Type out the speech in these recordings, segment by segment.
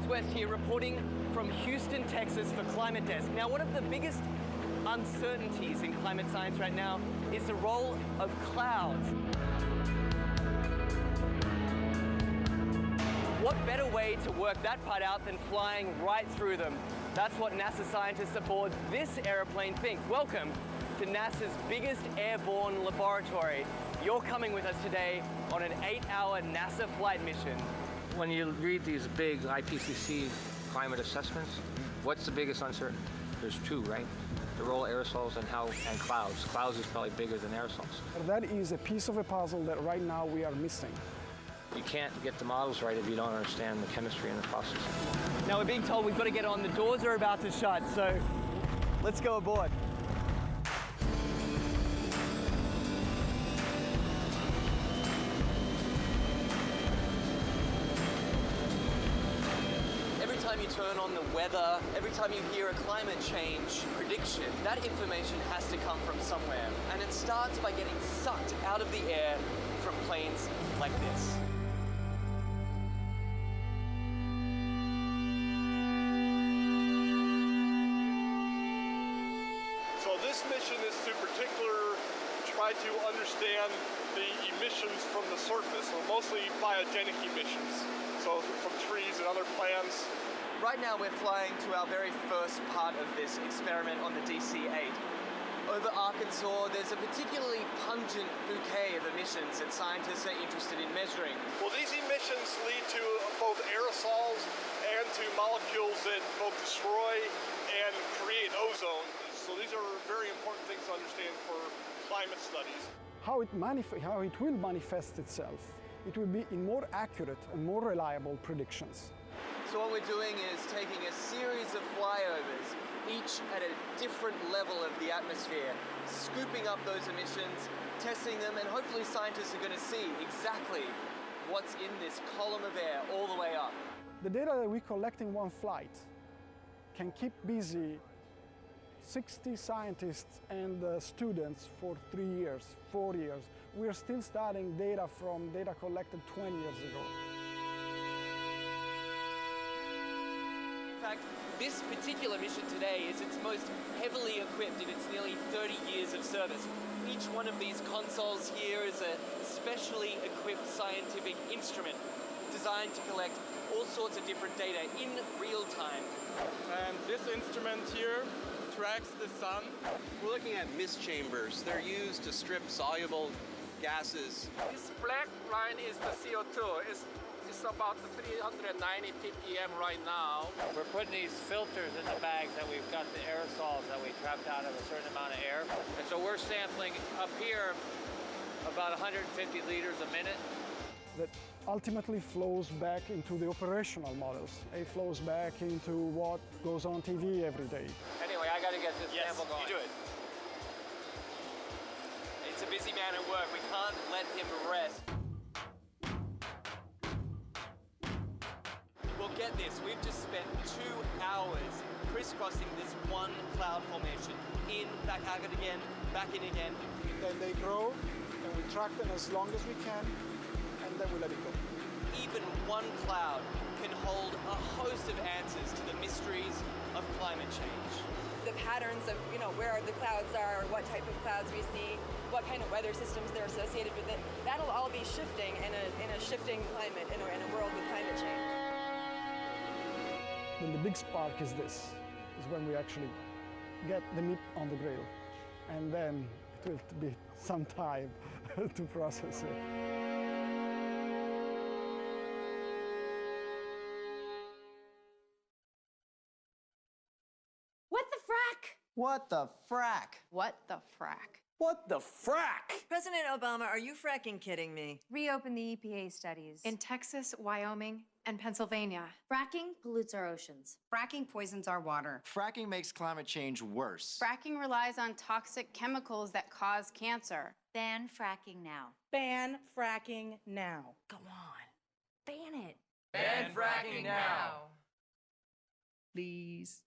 West here, reporting from Houston, Texas for Climate Desk. Now, one of the biggest uncertainties in climate science right now is the role of clouds. What better way to work that part out than flying right through them? That's what NASA scientists aboard this airplane think. Welcome to NASA's biggest airborne laboratory. You're coming with us today on an 8-hour NASA flight mission. When you read these big IPCC climate assessments, what's the biggest uncertainty? There's two, right? The role of aerosols and clouds. Clouds is probably bigger than aerosols. That is a piece of a puzzle that right now we are missing. You can't get the models right if you don't understand the chemistry and the process. Now we're being told we've got to get on. The doors are about to shut, so let's go aboard. Every time you turn on the weather, every time you hear a climate change prediction, that information has to come from somewhere. And it starts by getting sucked out of the air from planes like this. So this mission is to particularly try to understand the emissions from the surface, so mostly biogenic emissions, so from trees and other plants. Right now we're flying to our very first part of this experiment on the DC-8. Over Arkansas, there's a particularly pungent bouquet of emissions that scientists are interested in measuring. Well, these emissions lead to both aerosols and to molecules that both destroy and create ozone. So these are very important things to understand for climate studies. How it will manifest itself, it will be in more accurate and more reliable predictions. So what we're doing is taking a series of flyovers, each at a different level of the atmosphere, scooping up those emissions, testing them, and hopefully scientists are going to see exactly what's in this column of air all the way up. The data that we collect in one flight can keep busy 60 scientists and students for 3 years, 4 years. We're still studying data from data collected 20 years ago. In fact, this particular mission today is its most heavily equipped in its nearly 30 years of service. Each one of these consoles here is a specially equipped scientific instrument designed to collect all sorts of different data in real time. And this instrument here tracks the sun. We're looking at mist chambers. They're used to strip soluble gases. This black line is the CO2. It's about 390 ppm right now. We're putting these filters in the bags that we've got the aerosols that we trapped out of a certain amount of air. And so we're sampling up here about 150 liters a minute. That ultimately flows back into the operational models. It flows back into what goes on TV every day. Anyway, I got to get this sample going. You do it. It's a busy man at work. We can't let him rest. Well, get this. We've just spent 2 hours crisscrossing this one cloud formation. In, back out again, back in again. Then they grow, and we track them as long as we can, and then we let it go. Even one cloud can hold a host of answers to the mysteries of climate change. The patterns of, where the clouds are, what type of clouds we see, what kind of weather systems they're associated with it, that'll all be shifting in a shifting climate, in a world with climate change. Then the big spark is this, is when we actually get the meat on the grill. And then it will be some time to process it. What the frack? What the frack? What the frack? What the frack? President Obama, are you fracking kidding me? Reopen the EPA studies. In Texas, Wyoming, and Pennsylvania. Fracking pollutes our oceans. Fracking poisons our water. Fracking makes climate change worse. Fracking relies on toxic chemicals that cause cancer. Ban fracking now. Ban fracking now. Go on. Ban it. Ban fracking now. Please.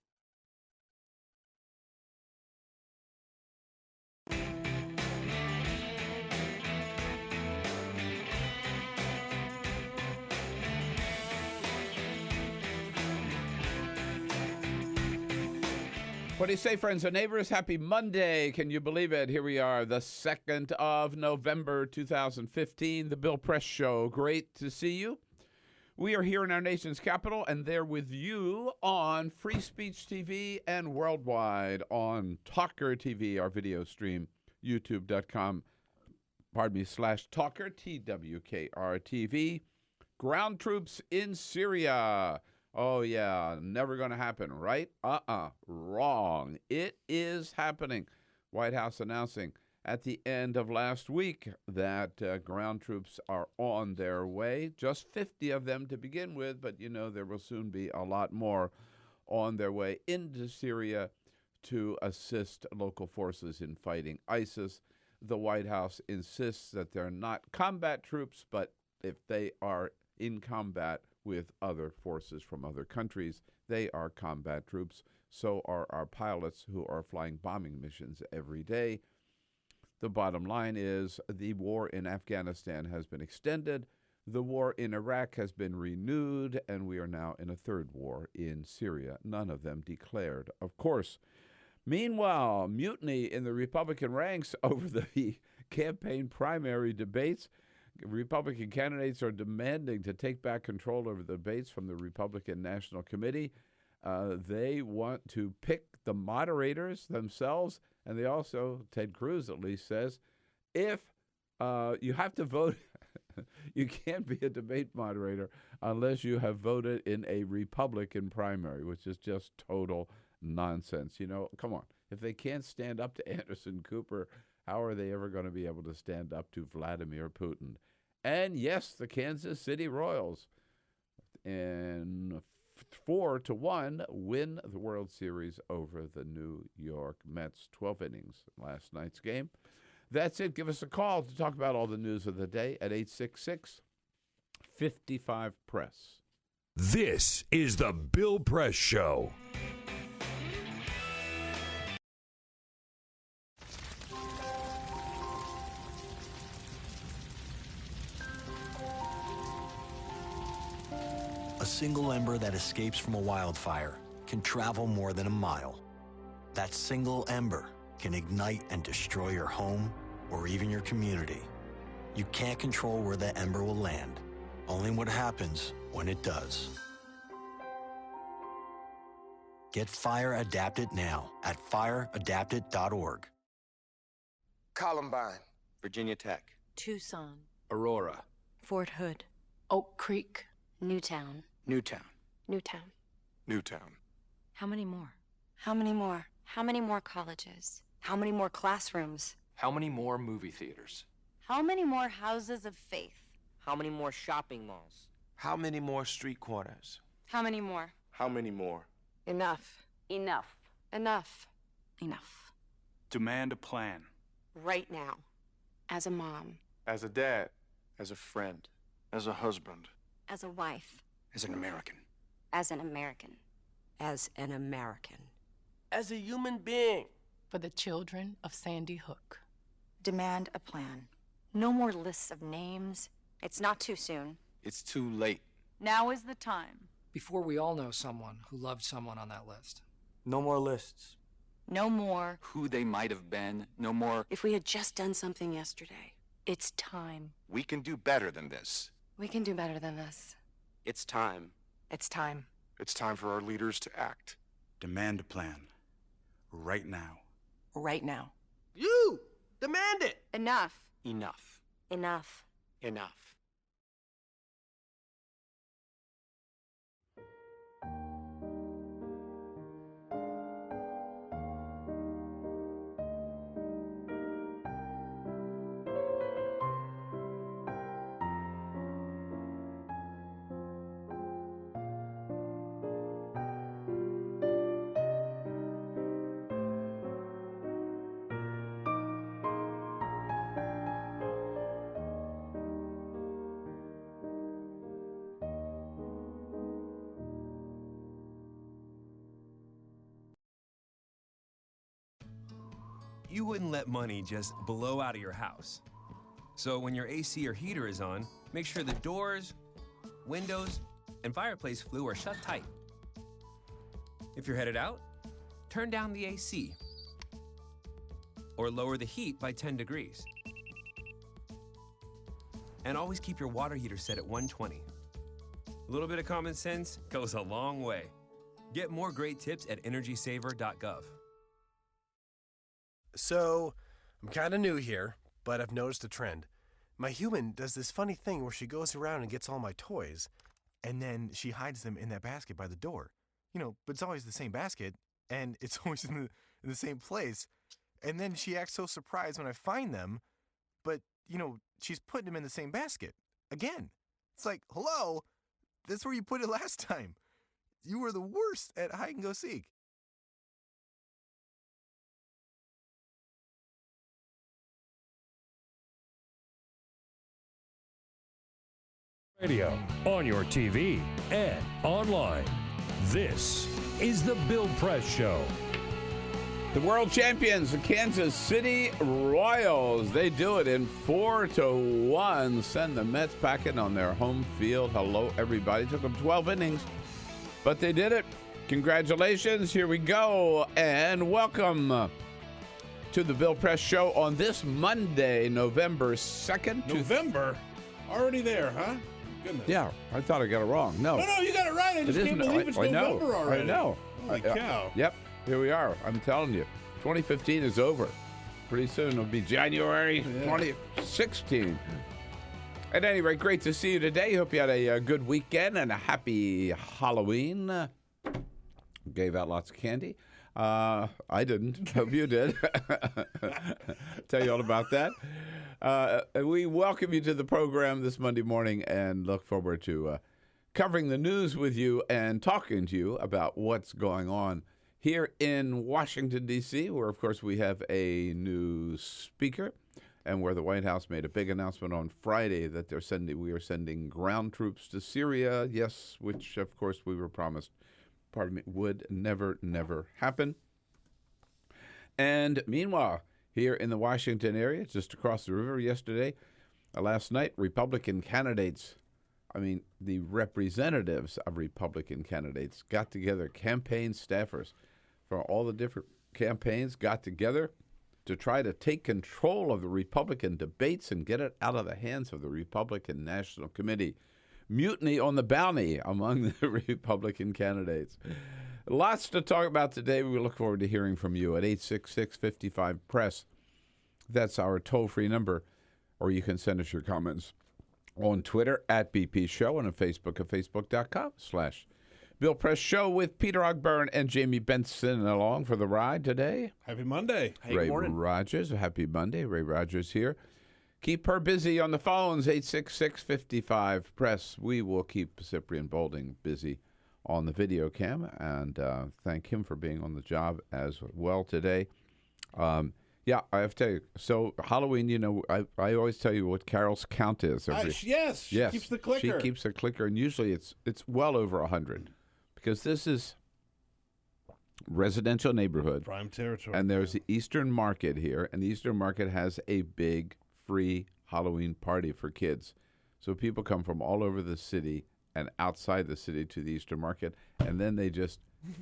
What do you say, friends and neighbors? Happy Monday. Can you believe it? Here we are, the 2nd of November, 2015, the Bill Press Show. Great to see you. We are here in our nation's capital, and they're with you on Free Speech TV and worldwide on TawkrTV, our video stream, youtube.com, /Talker, TWKR-TV. Ground troops in Syria. Oh, yeah, never going to happen, right? Wrong. It is happening. White House announcing at the end of last week that ground troops are on their way. Just 50 of them to begin with, but, you know, there will soon be a lot more on their way into Syria to assist local forces in fighting ISIS. The White House insists that they're not combat troops, but if they are in combat with other forces from other countries, they are combat troops. So are our pilots who are flying bombing missions every day. The bottom line is the war in Afghanistan has been extended. The war in Iraq has been renewed, and we are now in a third war in Syria, none of them declared, of course. Meanwhile, mutiny in the Republican ranks over the campaign primary debates. Republican candidates are demanding to take back control over the debates from the Republican National Committee. They want to pick the moderators themselves, and they also, Ted Cruz at least says, if you have to vote, you can't be a debate moderator unless you have voted in a Republican primary, which is just total nonsense. You know, come on. If they can't stand up to Anderson Cooper, how are they ever going to be able to stand up to Vladimir Putin? And yes, the Kansas City Royals, in 4-1, win the World Series over the New York Mets. 12 innings last night's game. That's it. Give us a call to talk about all the news of the day at 866-55-PRESS. This is the Bill Press Show. A single ember that escapes from a wildfire can travel more than a mile. That single ember can ignite and destroy your home or even your community. You can't control where the ember will land, only what happens when it does. Get Fire Adapted now at fireadapted.org. Columbine, Virginia Tech, Tucson, Aurora, Fort Hood, Oak Creek, Newtown. Newtown, Newtown. Newtown. How many more? How many more? How many more colleges? How many more classrooms? How many more movie theaters? How many more houses of faith? How many more shopping malls? How many more street corners? How many more? How many more? Enough. Enough. Enough. Enough. Demand a plan. Right now. As a mom. As a dad. As a friend. As a husband. As a wife. As an American. As an American. As an American. As a human being. For the children of Sandy Hook. Demand a plan. No more lists of names. It's not too soon. It's too late. Now is the time. Before we all know someone who loved someone on that list. No more lists. No more. Who they might have been. No more. If we had just done something yesterday. It's time. We can do better than this. We can do better than this. It's time. It's time. It's time for our leaders to act. Demand a plan. Right now. Right now. You! Demand it! Enough. Enough. Enough. Enough. You wouldn't let money just blow out of your house. So when your AC or heater is on, make sure the doors, windows, and fireplace flue are shut tight. If you're headed out, turn down the AC. Or lower the heat by 10 degrees. And always keep your water heater set at 120. A little bit of common sense goes a long way. Get more great tips at energysaver.gov. So, I'm kind of new here, but I've noticed a trend. My human does this funny thing where she goes around and gets all my toys, and then she hides them in that basket by the door. You know, but it's always the same basket, and it's always in the same place. And then she acts so surprised when I find them, but, you know, she's putting them in the same basket. Again. It's like, hello? That's where you put it last time. You were the worst at hide and go seek. Radio, on your TV, and online. This is the Bill Press Show. The world champions, the Kansas City Royals, they do it in 4-1. Send the Mets packing on their home field. Hello, everybody. Took them 12 innings, but they did it. Congratulations. Here we go. And welcome to the Bill Press Show on this Monday, November 2nd. November? Already there, huh? Goodness. Yeah, I thought I got it wrong. No, you got it right. I just can't believe it's November already. I know. Holy cow. Yep, here we are. I'm telling you, 2015 is over. Pretty soon it'll be January 2016. At any rate, great to see you today. Hope you had a good weekend and a happy Halloween. Gave out lots of candy. I didn't. Hope you did. Tell you all about that. We welcome you to the program this Monday morning and look forward to covering the news with you and talking to you about what's going on here in Washington, D.C., where, of course, we have a new speaker and where the White House made a big announcement on Friday that we are sending ground troops to Syria, yes, which, of course, we were promised, would never happen. And meanwhile, here in the Washington area, just across the river yesterday, last night, Republican candidates, the representatives of Republican candidates got together, campaign staffers from all the different campaigns got together to try to take control of the Republican debates and get it out of the hands of the Republican National Committee. Mutiny on the bounty among the Republican candidates. Lots to talk about today. We look forward to hearing from you at 866-55-PRESS. That's our toll-free number. Or you can send us your comments on Twitter at BP Show and on Facebook at facebook.com/Bill Press Show with Peter Ogburn and Jamie Benson along for the ride today. Happy Monday. Hey, Ray Rogers. Happy Monday. Ray Rogers here. Keep her busy on the phones, 866-55-PRESS. We will keep Cyprian Bolding busy on the video cam, and thank him for being on the job as well today. Yeah, I have to tell you, so Halloween, I always tell you what Carol's count is. Yes, she keeps the clicker. She keeps the clicker, and usually it's well over 100, because this is residential neighborhood. Prime territory. And there's the Eastern Market here, and the Eastern Market has a big free Halloween party for kids. So people come from all over the city and outside the city to the Eastern Market, and then they just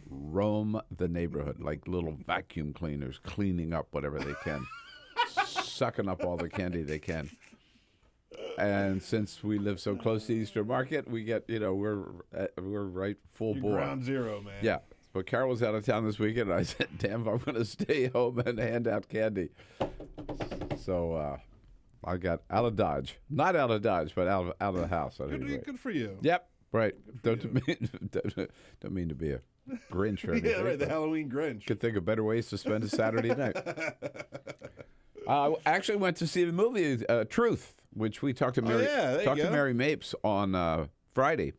roam the neighborhood like little vacuum cleaners, cleaning up whatever they can, sucking up all the candy they can. And since we live so close to the Eastern Market, we get, we're right full bore. Ground zero, man. Yeah. But Carol was out of town this weekend, and I said, damn, I'm going to stay home and hand out candy. So I got out of Dodge. Not out of Dodge, but out of the house. Good for you. Yep, right. Don't mean to be a Grinch or anything. Yeah, right, the Halloween Grinch. Could think of better ways to spend a Saturday night. I actually went to see the movie Truth, which we talked to Mary Mapes on Friday,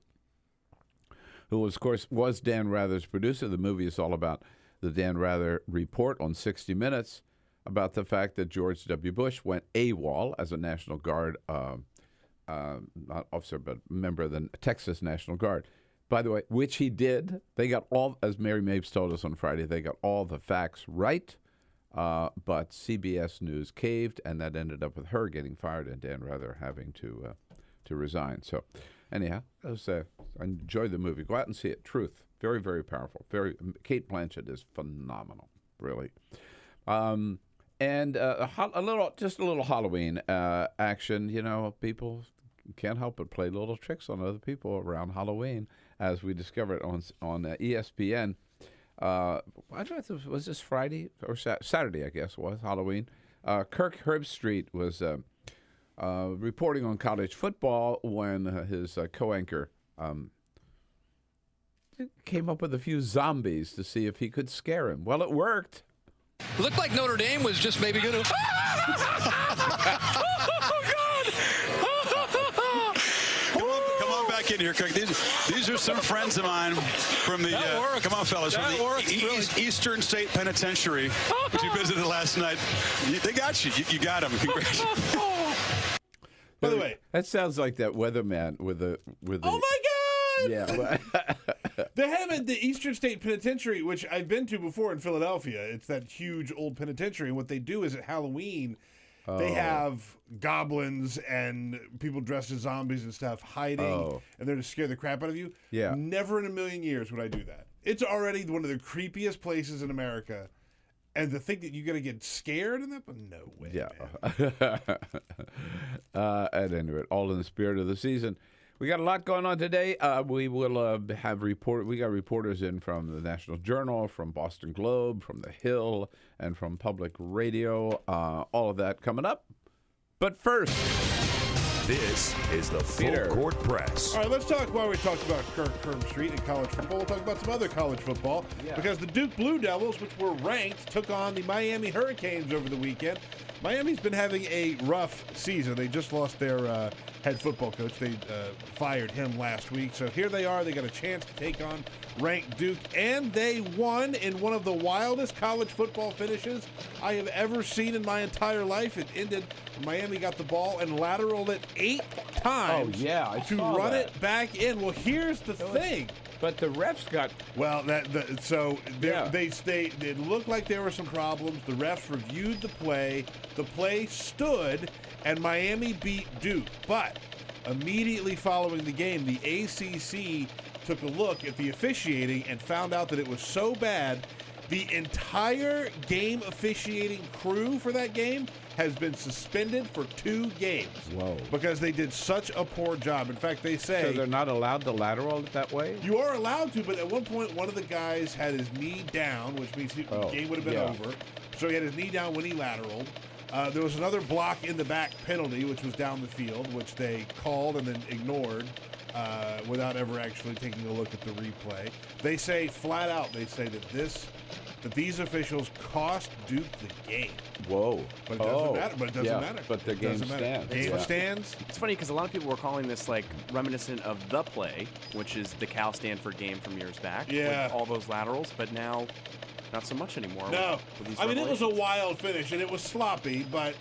who, of course, was Dan Rather's producer. The movie is all about the Dan Rather report on 60 Minutes about the fact that George W. Bush went AWOL as a National Guard, not officer, but member of the Texas National Guard. By the way, which he did. They got all, as Mary Mapes told us on Friday, they got all the facts right, but CBS News caved, and that ended up with her getting fired and Dan Rather having to resign. So Anyhow, I enjoyed the movie. Go out and see it. Truth. Very, very powerful. Kate Blanchett is phenomenal, really. And a little Halloween action. You know, people can't help but play little tricks on other people around Halloween, as we discovered on ESPN. I don't know if it was this Friday or Saturday, I guess, was Halloween. Kirk Herbstreit was reporting on college football when his co-anchor came up with a few zombies to see if he could scare him. Well, it worked. Looked like Notre Dame was just maybe going to... Come on back in here, Kirk. These are some friends of mine from the... come on, fellas. From the Eastern State Penitentiary, which you visited last night. They got you. You got them. Congratulations. By the way, that sounds like that weatherman with the. Oh my God! Yeah. They have at the Eastern State Penitentiary, which I've been to before in Philadelphia. It's that huge old penitentiary. And what they do is at Halloween, they have goblins and people dressed as zombies and stuff hiding, and they're to scare the crap out of you. Yeah. Never in a million years would I do that. It's already one of the creepiest places in America. And to think that you're going to get scared in that, but no way. Yeah. At any rate, all in the spirit of the season. We got a lot going on today. We will have we got reporters in from the National Journal, from Boston Globe, from The Hill, and from Public Radio. All of that coming up. But first, this is the Full Court Press. All right, let's talk while we talked about Kirk Herbstreit and college football. We'll talk about some other college football because the Duke Blue Devils, which were ranked, took on the Miami Hurricanes over the weekend. Miami's been having a rough season. They just lost their head football coach. They fired him last week. So here they are. They got a chance to take on ranked Duke, and they won in one of the wildest college football finishes I have ever seen in my entire life. It ended Miami got the ball and lateraled it 8 times to run it back in. Well, here's the thing. But the refs got... Well, it looked like there were some problems. The refs reviewed the play. The play stood, and Miami beat Duke. But immediately following the game, the ACC took a look at the officiating and found out that it was so bad, the entire game officiating crew for that game has been suspended for 2 games. Whoa. Because they did such a poor job. In fact, they say... So they're not allowed to lateral it that way? You are allowed to, but at one point, one of the guys had his knee down, which means the game would have been over. So he had his knee down when he lateraled. There was another block in the back penalty, which was down the field, which they called and then ignored without ever actually taking a look at the replay. They say flat out, that these officials cost Duke the game. Whoa. But it doesn't matter. But it doesn't matter. But the game stands. Game stands. It's funny because a lot of people were calling this like reminiscent of The Play, which is the Cal Stanford game from years back. Yeah. With all those laterals, but now not so much anymore. No. I mean, it was a wild finish, and it was sloppy, but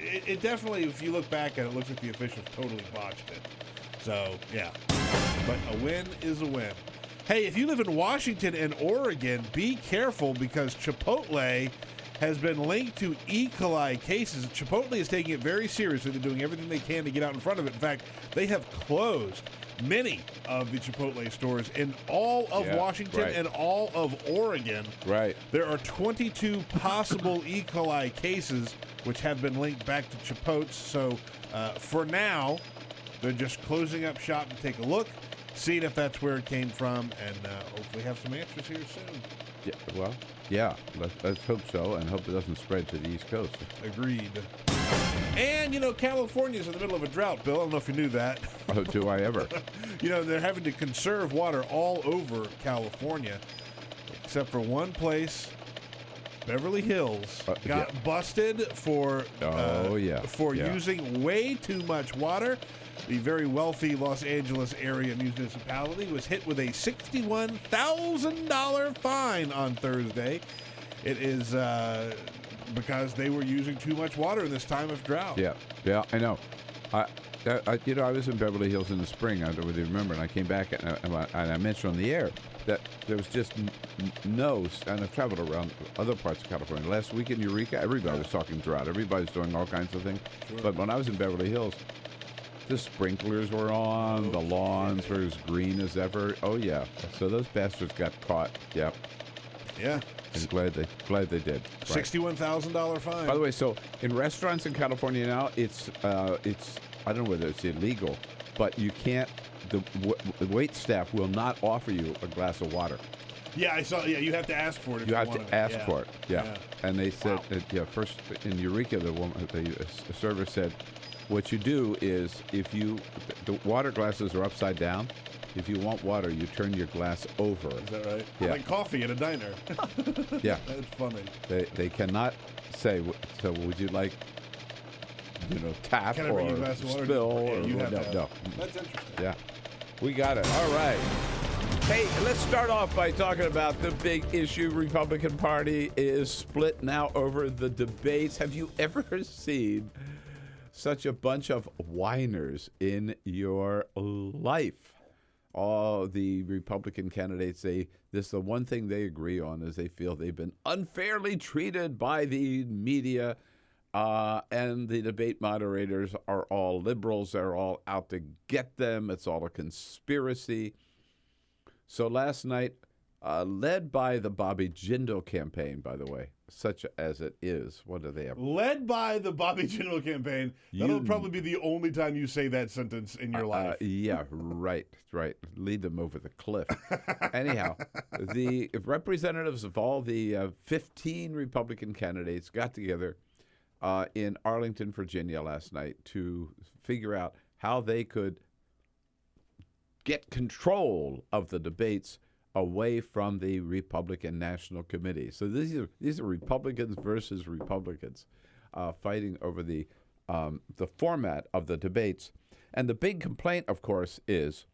it definitely, if you look back at it, looks like the officials totally botched it. So, yeah. But a win is a win. Hey, if you live in Washington and Oregon, be careful because Chipotle has been linked to E. coli cases. Chipotle is taking it very seriously. They're doing everything they can to get out in front of it. In fact, they have closed many of the Chipotle stores in all of Washington and all of Oregon. Right. There are 22 possible E. coli cases which have been linked back to Chipotle. So for now, they're just closing up shop to take a look, seeing if that's where it came from, and hopefully have some answers here soon. Yeah, well, yeah, let's hope so, and hope it doesn't spread to the East Coast. Agreed. And, California's in the middle of a drought, Bill. I don't know if you knew that. Oh, do I ever? They're having to conserve water all over California, except for one place. Beverly Hills got busted for using way too much water. The very wealthy Los Angeles area municipality was hit with a $61,000 fine on Thursday. It is because they were using too much water in this time of drought. Yeah, I know. I was in Beverly Hills in the spring. I don't really remember, and I came back and I mentioned on the air that there was just no. And I've traveled around other parts of California. Last week in Eureka, everybody was talking drought. Everybody's doing all kinds of things. Sure. But when I was in Beverly Hills, The sprinklers were on. The lawns were as green as ever. Oh, yeah. So those bastards got caught. Yep. Yeah. I'm glad they did. Right. $61,000 fine. By the way, so in restaurants in California now, it's I don't know whether it's illegal, but you can't. The wait staff will not offer you a glass of water. Yeah, I saw. Yeah, you have to ask for it. If You have want to ask for it. Yeah. And they said, first in Eureka, the server said, what you do is the water glasses are upside down. If you want water, you turn your glass over. Is that right? Yeah. Like coffee at a diner. Yeah. That's funny. They cannot say, so would you like, tap Can I or bring you a glass of water? spill? Or, You have to no. ask. That's interesting. Yeah. We got it. All right. Hey, let's start off by talking about the big issue. Republican Party is split now over the debates. Have you ever seen such a bunch of whiners in your life? All the Republican candidates say the one thing they agree on is they feel they've been unfairly treated by the media, and the debate moderators are all liberals. They're all out to get them. It's all a conspiracy. So last night, led by the Bobby Jindal campaign, by the way, such as it is. What do they have? Led by the Bobby Jindal campaign. That'll probably be the only time you say that sentence in your life. Yeah, right. Lead them over the cliff. Anyhow, the representatives of all the 15 Republican candidates got together in Arlington, Virginia last night to figure out how they could get control of the debates away from the Republican National Committee. So these are Republicans versus Republicans fighting over the format of the debates. And the big complaint, of course, is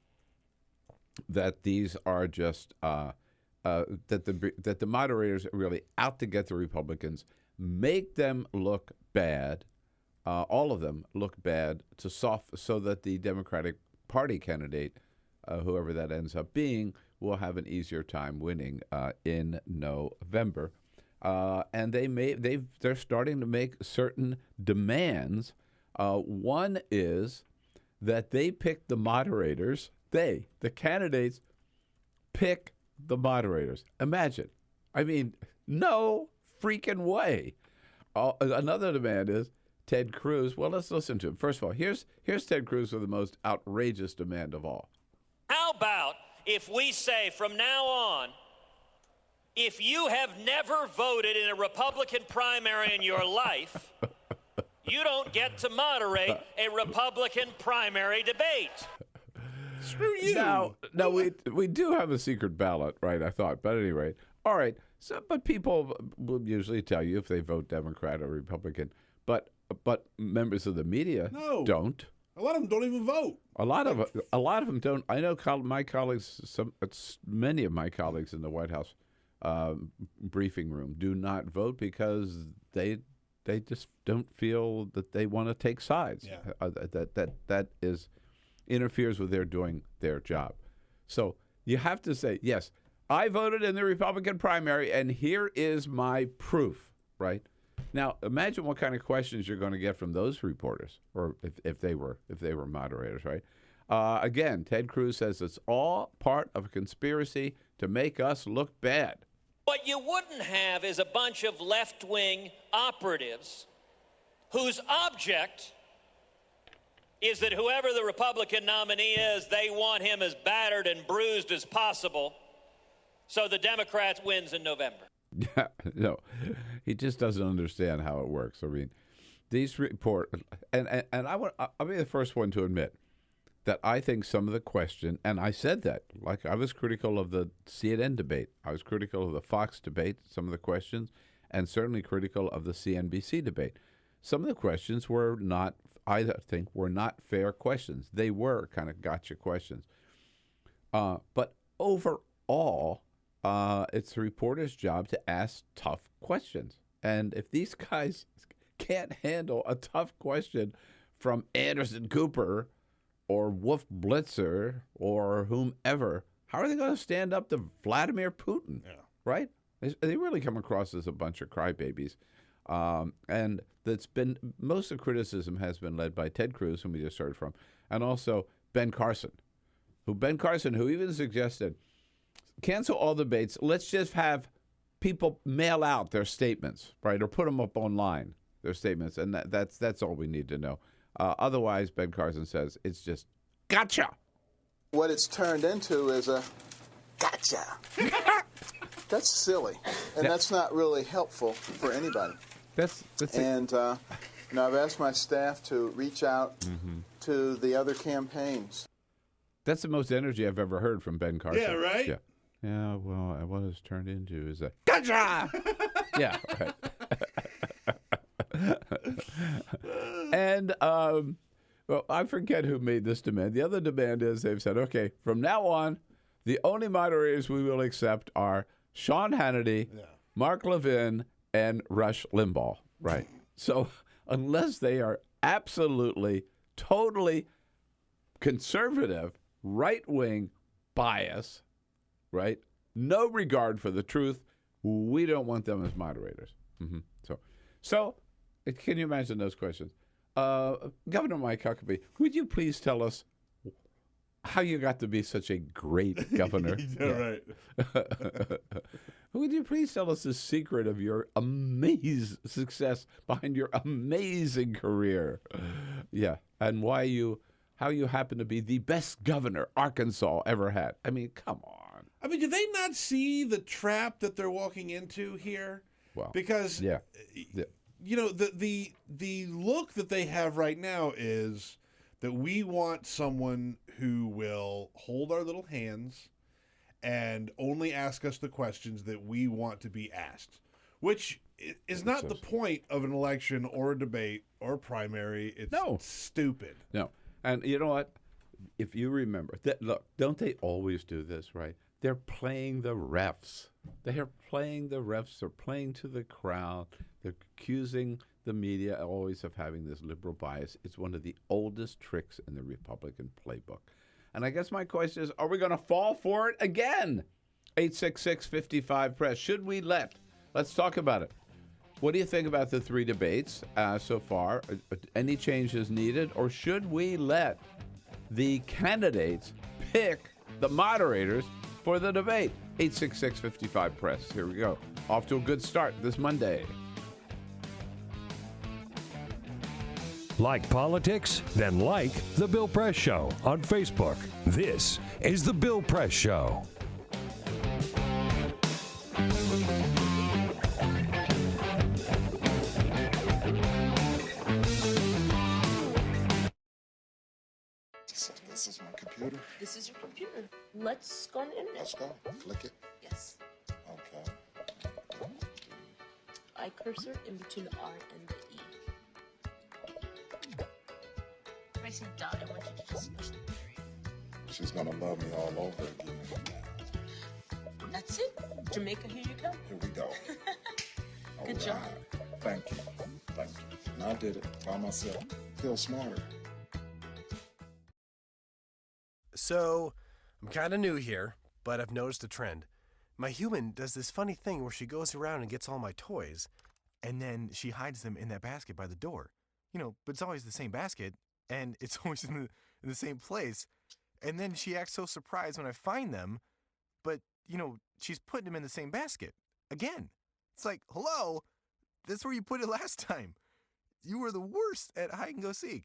that these are just that the moderators are really out to get the Republicans, make them look bad, all of them look bad, so that the Democratic Party candidate, whoever that ends up being, will have an easier time winning in November. And they're starting to make certain demands. One is that they pick the moderators. The candidates, pick the moderators. Imagine. I mean, no freaking way. Another demand is Ted Cruz. Well, let's listen to him. First of all, here's Ted Cruz with the most outrageous demand of all. How about if we say from now on, if you have never voted in a Republican primary in your life, you don't get to moderate a Republican primary debate. Screw you. Now we do have a secret ballot, right? I thought, but at any rate, all right. So, but people will usually tell you if they vote Democrat or Republican, but members of the media don't. A lot of them don't even vote. A lot of them don't. I know my colleagues, many of my colleagues in the White House briefing room do not vote because they just don't feel that they want to take sides. Yeah. That interferes with their doing their job. So you have to say, yes, I voted in the Republican primary, and here is my proof, right? Now, imagine what kind of questions you're going to get from those reporters, or if they were moderators, right? Again, Ted Cruz says it's all part of a conspiracy to make us look bad. What you wouldn't have is a bunch of left-wing operatives whose object is that whoever the Republican nominee is, they want him as battered and bruised as possible, so the Democrats wins in November. Yeah, no, he just doesn't understand how it works. I mean, these report, and I'll be the first one to admit that I think some of the question, and I said that, like I was critical of the CNN debate, I was critical of the Fox debate, some of the questions, and certainly critical of the CNBC debate. Some of the questions were not, I think, were not fair questions. They were kind of gotcha questions. But overall, it's the reporter's job to ask tough questions. And if these guys can't handle a tough question from Anderson Cooper or Wolf Blitzer or whomever, how are they going to stand up to Vladimir Putin? Yeah. Right? They really come across as a bunch of crybabies. And that's been, most of the criticism has been led by Ted Cruz, whom we just heard from, And also Ben Carson, who even suggested, cancel all debates. Let's just have people mail out their statements, right, or put them up online, their statements, and that's all we need to know. Otherwise, Ben Carson says it's just gotcha. What it's turned into is a gotcha. That's silly, and that's not really helpful for anybody. That's and I've asked my staff to reach out to the other campaigns. That's the most energy I've ever heard from Ben Carson. Yeah, right? Yeah. Yeah, well, what it's turned into is a gotcha! Yeah, right. And, well, I forget who made this demand. The other demand is they've said, okay, from now on, the only moderators we will accept are Sean Hannity, Mark Levin, and Rush Limbaugh. Right. So unless they are absolutely, totally conservative, right-wing bias, right, no regard for the truth, we don't want them as moderators. So can you imagine those questions? Governor Mike Huckabee, would you please tell us how you got to be such a great governor? Right. Would you please tell us the secret of your amazing success behind your amazing career? Yeah, and how you happen to be the best governor Arkansas ever had. I mean, come on. I mean, do they not see the trap that they're walking into here? Well, because you know, the look that they have right now is that we want someone who will hold our little hands and only ask us the questions that we want to be asked, which is not the point of an election or a debate or a primary. It's stupid. No. And you know what? If you remember, look, don't they always do this, right? They're playing the refs. They're playing the refs. They're playing to the crowd. They're accusing the media always of having this liberal bias. It's one of the oldest tricks in the Republican playbook. And I guess my question is, are we going to fall for it again? 866-55-PRESS. Should we let's talk about it. What do you think about the 3 debates so far? Any changes needed? Or should we let the candidates pick the moderators for the debate? 866-55-PRESS. Here we go. Off to a good start this Monday. Like politics? Then like The Bill Press Show on Facebook. This is The Bill Press Show. This is my computer. This is your computer. Let's go on the internet. Let's go. Click it. Yes. Okay. I cursor in between the R and the E. If I see dot, I want you to just push the period. She's gonna love me all over again. That's it. Jamaica, here you go. Here we go. Good job. Thank you. Thank you. And I did it by myself. Feel smarter. So, I'm kind of new here, but I've noticed a trend. My human does this funny thing where she goes around and gets all my toys, and then she hides them in that basket by the door. You know, but it's always the same basket, and it's always in the same place. And then she acts so surprised when I find them, but, you know, she's putting them in the same basket. Again. It's like, hello? That's where you put it last time. You were the worst at hide and go seek.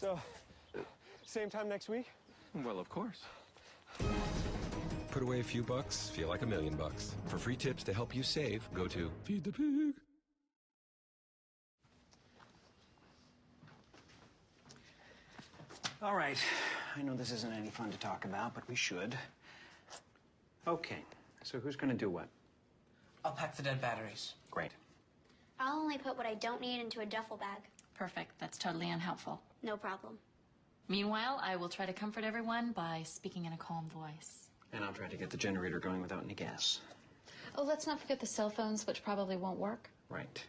So, same time next week? Well, of course. Put away a few bucks, feel like $1 million. For free tips to help you save, go to Feed the Pig. All right. I know this isn't any fun to talk about, but we should. Okay. So who's going to do what? I'll pack the dead batteries. Great. I'll only put what I don't need into a duffel bag. Perfect. That's totally unhelpful. No problem. Meanwhile, I will try to comfort everyone by speaking in a calm voice. And I'll try to get the generator going without any gas. Oh, let's not forget the cell phones, which probably won't work. Right.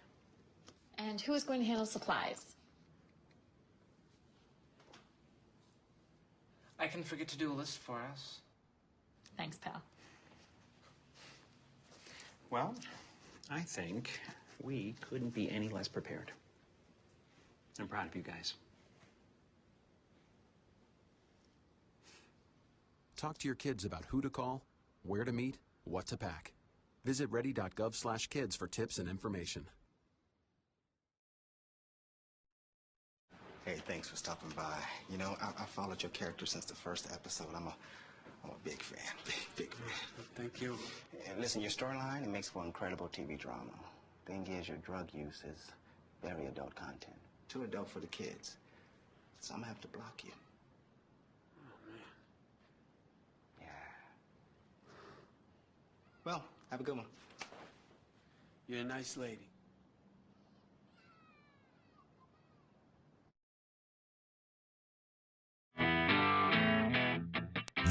And who is going to handle supplies? I can forget to do a list for us. Thanks, pal. Well, I think we couldn't be any less prepared. I'm proud of you guys. Talk to your kids about who to call, where to meet, what to pack. Visit ready.gov/kids for tips and information. Hey, thanks for stopping by. You know, I followed your character since the first episode. I'm a big fan. Big fan. Thank you. And listen, your storyline, it makes for incredible TV drama. Thing is, your drug use is very adult content. Too adult for the kids. So I'm gonna have to block you. Oh, man. Yeah. Well, have a good one. You're a nice lady.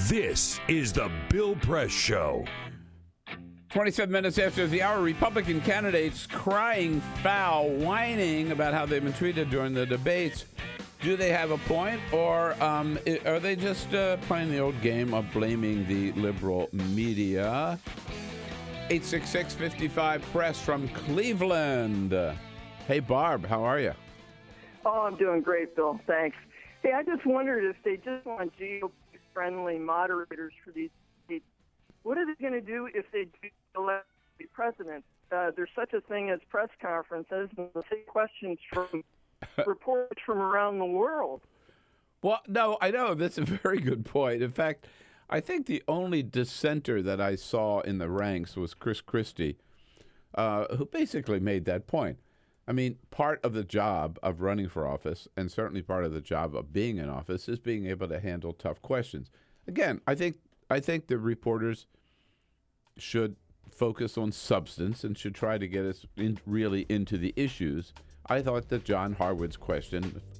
This is the Bill Press Show. 27 minutes after the hour, Republican candidates crying foul, whining about how they've been treated during the debates. Do they have a point, or are they just playing the old game of blaming the liberal media? 866-55-PRESS from Cleveland. Hey, Barb, how are you? Oh, I'm doing great, Bill. Thanks. Hey, I just wondered if they just want GOP-friendly moderators for these debates. What are they going to do if they do elect the president? There's such a thing as press conferences, and they'll take questions from reporters from around the world. Well, no, I know. That's a very good point. In fact, I think the only dissenter that I saw in the ranks was Chris Christie, who basically made that point. I mean, part of the job of running for office, and certainly part of the job of being in office, is being able to handle tough questions. Again, I think the reporters should focus on substance and should try to get us really into the issues. I thought that John Harwood's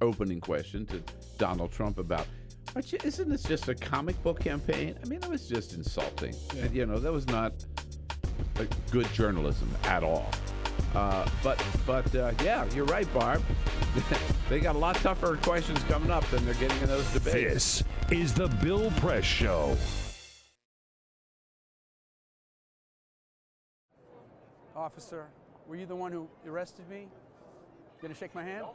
opening question to Donald Trump about, isn't this just a comic book campaign? I mean, that was just insulting. Yeah. And, you know, that was not good journalism at all. But yeah, you're right, Barb. They got a lot tougher questions coming up than they're getting in those debates. This is the Bill Press Show. Officer, were you the one who arrested me? Gonna shake my hand?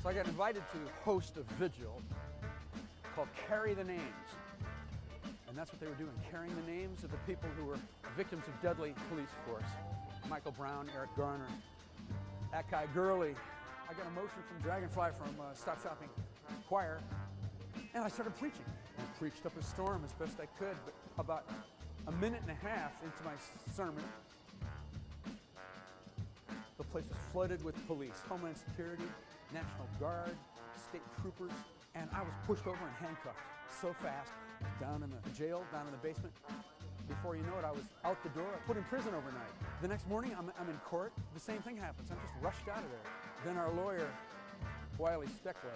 So I got invited to host a vigil called Carry the Names. And that's what they were doing, carrying the names of the people who were victims of deadly police force. Michael Brown, Eric Garner, Akai Gurley. I got a motion from Dragonfly from Stop Shopping Choir, and I started preaching. I preached up a storm as best I could, but about a minute and a half into my sermon, the place was flooded with police, Homeland Security, National Guard, state troopers, and I was pushed over and handcuffed so fast, down in the jail, down in the basement. Before you know it, I was out the door, put in prison overnight. The next morning, I'm in court. The same thing happens. I'm just rushed out of there. Then our lawyer, Wiley Steckler,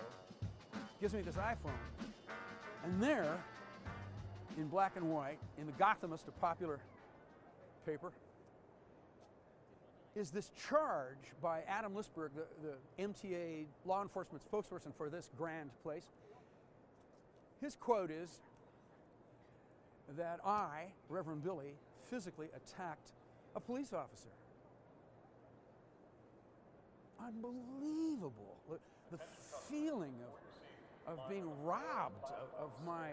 gives me this iPhone. And there, in black and white, in the Gothamist, a popular paper, is this charge by Adam Lisberg, the MTA law enforcement spokesperson for this grand place. His quote is that I, Reverend Billy, physically attacked a police officer. Unbelievable. The feeling of being robbed of my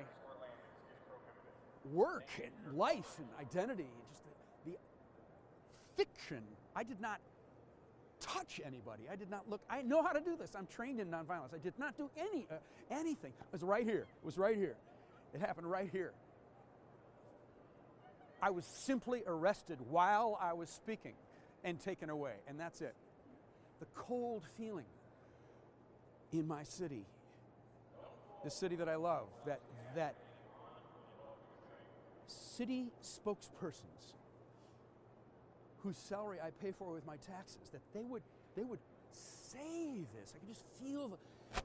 work and life and identity, just the fiction. I did not touch anybody. I did not look. I know how to do this. I'm trained in nonviolence. I did not do anything. It was right here. It was right here. It happened right here. I was simply arrested while I was speaking and taken away, and that's it. The cold feeling in my city, the city that I love, that city spokespersons whose salary I pay for with my taxes, that they would say this. I can just feel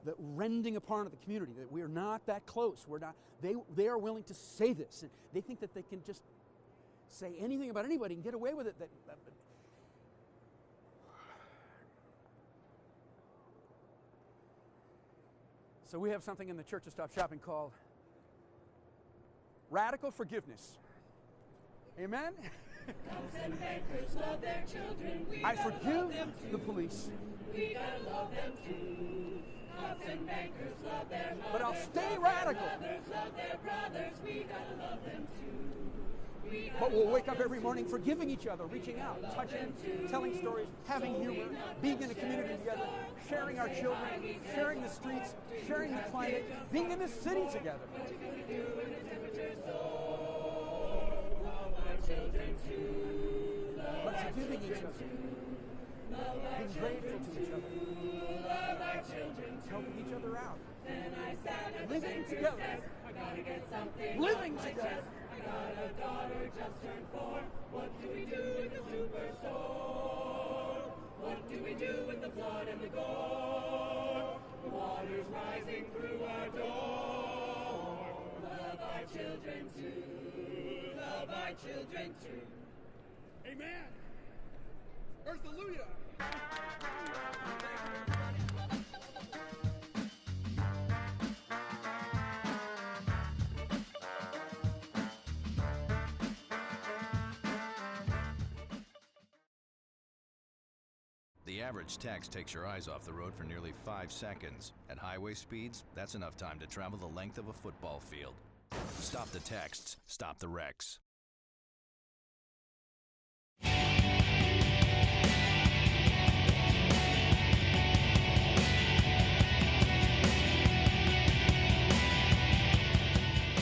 the rending apart of the community, that we are not that close. We're not. They are willing to say this, and they think that they can just say anything about anybody and get away with it. So we have something in the Church of Stop Shopping called radical forgiveness. Amen? I forgive the police. We gotta love them too. Cops and bankers love their mothers, but I'll stay radical. Mothers love their brothers. We gotta love them too. But we'll wake up every morning forgiving each other, reaching out, touching, telling stories, having humor, being in a community together, sharing our children, sharing the streets, sharing the climate, being in the city together. But forgiving each other, being grateful to each other, helping each other out, living together, living together. I got a daughter just turned 4. What do we do in the superstore? What do we do with the blood and the gore? The water's rising through our door. Love our children too. Love our children too. Amen. Earthalluia. The average text takes your eyes off the road for nearly 5 seconds. At highway speeds, that's enough time to travel the length of a football field. Stop the texts, stop the wrecks.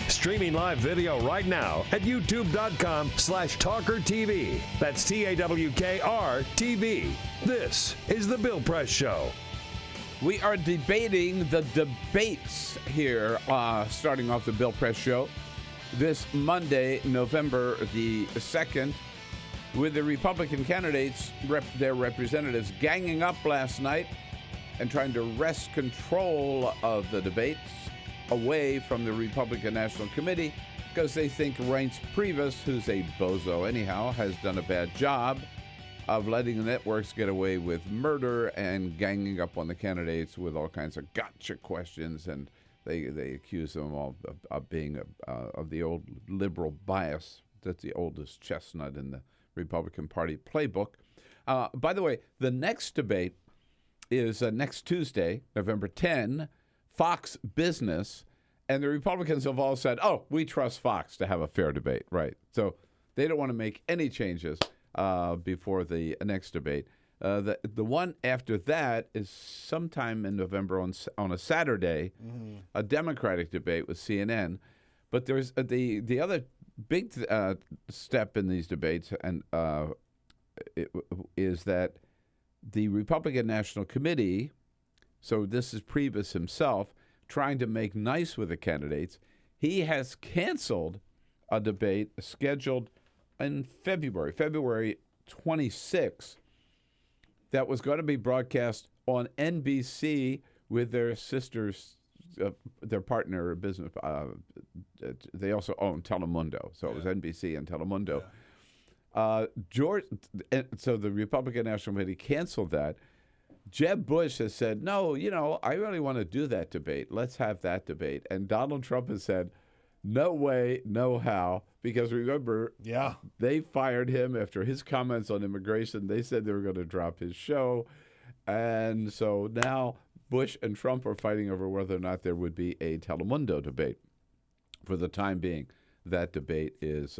Streaming live video right now at youtube.com/TawkrTV. That's TAWKR-TV. This is The Bill Press Show. We are debating the debates here, starting off the Bill Press Show this Monday, November the 2nd, with the Republican candidates, their representatives, ganging up last night and trying to wrest control of the debates away from the Republican National Committee because they think Reince Priebus, who's a bozo anyhow, has done a bad job of letting the networks get away with murder and ganging up on the candidates with all kinds of gotcha questions, and they accuse them of being of the old liberal bias. That's the oldest chestnut in the Republican Party playbook. By the way, the next debate is next Tuesday, November 10, Fox Business, and the Republicans have all said, oh, we trust Fox to have a fair debate, right? So they don't want to make any changes before the next debate. The one after that is sometime in November on a Saturday, a Democratic debate with CNN. But there's the other big step in these debates and is that the Republican National Committee, so this is Priebus himself, trying to make nice with the candidates. He has canceled a debate scheduled in February 26th, that was going to be broadcast on NBC with their sisters, their partner business. They also own Telemundo, so it was NBC and Telemundo. So the Republican National Committee canceled that. Jeb Bush has said, no, I really want to do that debate. Let's have that debate. And Donald Trump has said, no way, no how, because remember, they fired him after his comments on immigration. They said they were going to drop his show. And so now Bush and Trump are fighting over whether or not there would be a Telemundo debate. For the time being, that debate is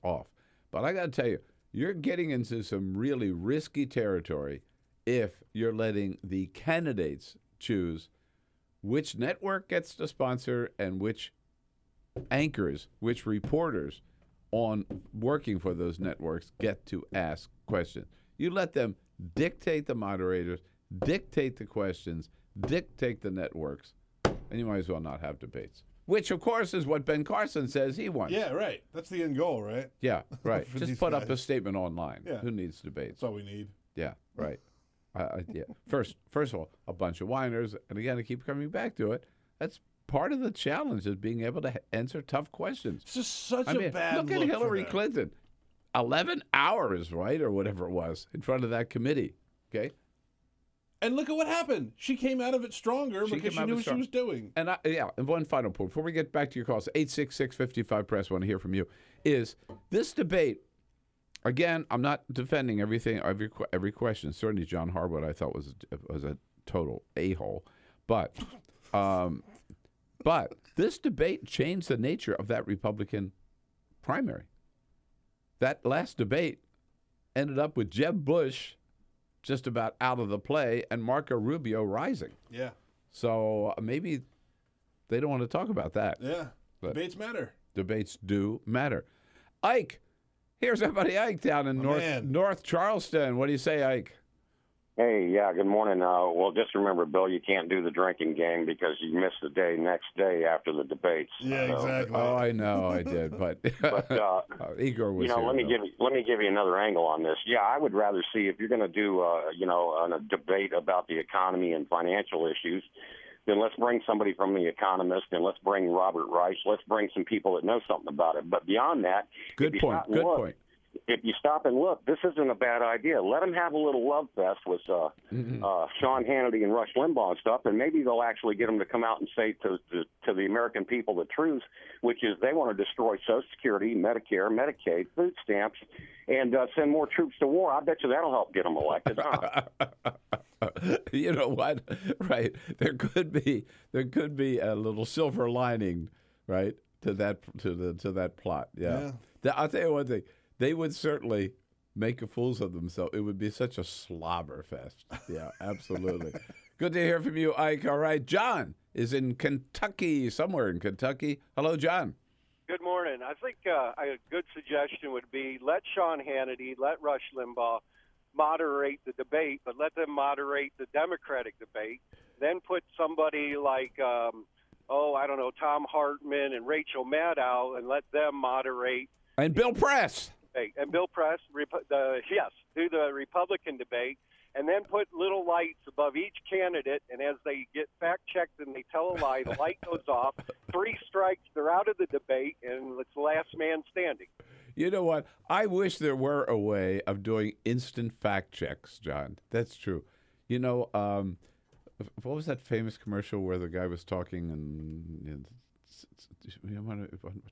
off. But I got to tell you, you're getting into some really risky territory if you're letting the candidates choose which network gets to sponsor and which anchors, which reporters on working for those networks get to ask questions. You let them dictate the moderators, dictate the questions, dictate the networks, and you might as well not have debates. Which, of course, is what Ben Carson says he wants. Yeah, right. That's the end goal, right? Yeah, right. For Just these put up guys. a statement online. Yeah. Who needs debates? That's all we need. Yeah, right. Yeah. First of all, a bunch of whiners, and again, I keep coming back to it. That's part of the challenge is being able to answer tough questions. It's just such a bad look at look Hillary for them. Clinton, 11 hours, right, or whatever it was, in front of that committee. Okay. And look at what happened. She came out of it stronger because she knew what she was doing. And and one final point before we get back to your calls, 866-55-PRESS, want to hear from you, is this debate. Again, I'm not defending every question. Certainly, John Harwood I thought was a total a-hole, but this debate changed the nature of that Republican primary. That last debate ended up with Jeb Bush just about out of the play and Marco Rubio rising. Yeah. So maybe they don't want to talk about that. Yeah. But Debates matter. Debates do matter. Ike, here's our buddy Ike down in North Charleston. What do you say, Ike? Hey, yeah, good morning. Well, just remember, Bill, you can't do the drinking game because you miss the next day after the debates. Yeah, exactly. Oh, I know, I did, but Igor was here. let me give you another angle on this. Yeah, I would rather see if you're going to do a debate about the economy and financial issues, then let's bring somebody from The Economist and let's bring Robert Reich. Let's bring some people that know something about it. But beyond that, good point. If you stop and look, this isn't a bad idea. Let them have a little love fest with Sean Hannity and Rush Limbaugh and stuff, and maybe they'll actually get them to come out and say to the American people the truth, which is they want to destroy Social Security, Medicare, Medicaid, food stamps, and send more troops to war. I bet you that'll help get them elected. Huh? You know what? Right. There could be a little silver lining, right, to that plot. Yeah. I'll tell you one thing. They would certainly make fools of themselves. It would be such a slobber fest. Yeah, absolutely. Good to hear from you, Ike. All right, John is in Kentucky, somewhere in Kentucky. Hello, John. Good morning. I think a good suggestion would be let Sean Hannity, let Rush Limbaugh moderate the debate, but let them moderate the Democratic debate. Then put somebody like, Tom Hartman and Rachel Maddow and let them moderate. And Bill Press. And Bill Press, do the Republican debate, and then put little lights above each candidate, and as they get fact-checked and they tell a lie, the light goes off. 3 strikes, they're out of the debate, and it's last man standing. You know what? I wish there were a way of doing instant fact checks, John. That's true. You know, what was that famous commercial where the guy was talking and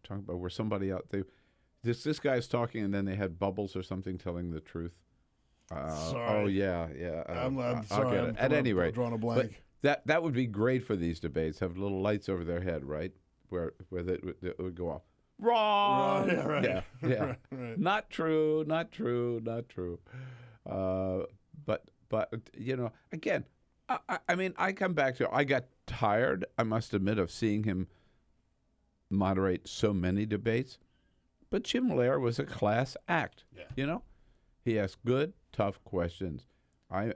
talking about where somebody out there. This guy's talking, and then they had bubbles or something telling the truth. Sorry. Oh yeah. I'm sorry. At any rate, drawing a blank. That would be great for these debates. Have little lights over their head, right, where they would go off. Wrong. Yeah, right. Yeah. Right. Not true. But you know, again, I mean, I come back to. I got tired, I must admit, of seeing him moderate so many debates. But Jim Lair was a class act. Yeah. You know, he asked good, tough questions. And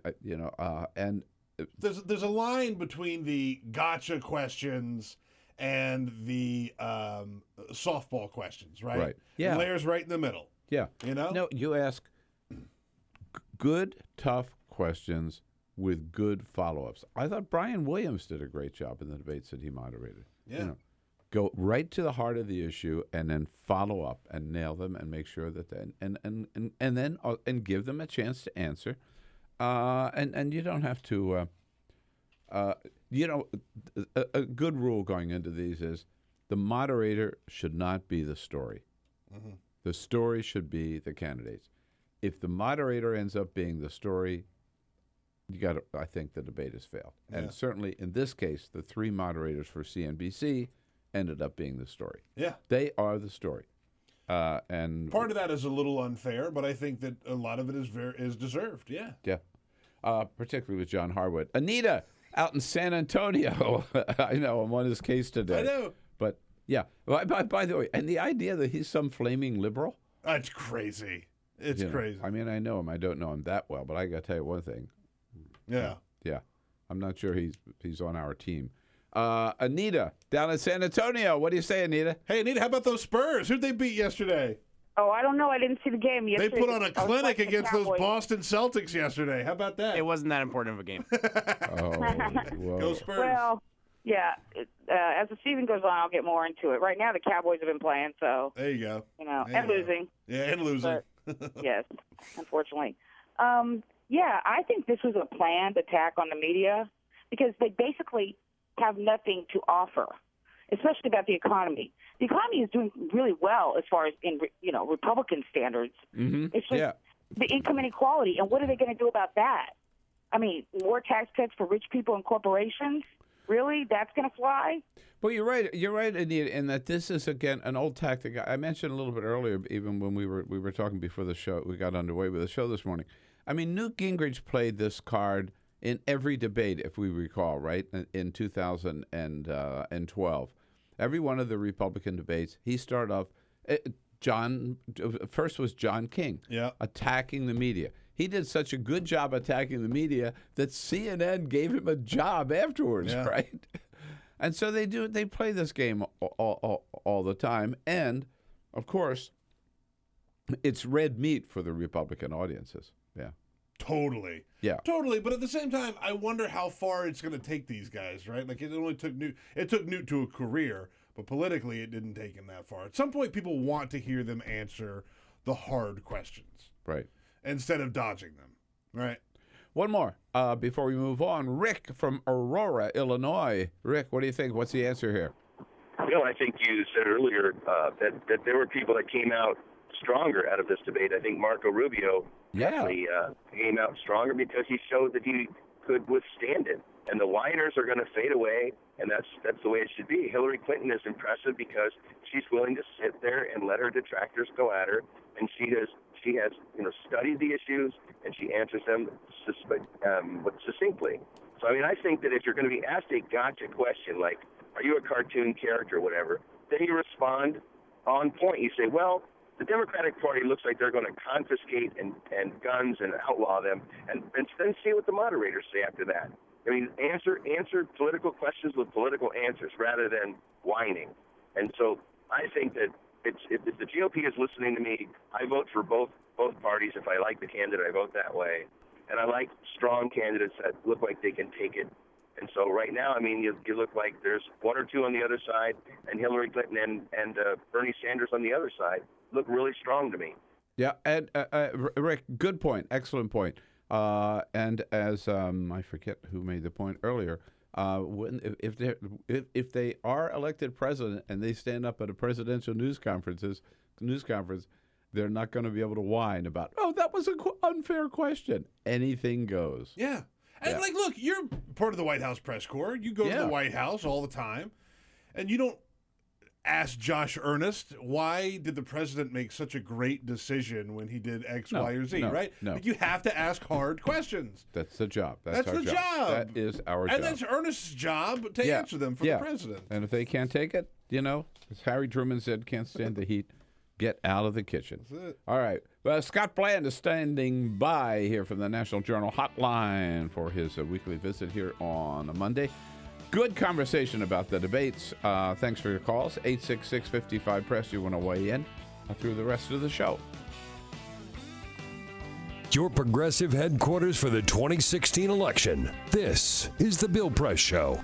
there's a line between the gotcha questions and the softball questions, right? Right. Yeah. And Lair's right in the middle. Yeah. You know? No, you ask good, tough questions with good follow-ups. I thought Brian Williams did a great job in the debates that he moderated. Yeah. You know, go right to the heart of the issue and then follow up and nail them and make sure that and give them a chance to answer. And you don't have to. A good rule going into these is the moderator should not be the story. Mm-hmm. The story should be the candidates. If the moderator ends up being the story, I think the debate has failed. Yeah. And certainly in this case, the 3 moderators for CNBC ended up being the story. Yeah. They are the story. And part of that is a little unfair, but I think that a lot of it is deserved. Yeah. Yeah. Particularly with John Harwood. Anita out in San Antonio. I know, I'm on his case today. I know. But, yeah. By the way, and the idea that he's some flaming liberal? That's crazy. It's crazy. I mean, I know him. I don't know him that well, but I got to tell you one thing. Yeah. Yeah. I'm not sure he's on our team. Anita down in San Antonio. What do you say, Anita? Hey, Anita, how about those Spurs? Who'd they beat yesterday? Oh, I don't know. I didn't see the game yesterday. They put on a clinic against those Boston Celtics yesterday. How about that? It wasn't that important of a game. Go Spurs. Well, yeah. As the season goes on, I'll get more into it. Right now, the Cowboys have been playing, so. There you go. And losing. Yeah, and losing. Yes, unfortunately. Yeah, I think this was a planned attack on the media because they basically have nothing to offer, especially about the economy. The economy is doing really well as far as in Republican standards. Mm-hmm. It's just the income inequality, and what are they going to do about that? I mean, more tax cuts for rich people and corporations? Really? That's going to fly? Well, you're right. You're right, Anita, in that this is, again, an old tactic. I mentioned a little bit earlier, even when we were talking before the show, we got underway with the show this morning. I mean, Newt Gingrich played this card in every debate, if we recall, right, in 2012. Every one of the Republican debates, he started off, first was John King, attacking the media. He did such a good job attacking the media that CNN gave him a job afterwards, right? And so they play this game all the time. And, of course, it's red meat for the Republican audiences. Yeah. Totally. Yeah. Totally. But at the same time, I wonder how far it's going to take these guys, right? Like, it only took Newt to a career, but politically it didn't take him that far. At some point, people want to hear them answer the hard questions. Right. Instead of dodging them. Right. One more before we move on. Rick from Aurora, Illinois. Rick, what do you think? What's the answer here? Bill, I think you said earlier that there were people that came out stronger out of this debate. I think Marco Rubio actually came out stronger because he showed that he could withstand it. And the whiners are going to fade away, and that's the way it should be. Hillary Clinton is impressive because she's willing to sit there and let her detractors go at her, and she has studied the issues and she answers them succinctly. So I mean, I think that if you're going to be asked a gotcha question like, "Are you a cartoon character?" or whatever, then you respond on point. You say, "Well, the Democratic Party looks like they're going to confiscate and guns and outlaw them," and then see what the moderators say after that. I mean, answer political questions with political answers rather than whining. And so I think that if the GOP is listening to me, I vote for both parties. If I like the candidate, I vote that way. And I like strong candidates that look like they can take it. And so right now, I mean, you look like there's one or two on the other side, and Hillary Clinton and Bernie Sanders on the other side look really strong to me. Yeah, and Rick, good point, excellent point. And as I forget who made the point earlier, if they are elected president and they stand up at a presidential news conference, they're not going to be able to whine about, "Oh, that was an unfair question." Anything goes. Yeah. And look, you're part of the White House press corps. You go to the White House all the time, and you don't ask Josh Earnest, why did the president make such a great decision when he did X, Y, or Z, right? No. Like, you have to ask hard questions. That's the job. That's our the job. That is our job. And that's Ernest's job to answer them for the president. And if they can't take it, as Harry Truman said, can't stand the heat, get out of the kitchen. That's it. All right. Well, Scott Bland is standing by here from the National Journal Hotline for his weekly visit here on a Monday. Good conversation about the debates. Thanks for your calls. 866-55-PRESS. You want to weigh in through the rest of the show. Your progressive headquarters for the 2016 election. This is the Bill Press Show.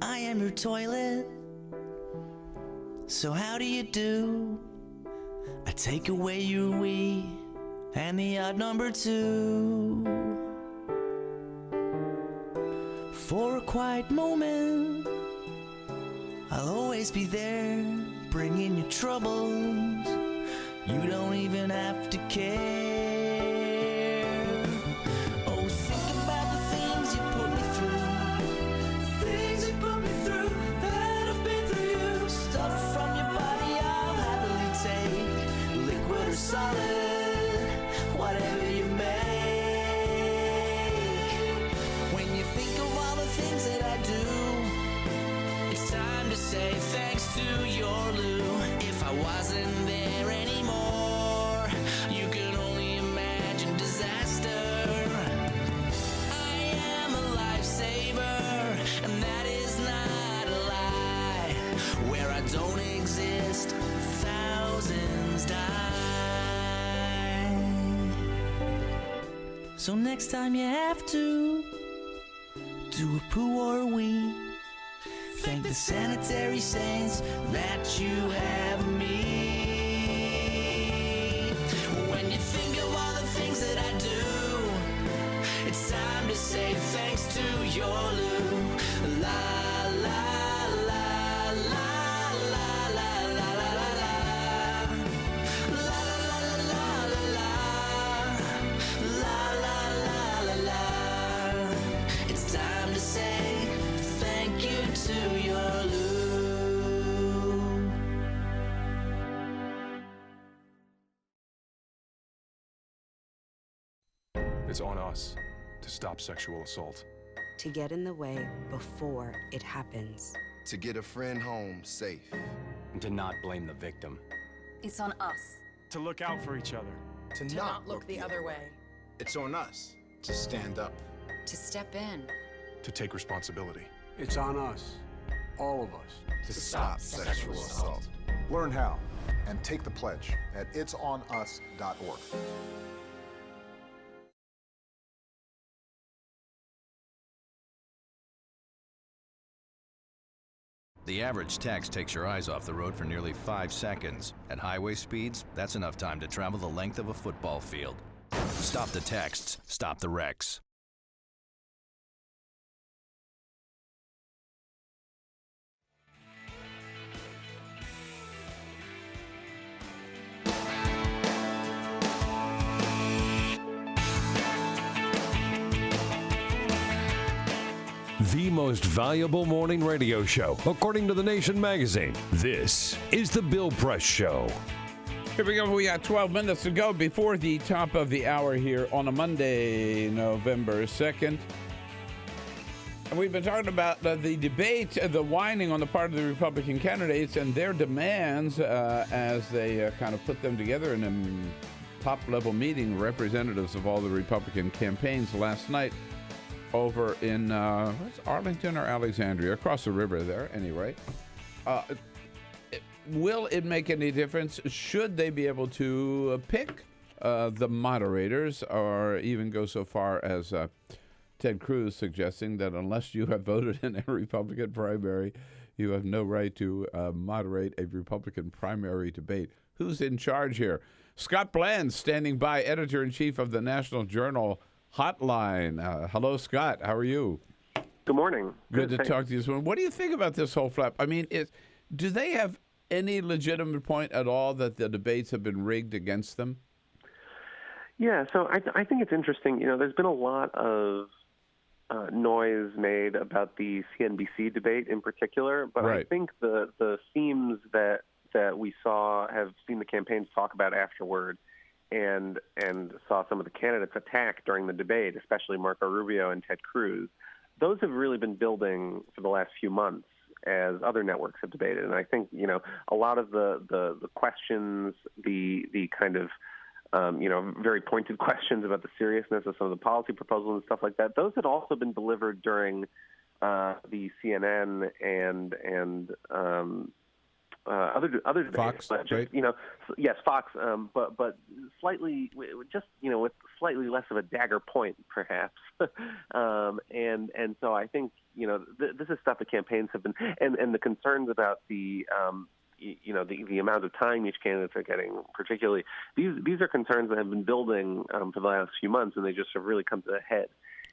I am your toilet, so how do you do? I take away your wee and the odd number 2. For a quiet moment, I'll always be there, bringing you troubles. You don't even have to care. Oh, think about the things you put me through. Things you put me through that have been through you. Stuff from your body I'll happily take. Liquid or solid, whatever you make. When you think of all the things that I do, it's time to say thanks to your Lou. If I wasn't there anymore, you can only imagine disaster. I am a lifesaver, and that is not a lie. Where I don't exist, thousands die. So next time you have to do a poo or a wee, thank the sanitary saints that you have me. When you think of all the things that I do, it's time to say thanks to your Lou. La la la la la la la la la la. La la la la la la. La la la la la. It's time to say thank you to your Lou. It's on us to stop sexual assault. To get in the way before it happens. To get a friend home safe. And to not blame the victim. It's on us. To look out for each other. To not look the other way. It's on us to stand up. To step in. To take responsibility. It's on us, all of us, to stop sexual assault. Learn how and take the pledge at itsonus.org. The average text takes your eyes off the road for nearly 5 seconds. At highway speeds, that's enough time to travel the length of a football field. Stop the texts, stop the wrecks. The most valuable morning radio show, according to The Nation magazine. This is The Bill Press Show. Here we go. We got 12 minutes to go before the top of the hour here on a Monday, November 2nd. And we've been talking about the debate, the whining on the part of the Republican candidates and their demands as they kind of put them together in a top-level meeting, representatives of all the Republican campaigns last night over in Arlington or Alexandria, across the river there, anyway. Will it make any difference? Should they be able to pick the moderators, or even go so far as Ted Cruz suggesting that unless you have voted in a Republican primary, you have no right to moderate a Republican primary debate? Who's in charge here? Scott Bland, standing by, editor-in-chief of the National Journal Hotline. Hello, Scott. How are you? Good morning. Good to talk to you this morning. What do you think about this whole flap? I mean, do they have any legitimate point at all that the debates have been rigged against them? Yeah, so I think it's interesting. You know, there's been a lot of noise made about the CNBC debate in particular, but right. I think the themes that we have seen the campaigns talk about afterward, and saw some of the candidates attack during the debate, especially Marco Rubio and Ted Cruz, those have really been building for the last few months as other networks have debated. And I think, you know, a lot of the questions, the kind of, very pointed questions about the seriousness of some of the policy proposals and stuff like that, those had also been delivered during the CNN and other debates, Fox, but just, right? Yes, Fox, but slightly, just with slightly less of a dagger point, perhaps. And so I think this is stuff the campaigns have been, and the concerns about the the amount of time each candidates are getting, particularly, these are concerns that have been building for the last few months, and they just have really come to a head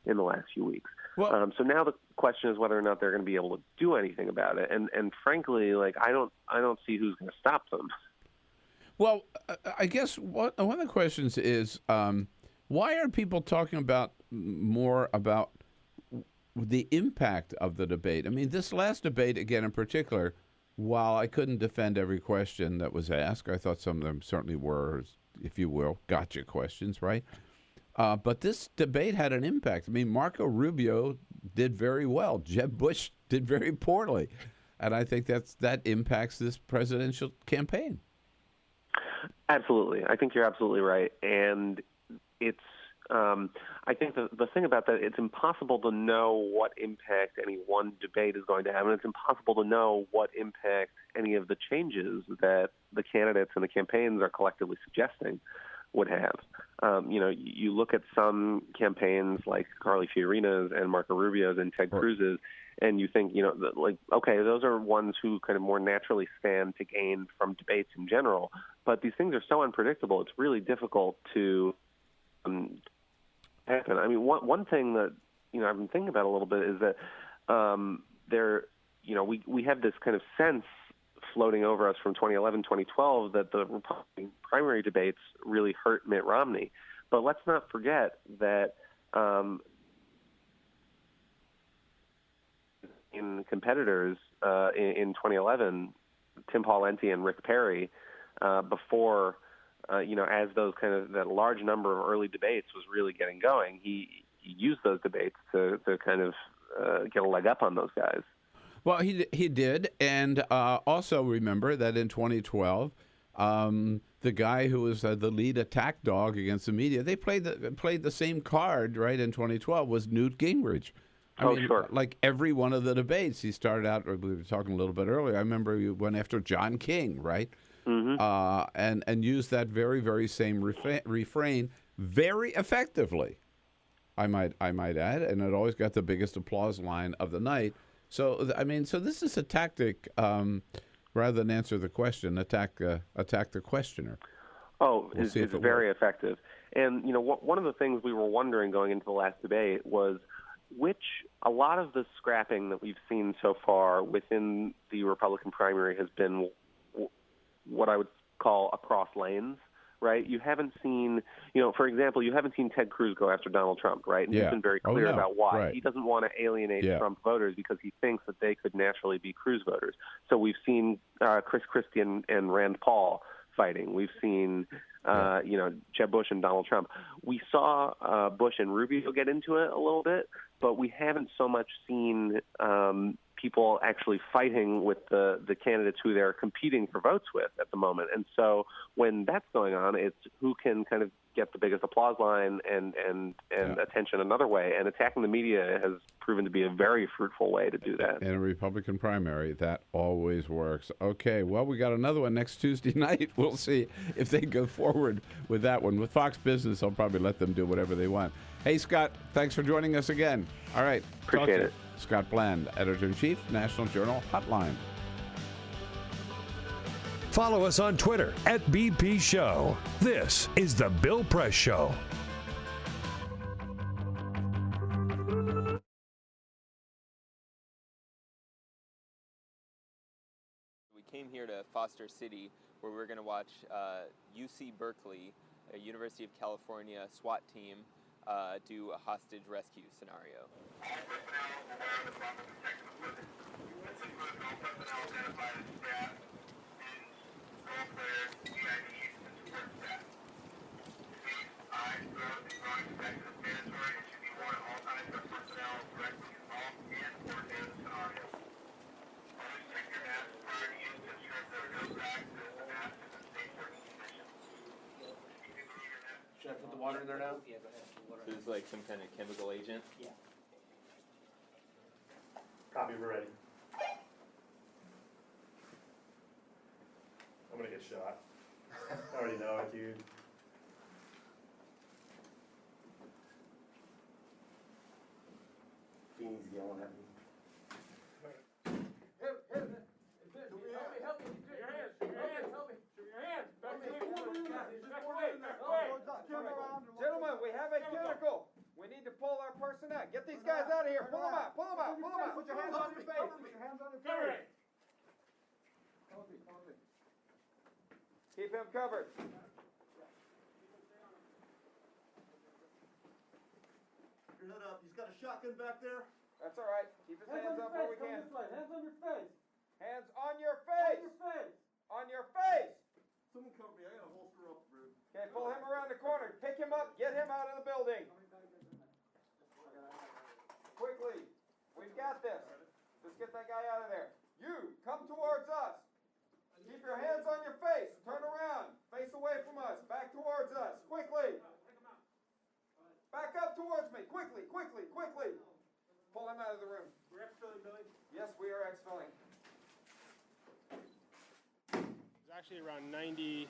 in the last few weeks. Well, so now the question is whether or not they're going to be able to do anything about it. And frankly, like I don't see who's going to stop them. Well, I guess one of the questions is why are people talking more about the impact of the debate? I mean, this last debate, again, in particular, while I couldn't defend every question that was asked, I thought some of them certainly were, if you will, gotcha questions, right? But this debate had an impact. I mean, Marco Rubio did very well. Jeb Bush did very poorly. And I think that impacts this presidential campaign. Absolutely. I think you're absolutely right. And it's I think the thing about that, it's impossible to know what impact any one debate is going to have, and it's impossible to know what impact any of the changes that the candidates and the campaigns are collectively suggesting would have. You look at some campaigns like Carly Fiorina's and Marco Rubio's and Ted Cruz's, and you think, okay, those are ones who kind of more naturally stand to gain from debates in general. But these things are so unpredictable; it's really difficult to happen. I mean, one thing that I've been thinking about a little bit is that we have this kind of sense floating over us from 2011, 2012 that the Republican primary debates really hurt Mitt Romney. But let's not forget that in competitors in 2011, Tim Pawlenty and Rick Perry, before as those kind of that large number of early debates was really getting going, he used those debates to kind of get a leg up on those guys. Well, he did, and also remember that in 2012, the guy who was the lead attack dog against the media, they played the same card, right? In 2012 was Newt Gingrich. I mean, sure. Like every one of the debates, he started out. We were talking a little bit earlier. I remember he went after John King, right? Mm-hmm. And used that very, very same refrain very effectively. I might add, and it always got the biggest applause line of the night. So this is a tactic, rather than answer the question, attack the questioner. It's very effective. And one of the things we were wondering going into the last debate was a lot of the scrapping that we've seen so far within the Republican primary has been what I would call across lanes. Right? You haven't seen, for example, you haven't seen Ted Cruz go after Donald Trump, right? And he's been very clear about why. Right. He doesn't want to alienate Trump voters because he thinks that they could naturally be Cruz voters. So we've seen Chris Christie and Rand Paul fighting. We've seen, Jeb Bush and Donald Trump. We saw Bush and Rubio get into it a little bit, but we haven't so much seen people actually fighting with the candidates who they're competing for votes with at the moment. And so when that's going on, it's who can kind of get the biggest applause line and attention another way. And attacking the media has proven to be a very fruitful way to do that. In a Republican primary, that always works. Okay, well, we got another one next Tuesday night. We'll see if they go forward with that one. With Fox Business, I'll probably let them do whatever they want. Hey, Scott, thanks for joining us again. All right. Appreciate it. Scott Bland, Editor-in-Chief, National Journal Hotline. Follow us on Twitter @BP Show. This is The Bill Press Show. We came here to Foster City, where we're going to watch UC Berkeley, a University of California SWAT team, do a hostage rescue scenario. Should I put the water in there now? Yeah, go ahead. This is like some kind of chemical agent? Yeah. Copy, we're ready. I'm gonna get shot. I already know it, dude. Fiend's yelling at me. Help me. Get these guys out of here. Pull them out. Pull them out. Pull them out. Put your hands on your face. Put your hands on your face. Keep him covered. Your head up. He's got a shotgun back there. That's all right. Keep his hands up where we can. Hands on your face. Hands on your face. On your face. On your face. Someone cover me. I got a holster up, bro. Okay, pull him around the corner. Pick him up. Get him out of the building. Quickly. We've got this. Let's get that guy out of there. You, come towards us. Keep your hands on your face. Turn around. Face away from us. Back towards us. Quickly. Back up towards me. Quickly, quickly, quickly. Pull him out of the room. We're exfilling, Billy. Yes, we are exfilling. It was actually around 92,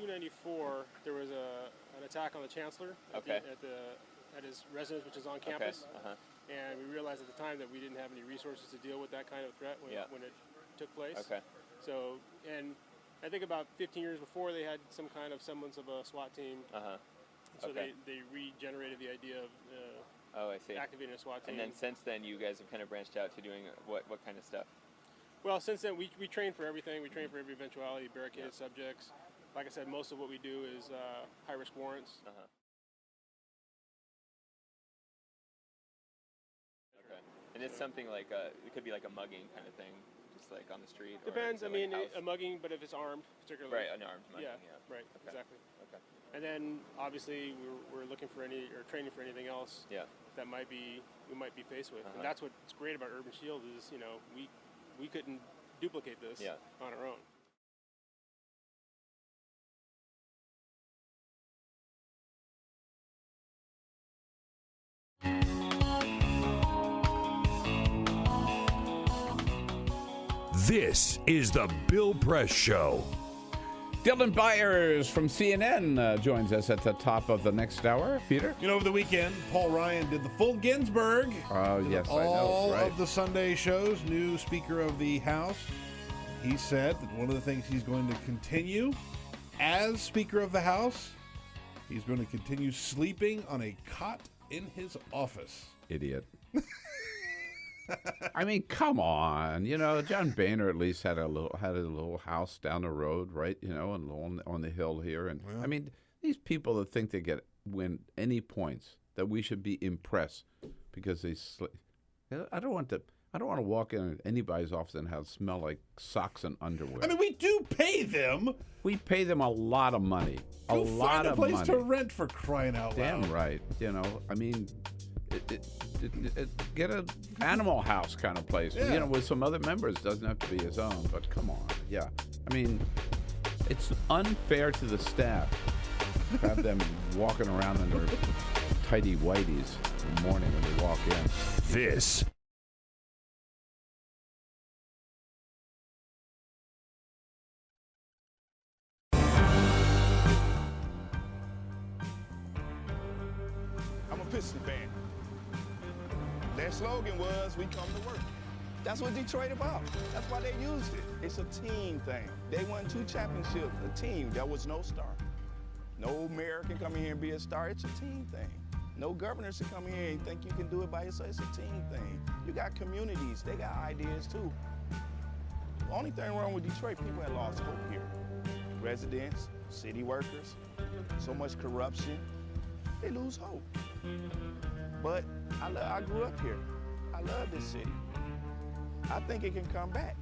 94. There was an attack on the chancellor at his residence, which is on campus. And we realized at the time that we didn't have any resources to deal with that kind of threat when it took place. So, and I think about 15 years before, they had some kind of semblance of a SWAT team. So they regenerated the idea of activating a SWAT team. And then since then, you guys have kind of branched out to doing what kind of stuff? Well, since then, we train for everything. We train for every eventuality, barricaded subjects. Like I said, most of what we do is high-risk warrants. And it's something like it could be like a mugging kind of thing, just like on the street. Depends. I mean, like a mugging, but if it's armed, particularly. Right, an armed mugging. Yeah. Right. Exactly. Okay. And then obviously we're looking for training for anything else. That we might be faced with, and that's what's great about Urban Shield is we couldn't duplicate this on our own. This is the Bill Press Show. Dylan Byers from CNN joins us at the top of the next hour. Peter? You know, over the weekend, Paul Ryan did the full Ginsburg. Oh, yes, I know. All of the Sunday shows, new Speaker of the House. He said that one of the things he's going to continue as Speaker of the House, he's going to continue sleeping on a cot in his office. Idiot. I mean, come on. You know, John Boehner at least had a little house down the road, right? You know, and on the hill here. And I mean, these people that think they win any points, that we should be impressed because they sleep. I don't want to walk in anybody's office and have it smell like socks and underwear. I mean, we do pay them. We pay them a lot of money. A lot of money. Find a place to rent, for crying out loud. Damn right. You know, I mean, get an Animal House kind of place, you know, with some other members. Doesn't have to be his own, but come on. Yeah. I mean, it's unfair to the staff to have them walking around in their tidy whities in the morning when they walk in. This I'm a Piston fan. Their slogan was, "We come to work." That's what Detroit about. That's why they used it. It's a team thing. They won 2 championships, a team. There was no star. No mayor can come in here and be a star. It's a team thing. No governors can come in here and think you can do it by yourself. It's a team thing. You got communities. They got ideas, too. The only thing wrong with Detroit, people had lost hope here. Residents, city workers, so much corruption. They lose hope. But I grew up here. I love this city. I think it can come back.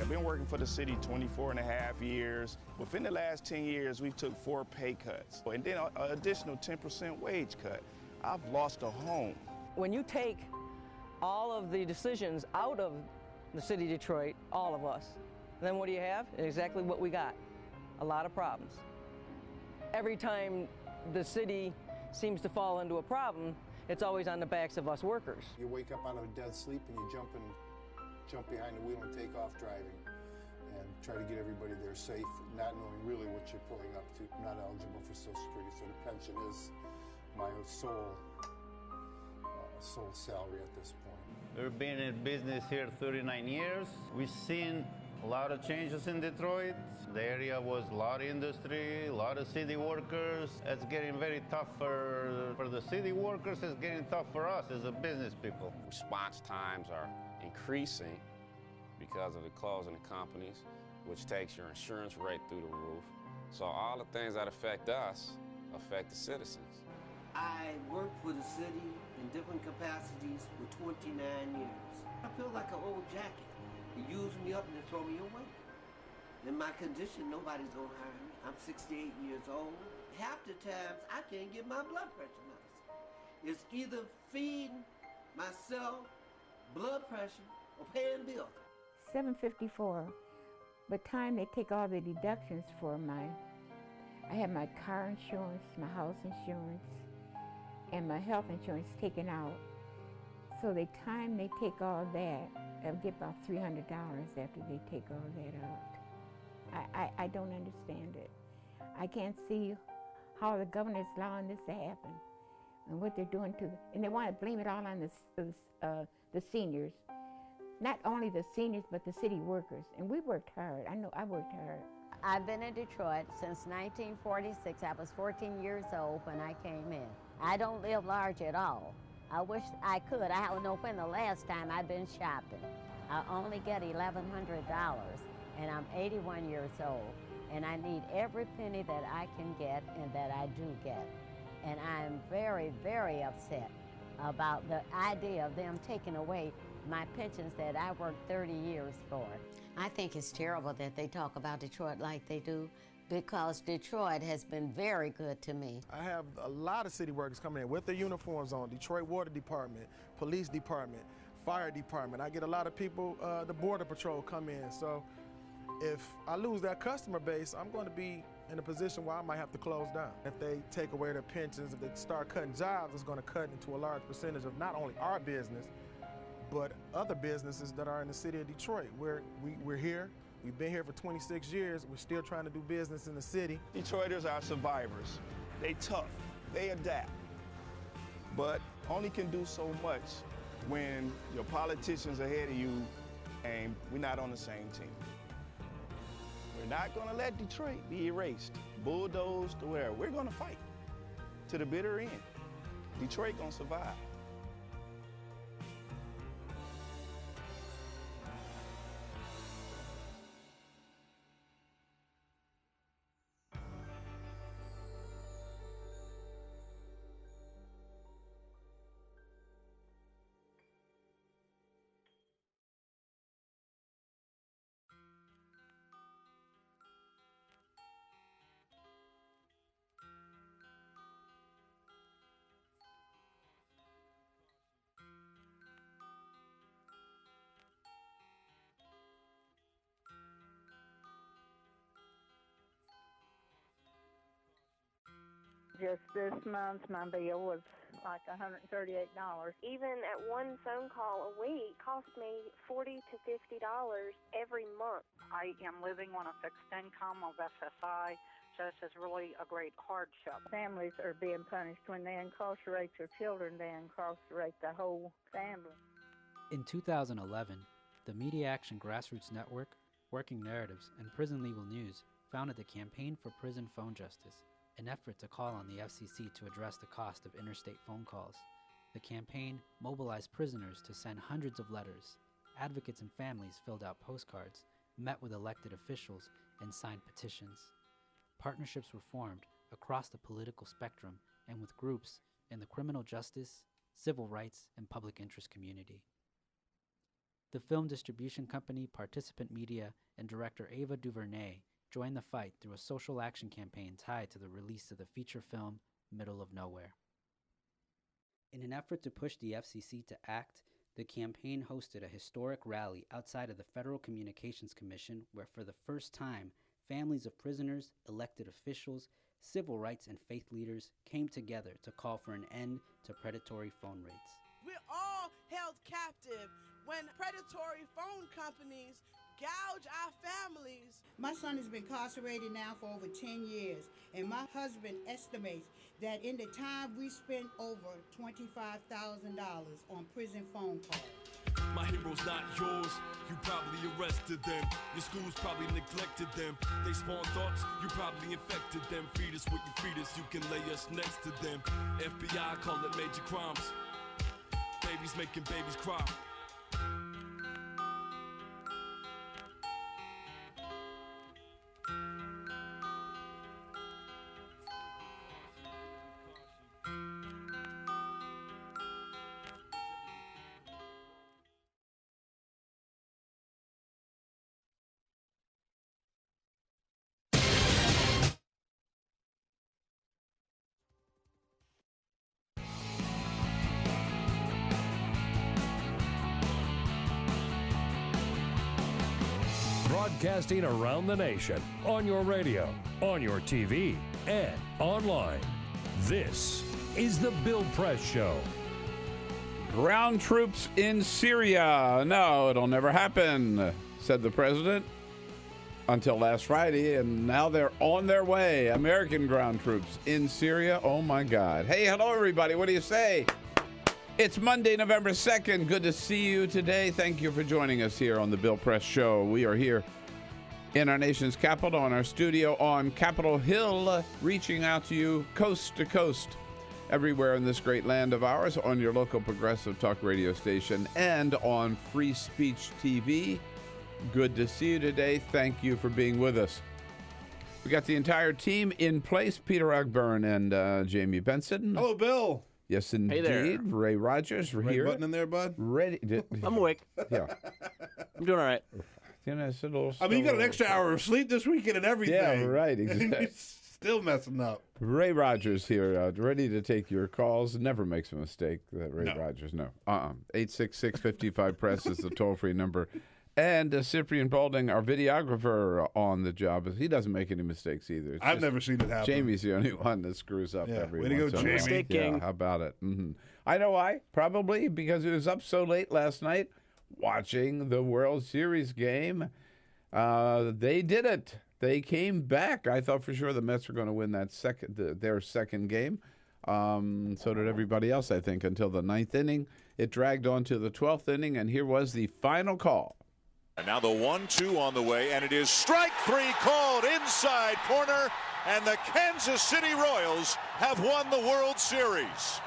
I've been working for the city 24 and a half years. Within the last 10 years, we took 4 pay cuts, and then an additional 10% wage cut. I've lost a home. When you take all of the decisions out of the city of Detroit, all of us, then what do you have? Exactly what we got. A lot of problems. Every time the city seems to fall into a problem, it's always on the backs of us workers. You wake up out of a dead sleep and you jump behind the wheel and take off driving and try to get everybody there safe, not knowing really what you're pulling up to. I'm not eligible for Social Security, so the pension is my sole salary at this point. We've been in business here 39 years. We've seen A lot of changes in Detroit. The area was a lot of industry, a lot of city workers. It's getting very tough for the city workers. It's getting tough for us as a business people. Response times are increasing because of the closing of companies, which takes your insurance rate through the roof. So all the things that affect us affect the citizens. I worked for the city in different capacities for 29 years. I feel like an old jacket. They use me up and they throw me away. In my condition, nobody's gonna hire me. I'm 68 years old. Half the times, I can't get my blood pressure medicine. It's either feeding myself, blood pressure, or paying bills. $754. By the time they take all the deductions for I have my car insurance, my house insurance, and my health insurance taken out. So the time they take all that, I'll get about $300 after they take all that out. I don't understand it. I can't see how the governor is allowing this to happen and what they're doing to and they want to blame it all on the seniors. Not only the seniors, but the city workers. And we worked hard. I know I worked hard. I've been in Detroit since 1946. I was 14 years old when I came in. I don't live large at all. I wish I could. I don't know when the last time I've been shopping. I only get $1,100, and I'm 81 years old, and I need every penny that I can get and that I do get. And I'm very, very upset about the idea of them taking away my pensions that I worked 30 years for. I think it's terrible that they talk about Detroit like they do, because Detroit has been very good to me. I have a lot of city workers coming in with their uniforms on, Detroit Water Department, Police Department, Fire Department. I get a lot of people, the Border Patrol come in. So if I lose that customer base, I'm going to be in a position where I might have to close down. If they take away their pensions, if they start cutting jobs, it's going to cut into a large percentage of not only our business, but other businesses that are in the city of Detroit. We're here. We've been here for 26 years. We're still trying to do business in the city. Detroiters are survivors. They tough, they adapt, but only can do so much when your politicians ahead of you and we're not on the same team. We're not gonna let Detroit be erased, bulldozed to where we're gonna fight to the bitter end. Detroit gonna survive. Just this month, my bill was like $138. Even at one phone call a week cost me $40 to $50 every month. I am living on a fixed income of SSI, so this is really a great hardship. Families are being punished. When they incarcerate your children, they incarcerate the whole family. In 2011, the Media Action Grassroots Network, Working Narratives, and Prison Legal News founded the Campaign for Prison Phone Justice, an effort to call on the FCC to address the cost of interstate phone calls. The campaign mobilized prisoners to send hundreds of letters. Advocates and families filled out postcards, met with elected officials, and signed petitions. Partnerships were formed across the political spectrum and with groups in the criminal justice, civil rights, and public interest community. The film distribution company Participant Media and director Ava DuVernay joined the fight through a social action campaign tied to the release of the feature film Middle of Nowhere. In an effort to push the FCC to act, the campaign hosted a historic rally outside of the Federal Communications Commission where for the first time, families of prisoners, elected officials, civil rights and faith leaders came together to call for an end to predatory phone rates. We're all held captive when predatory phone companies gouge our families. My son has been incarcerated now for over 10 years, and my husband estimates that in the time we spent over $25,000 on prison phone calls. My hero's not yours. You probably arrested them. Your schools probably neglected them. They spawn thoughts, you probably infected them. Feed us what you feed us, you can lay us next to them. FBI call it major crimes. Babies making babies cry. Broadcasting around the nation, on your radio, on your TV, and online. This is The Bill Press Show. Ground troops in Syria. No, it'll never happen, said the president until last Friday, and now they're on their way. American ground troops in Syria. Oh, my God. Hey, hello, everybody. What do you say? It's Monday, November 2nd. Good to see you today. Thank you for joining us here on The Bill Press Show. We are here in our nation's capital, in our studio on Capitol Hill, reaching out to you coast to coast, everywhere in this great land of ours, on your local progressive talk radio station and on Free Speech TV. Good to see you today. Thank you for being with us. We got the entire team in place. Peter Ogburn and Jamie Benson. Hello, Bill. Yes, indeed. there. Ray Rogers, we're here. Button in there, bud? Ready. I'm awake. Yeah. I'm doing all right. You know, it's a little I mean, you got an extra hour of sleep this weekend and everything. Yeah, right. And Exactly. you're still messing up. Ray Rogers here, ready to take your calls. Never makes a mistake, Ray No. Rogers. No. 866-55-PRESS is the toll-free number. And Cyprian Balding, our videographer, on the job. He doesn't make any mistakes either. It's I've just never seen it happen. Jamie's the only one that screws up every way to go, once in a while. Jamie. Mistake Yeah, king. how about it? Mm-hmm. I know why. Probably because it was up so late last night watching the World Series game. They did it. They came back. I thought for sure the Mets were going to win that their second game. So did everybody else, I think, until the 9th inning. It dragged on to the 12th inning, and here was the final call. And now the 1-2 on the way, and it is strike three called inside corner, and the Kansas City Royals have won the World Series.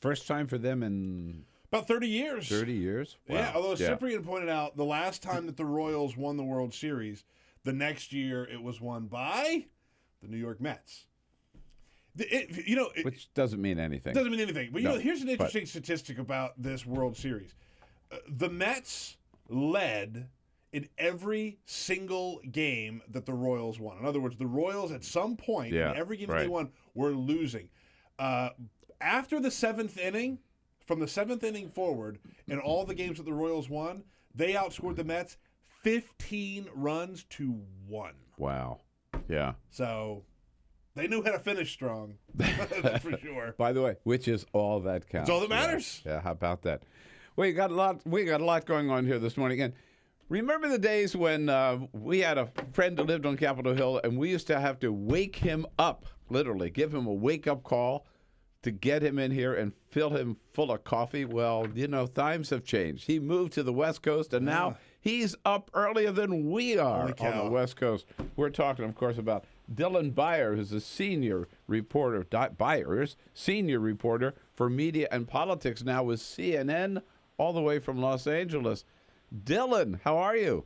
First time for them in about 30 years. 30 years? Wow. Yeah, although Cyprian pointed out the last time that the Royals won the World Series, the next year it was won by the New York Mets. Which doesn't mean anything. Doesn't mean anything. But No, here's an interesting statistic about this World Series. The Mets led in every single game that the Royals won. In other words, the Royals at some point in every game that they won were losing. After the 7th inning, from the 7th inning forward, in all the games that the Royals won, they outscored the Mets 15 runs to 1. Wow. Yeah. So they knew how to finish strong. That's for sure. By the way, which is all that counts. It's all that matters. Yeah, how about that? We got a lot going on here this morning. And remember the days when we had a friend that lived on Capitol Hill, and we used to have to wake him up, literally, give him a wake-up call to get him in here and fill him full of coffee? Well, times have changed. He moved to the West Coast, and now he's up earlier than we are on the West Coast. We're talking, of course, about Dylan Byers, who's a senior reporter, senior reporter for media and politics now with CNN, all the way from Los Angeles. Dylan, how are you?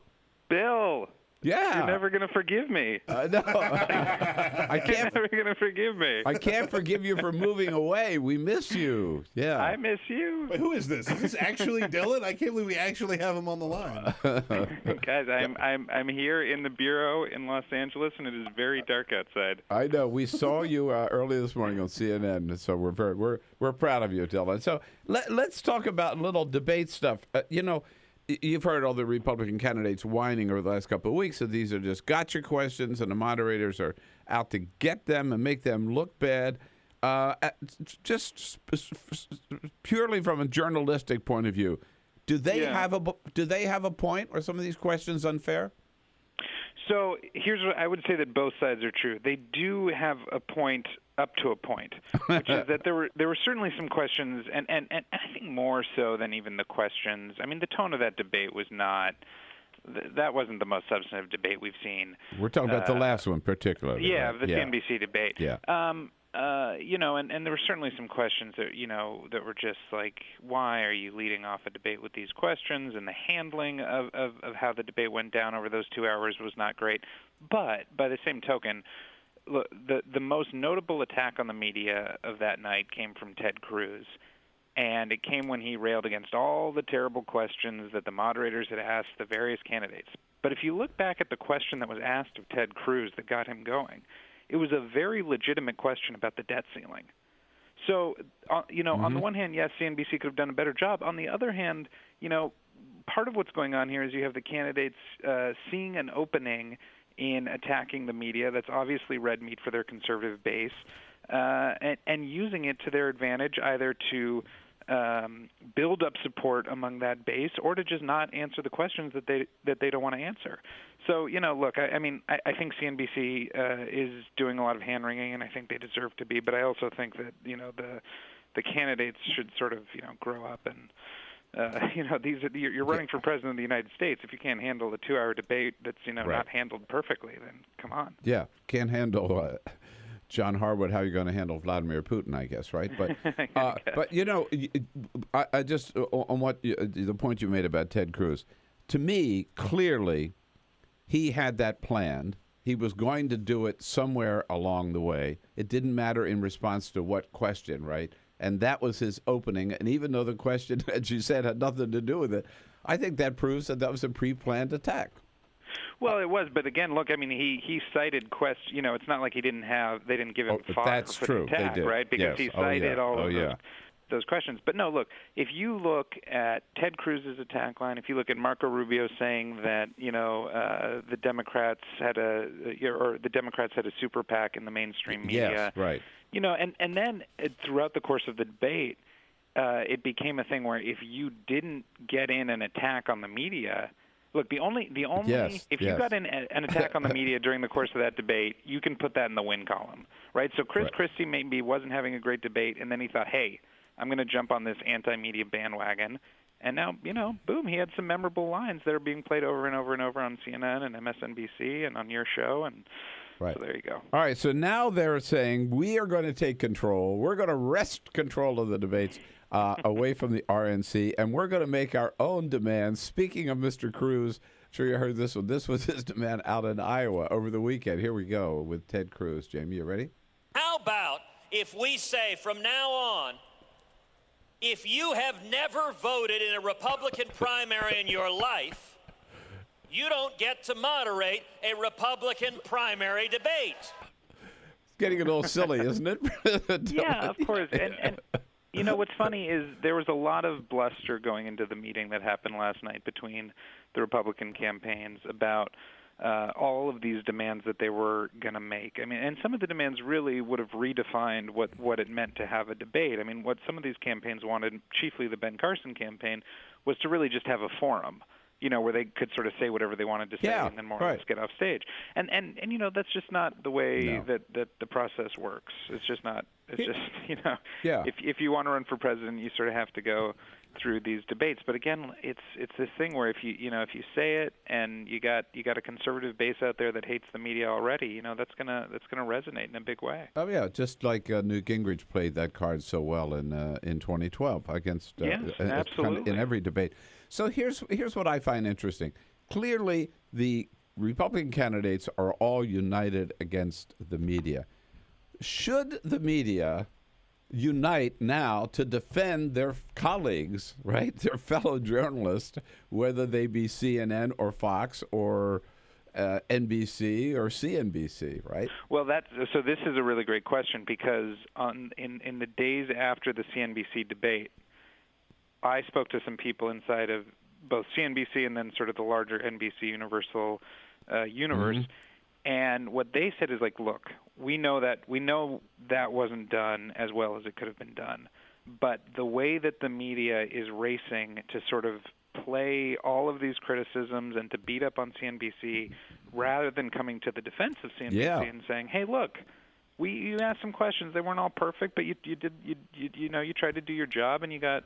Bill. Yeah. You're never going to forgive me. No. I can't. You're never going to forgive me. I can't forgive you for moving away. We miss you. Yeah. I miss you. Wait, who is this? Is this actually Dylan? I can't believe we actually have him on the line. Guys, I'm here in the bureau in Los Angeles, and it is very dark outside. I know. We saw you early this morning on CNN, so we're proud of you, Dylan. So let's talk about little debate stuff. You've heard all the Republican candidates whining over the last couple of weeks that these are just gotcha questions and the moderators are out to get them and make them look bad. Just purely from a journalistic point of view, do they have a point? Are some of these questions unfair? So here's what I would say, that both sides are true. They do have a point up to a point, which is that there were certainly some questions, and I think more so than even the questions. I mean, the tone of that debate was not. That wasn't the most substantive debate we've seen. We're talking about the last one particularly. Yeah, right? the CNBC debate. Yeah. And there were certainly some questions that that were just like, why are you leading off a debate with these questions? And the handling of how the debate went down over those 2 hours was not great. But by the same token, look, the most notable attack on the media of that night came from Ted Cruz. And it came when he railed against all the terrible questions that the moderators had asked the various candidates. But if you look back at the question that was asked of Ted Cruz that got him going, it was a very legitimate question about the debt ceiling. So, on the one hand, yes, CNBC could have done a better job. On the other hand, part of what's going on here is you have the candidates seeing an opening in attacking the media. That's obviously red meat for their conservative base, and using it to their advantage, either to build up support among that base, or to just not answer the questions that they don't want to answer. So, look, I think CNBC is doing a lot of hand-wringing, and I think they deserve to be. But I also think that, the candidates should sort of, grow up and, you're running for president of the United States. If you can't handle a 2-hour debate that's, Right. not handled perfectly, then come on. Yeah, can't handle John Harwood. How are you going to handle Vladimir Putin? I guess, right? But I just on what the point you made about Ted Cruz, to me, clearly, he had that planned. He was going to do it somewhere along the way. It didn't matter in response to what question, right? And that was his opening. And even though the question, as you said, had nothing to do with it, I think that proves that was a pre-planned attack. Well, it was, but again, look, he cited it's not like they didn't give him fodder that's for true. the attack, They did. right? Because Yes. he cited all of yeah. those questions. But no, look, if you look at Ted Cruz's attack line, if you look at Marco Rubio saying that the Democrats had a super PAC in the mainstream media, Yes, right. and then throughout the course of the debate, it became a thing where if you didn't get in an attack on the media. Look, the only Yes, if you got in an attack on the media during the course of that debate, you can put that in the win column, right? So Chris Christie maybe wasn't having a great debate, and then he thought, hey, I'm going to jump on this anti-media bandwagon, and now, boom, he had some memorable lines that are being played over and over and over on CNN and MSNBC and on your show, and Right. so there you go. All right, so now they're saying we are going to take control. We're going to wrest control of the debates away from the RNC, and we're going to make our own demands. Speaking of Mr. Cruz, I'm sure you heard this one. This was his demand out in Iowa over the weekend. Here we go with Ted Cruz. Jamie, you ready? How about if we say from now on, if you have never voted in a Republican primary in your life, you don't get to moderate a Republican primary debate. It's getting a little silly, isn't it? Yeah, of course. And what's funny is there was a lot of bluster going into the meeting that happened last night between the Republican campaigns about all of these demands that they were going to make. I mean, and some of the demands really would have redefined what it meant to have a debate. I mean, what some of these campaigns wanted, chiefly the Ben Carson campaign, was to really just have a forum, where they could sort of say whatever they wanted to say and then more or less get off stage. And that's just not the way that the process works. It's just not. It's just, if you want to run for president, you sort of have to go through these debates. But again, it's this thing where if you say it and you got a conservative base out there that hates the media already, that's gonna resonate in a big way. Oh yeah, just like Newt Gingrich played that card so well in 2012 against absolutely in every debate. So here's what I find interesting. Clearly, the Republican candidates are all united against the media. Should the media unite now to defend their colleagues, right, their fellow journalists, whether they be CNN or Fox or NBC or CNBC, right? Well, so this is a really great question because in the days after the CNBC debate, I spoke to some people inside of both CNBC and then sort of the larger NBC Universal universe. And what they said is like, look, we know that wasn't done as well as it could have been done. But the way that the media is racing to sort of play all of these criticisms and to beat up on CNBC rather than coming to the defense of CNBC and saying, hey, look, you asked some questions. They weren't all perfect, but you tried to do your job, and you got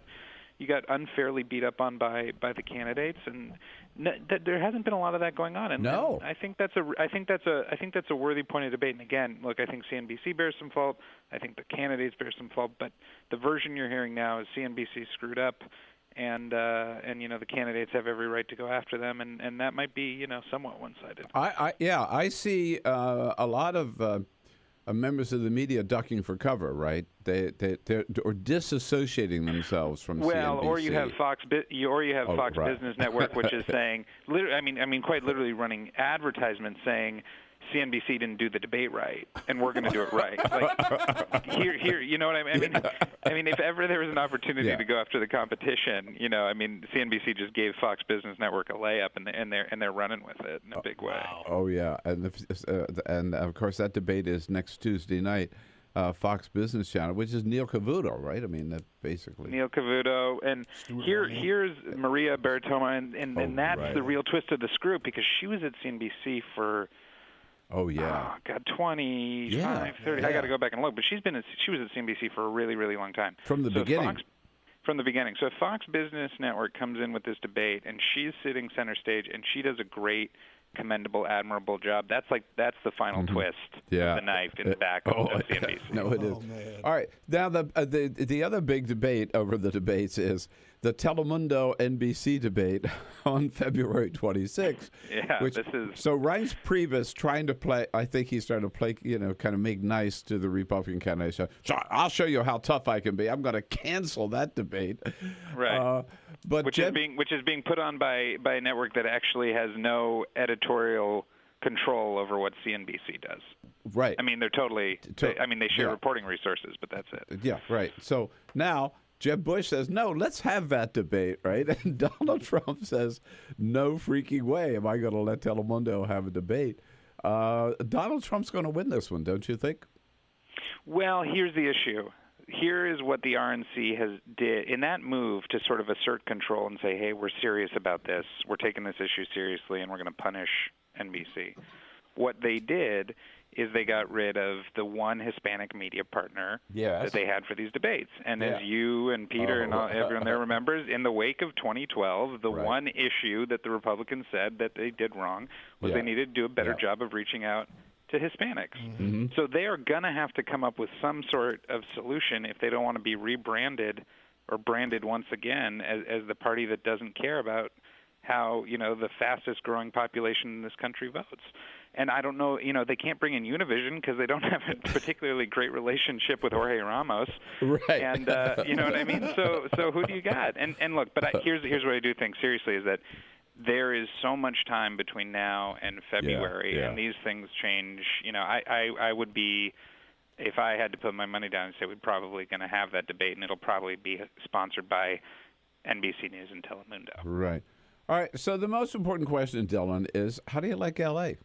unfairly beat up on by the candidates, and there hasn't been a lot of that going on. And no, I think that's a worthy point of debate. And again, look, I think CNBC bears some fault. I think the candidates bear some fault. But the version you're hearing now is CNBC screwed up, and the candidates have every right to go after them, and that might be somewhat one-sided. I see a lot of members of the media ducking for cover, right? They're or disassociating themselves from CNBC. Or you have Fox right. Business Network, which is saying, quite literally running advertisements saying CNBC didn't do the debate right, and we're going to do it right. Like, here, you know what I mean? I mean, if ever there was an opportunity to go after the competition, CNBC just gave Fox Business Network a layup, and they're running with it in a big way. Oh yeah, and of course that debate is next Tuesday night, Fox Business Channel, which is Neil Cavuto, right? I mean, that basically Neil Cavuto, and here's Maria Bartoma, and that's the real twist of the screw, because she was at CNBC for. Oh, yeah. 25, 30. I got to go back and look. But she was at CNBC for a really, really long time. From the beginning. From the beginning. So Fox Business Network comes in with this debate, and she's sitting center stage, and she does a great, commendable, admirable job. That's the final twist of the knife in the back of CNBC. No, it is. Man. All right. Now, the other big debate over the debates is the Telemundo NBC debate on February 26th. Yeah, this is... So Reince Priebus trying to play, I think he's trying to play, kind of make nice to the Republican candidate. So I'll show you how tough I can be. I'm going to cancel that debate. Right. Which is being put on by a network that actually has no editorial control over what CNBC does. Right. I mean, they're they share reporting resources, but that's it. Yeah, right. So now Jeb Bush says, no, let's have that debate, right? And Donald Trump says, no freaking way am I going to let Telemundo have a debate. Donald Trump's going to win this one, don't you think? Well, here's the issue. Here is what the RNC did in that move to sort of assert control and say, hey, we're serious about this. We're taking this issue seriously, and we're going to punish NBC. What they did is they got rid of the one Hispanic media partner that they had for these debates. And as you and Peter and everyone there remembers, in the wake of 2012, the one issue that the Republicans said that they did wrong was they needed to do a better job of reaching out to Hispanics. Mm-hmm. So they are going to have to come up with some sort of solution if they don't want to be rebranded or branded once again as the party that doesn't care about how, the fastest growing population in this country votes. And I don't know, they can't bring in Univision because they don't have a particularly great relationship with Jorge Ramos. Right. And you know what I mean? So who do you got? And look, but here's what I do think seriously is that there is so much time between now and February, and these things change. I would be, if I had to put my money down and say we're probably going to have that debate, and it'll probably be sponsored by NBC News and Telemundo. Right. All right. So the most important question, Dylan, is how do you like L.A.?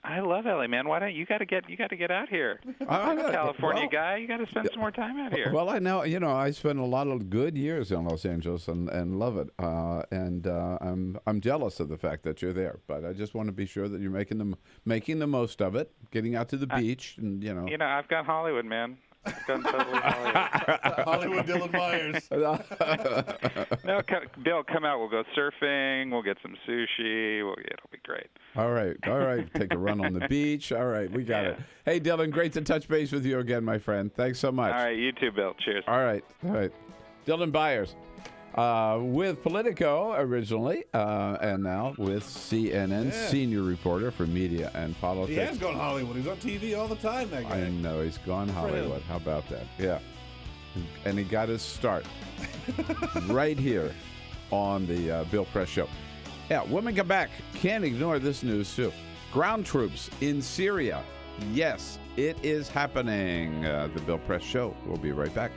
I love LA, man. Why don't you got to get out here? I'm a California guy. You got to spend some more time out here. Well, I know. I spent a lot of good years in Los Angeles and love it. I'm jealous of the fact that you're there. But I just want to be sure that you're making the most of it, getting out to the beach, and I've got Hollywood, man. I've done totally Hollywood. Hollywood Dylan Byers. No, Bill, come out. We'll go surfing. We'll get some sushi. It'll be great. All right. Take a run on the beach. All right, we got it. Hey, Dylan, great to touch base with you again, my friend. Thanks so much. All right, you too, Bill. Cheers. All right. Dylan Byers with Politico originally, and now with CNN, senior reporter for media and politics. He has gone Hollywood. He's on TV all the time, that guy. I know. He's gone Hollywood. How about that? Yeah. And he got his start right here on the Bill Press Show. Yeah, when we come back, can't ignore this news, too. Ground troops in Syria. Yes, it is happening. The Bill Press Show. We'll be right back.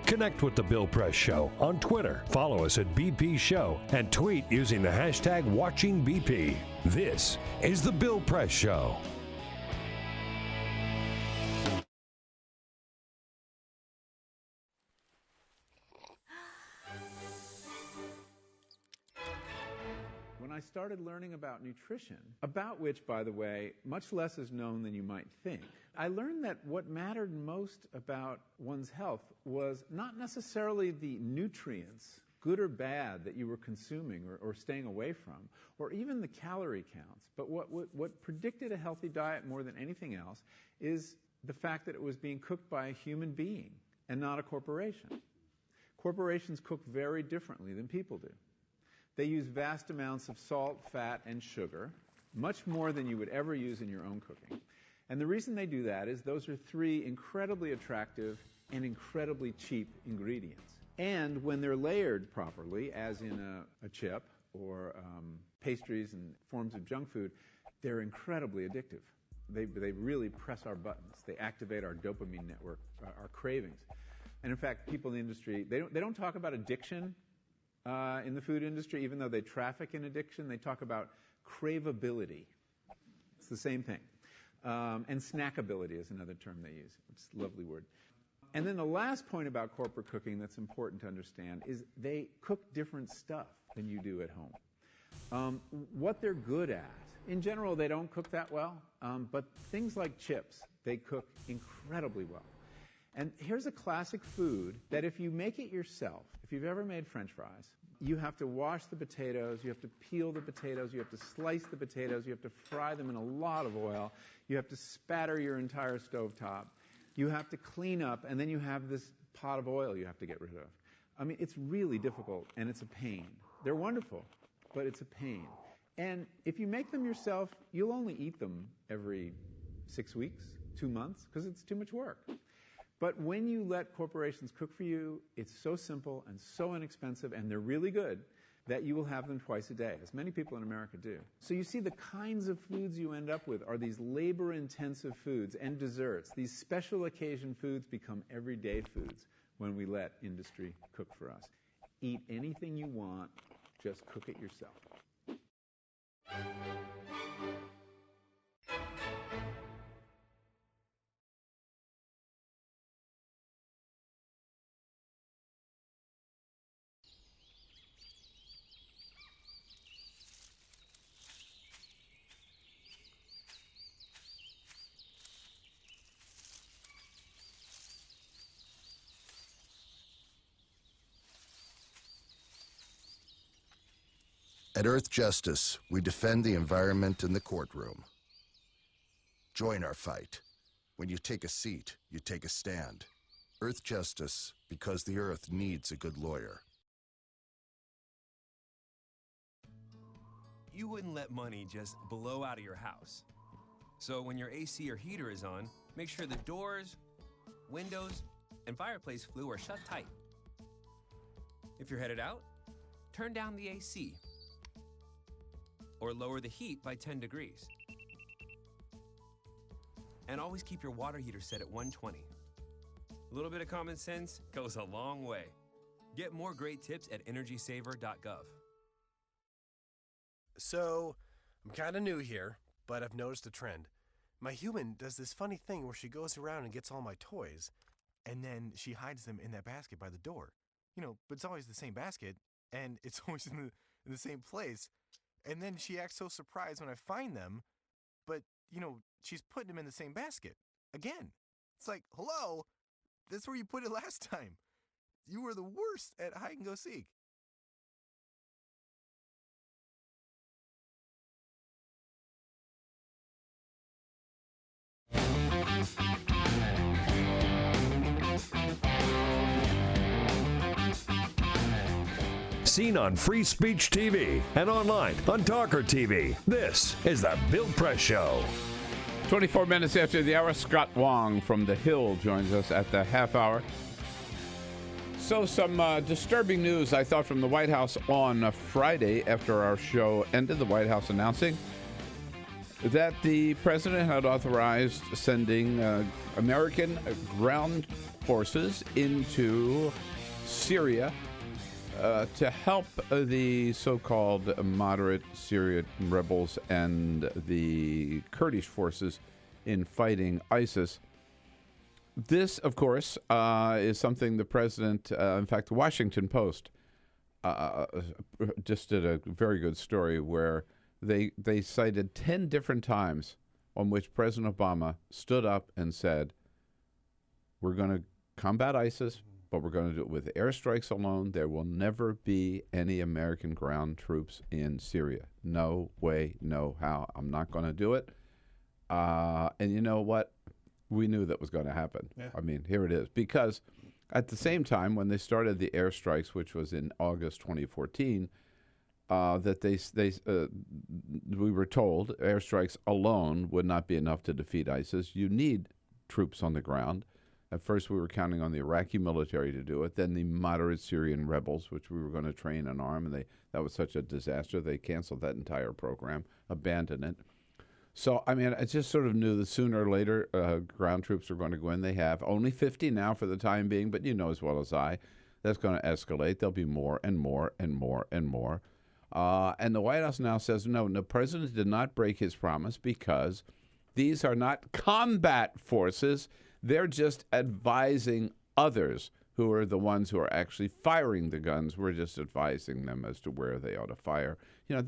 Connect with The Bill Press Show on Twitter. Follow us at BP Show and tweet using the hashtag WatchingBP. This is The Bill Press Show. When I started learning about nutrition, about which, by the way, much less is known than you might think, I learned that what mattered most about one's health was not necessarily the nutrients, good or bad, that you were consuming or staying away from, or even the calorie counts. But what predicted a healthy diet more than anything else is the fact that it was being cooked by a human being and not a corporation. Corporations cook very differently than people do. They use vast amounts of salt, fat, and sugar, much more than you would ever use in your own cooking. And the reason they do that is those are three incredibly attractive and incredibly cheap ingredients. And when they're layered properly, as in a chip or pastries and forms of junk food, they're incredibly addictive. They really press our buttons. They activate our dopamine network, our cravings. And in fact, people in the industry, they don't talk about addiction in the food industry, even though they traffic in addiction. They talk about craveability. It's the same thing. And snackability is another term they use. It's a lovely word. And then the last point about corporate cooking that's important to understand is they cook different stuff than you do at home. What they're good at, in general, they don't cook that well, but things like chips, they cook incredibly well. And here's a classic food that if you make it yourself, if you've ever made French fries, you have to wash the potatoes, you have to peel the potatoes, you have to slice the potatoes, you have to fry them in a lot of oil, you have to spatter your entire stovetop, you have to clean up, and then you have this pot of oil you have to get rid of. I mean, it's really difficult, and it's a pain. They're wonderful, but it's a pain. And if you make them yourself, you'll only eat them every 6 weeks, 2 months, because it's too much work. But when you let corporations cook for you, it's so simple and so inexpensive, and they're really good, that you will have them twice a day, as many people in America do. So you see the kinds of foods you end up with are these labor-intensive foods and desserts. These special occasion foods become everyday foods when we let industry cook for us. Eat anything you want, just cook it yourself. At Earth Justice, we defend the environment in the courtroom. Join our fight. When you take a seat, you take a stand. Earth Justice, because the Earth needs a good lawyer. You wouldn't let money just blow out of your house. So when your AC or heater is on, make sure the doors, windows, and fireplace flue are shut tight. If you're headed out, turn down the AC or lower the heat by 10 degrees. And always keep your water heater set at 120. A little bit of common sense goes a long way. Get more great tips at energysaver.gov. So, I'm kind of new here, but I've noticed a trend. My human does this funny thing where she goes around and gets all my toys, and then she hides them in that basket by the door. You know, but it's always the same basket, and it's always in the same place. And then she acts so surprised when I find them, but, you know, she's putting them in the same basket. Again. It's like, hello? That's where you put it last time. You were the worst at hide and go seek. Seen on Free Speech TV and online on TawkrTV. This is the Bill Press Show. 24 minutes after the hour, Scott Wong from The Hill joins us at the half hour. So some disturbing news, I thought, from the White House on Friday after our show ended. The White House announcing that the president had authorized sending American ground forces into Syria to help the so-called moderate Syrian rebels and the Kurdish forces in fighting ISIS. This, of course, is something the president, in fact, the Washington Post just did a very good story where they cited 10 different times on which President Obama stood up and said, we're going to combat ISIS, but we're going to do it with airstrikes alone. There will never be any American ground troops in Syria. No way, no how. I'm not going to do it. And you know what? We knew that was going to happen. Yeah. I mean, here it is. Because at the same time, when they started the airstrikes, which was in August 2014, that we were told airstrikes alone would not be enough to defeat ISIS. You need troops on the ground. At first, we were counting on the Iraqi military to do it, then the moderate Syrian rebels, which we were going to train and arm, and that was such a disaster, they canceled that entire program, abandoned it. So, I mean, I just sort of knew that sooner or later ground troops were going to go in. They have only 50 now for the time being, but you know as well as I, that's going to escalate. There'll be more and more and more and more. And the White House now says, no, the president did not break his promise because these are not combat forces. They're just advising others who are the ones who are actually firing the guns. We're just advising them as to where they ought to fire. You know,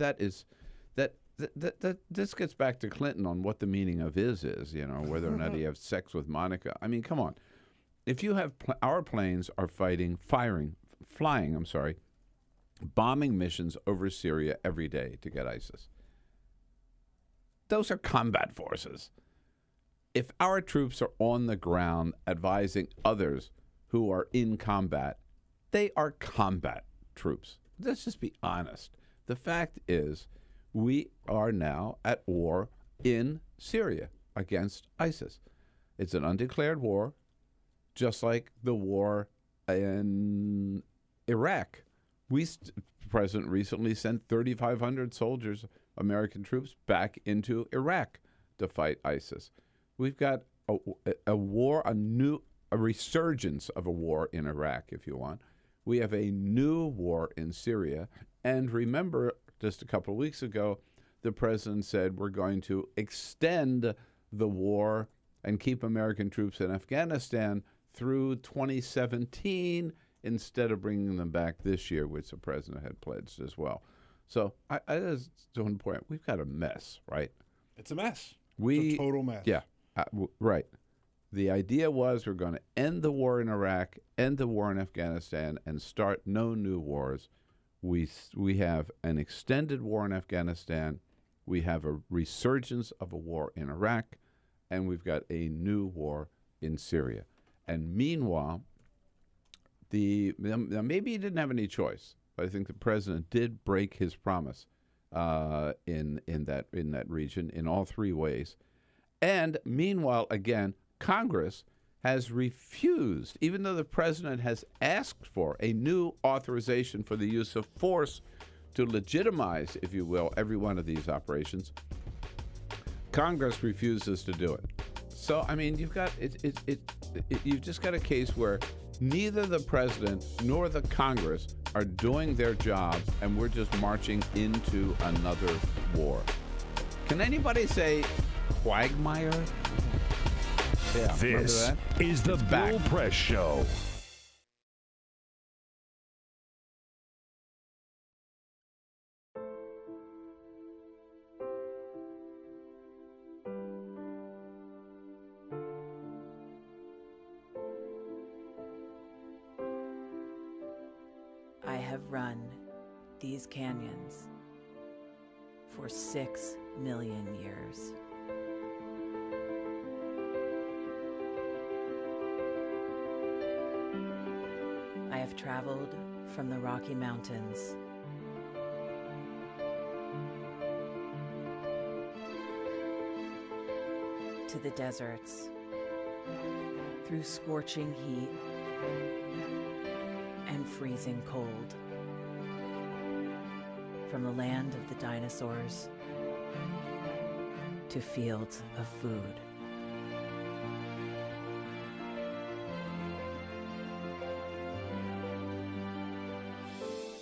this gets back to Clinton on what the meaning of is, you know, whether or not he has sex with Monica. I mean, come on. If you have our planes are flying, bombing missions over Syria every day to get ISIS. Those are combat forces. If our troops are on the ground advising others who are in combat, they are combat troops. Let's just be honest. The fact is, we are now at war in Syria against ISIS. It's an undeclared war, just like the war in Iraq. The president recently sent 3,500 soldiers, American troops, back into Iraq to fight ISIS. We've got a war, a resurgence of a war in Iraq, if you want. We have a new war in Syria. And remember, just a couple of weeks ago, the president said we're going to extend the war and keep American troops in Afghanistan through 2017 instead of bringing them back this year, which the president had pledged as well. So I just want to point out, we've got a mess, right? It's a mess. It's a total mess. Yeah, right. The idea was we're going to end the war in Iraq, end the war in Afghanistan, and start no new wars. We have an extended war in Afghanistan. We have a resurgence of a war in Iraq, and we've got a new war in Syria. And meanwhile, maybe he didn't have any choice. I think the president did break his promise in that region in all three ways. And meanwhile, again, Congress has refused, even though the president has asked for a new authorization for the use of force to legitimize, if you will, every one of these operations. Congress refuses to do it. So, I mean, you've just got a case where neither the president nor the Congress are doing their jobs, and we're just marching into another war. Can anybody say quagmire? Yeah, this is the Bill Press Show. I have run these canyons for 6 million years. I have traveled from the Rocky Mountains to the deserts, through scorching heat and freezing cold, from the land of the dinosaurs to fields of food.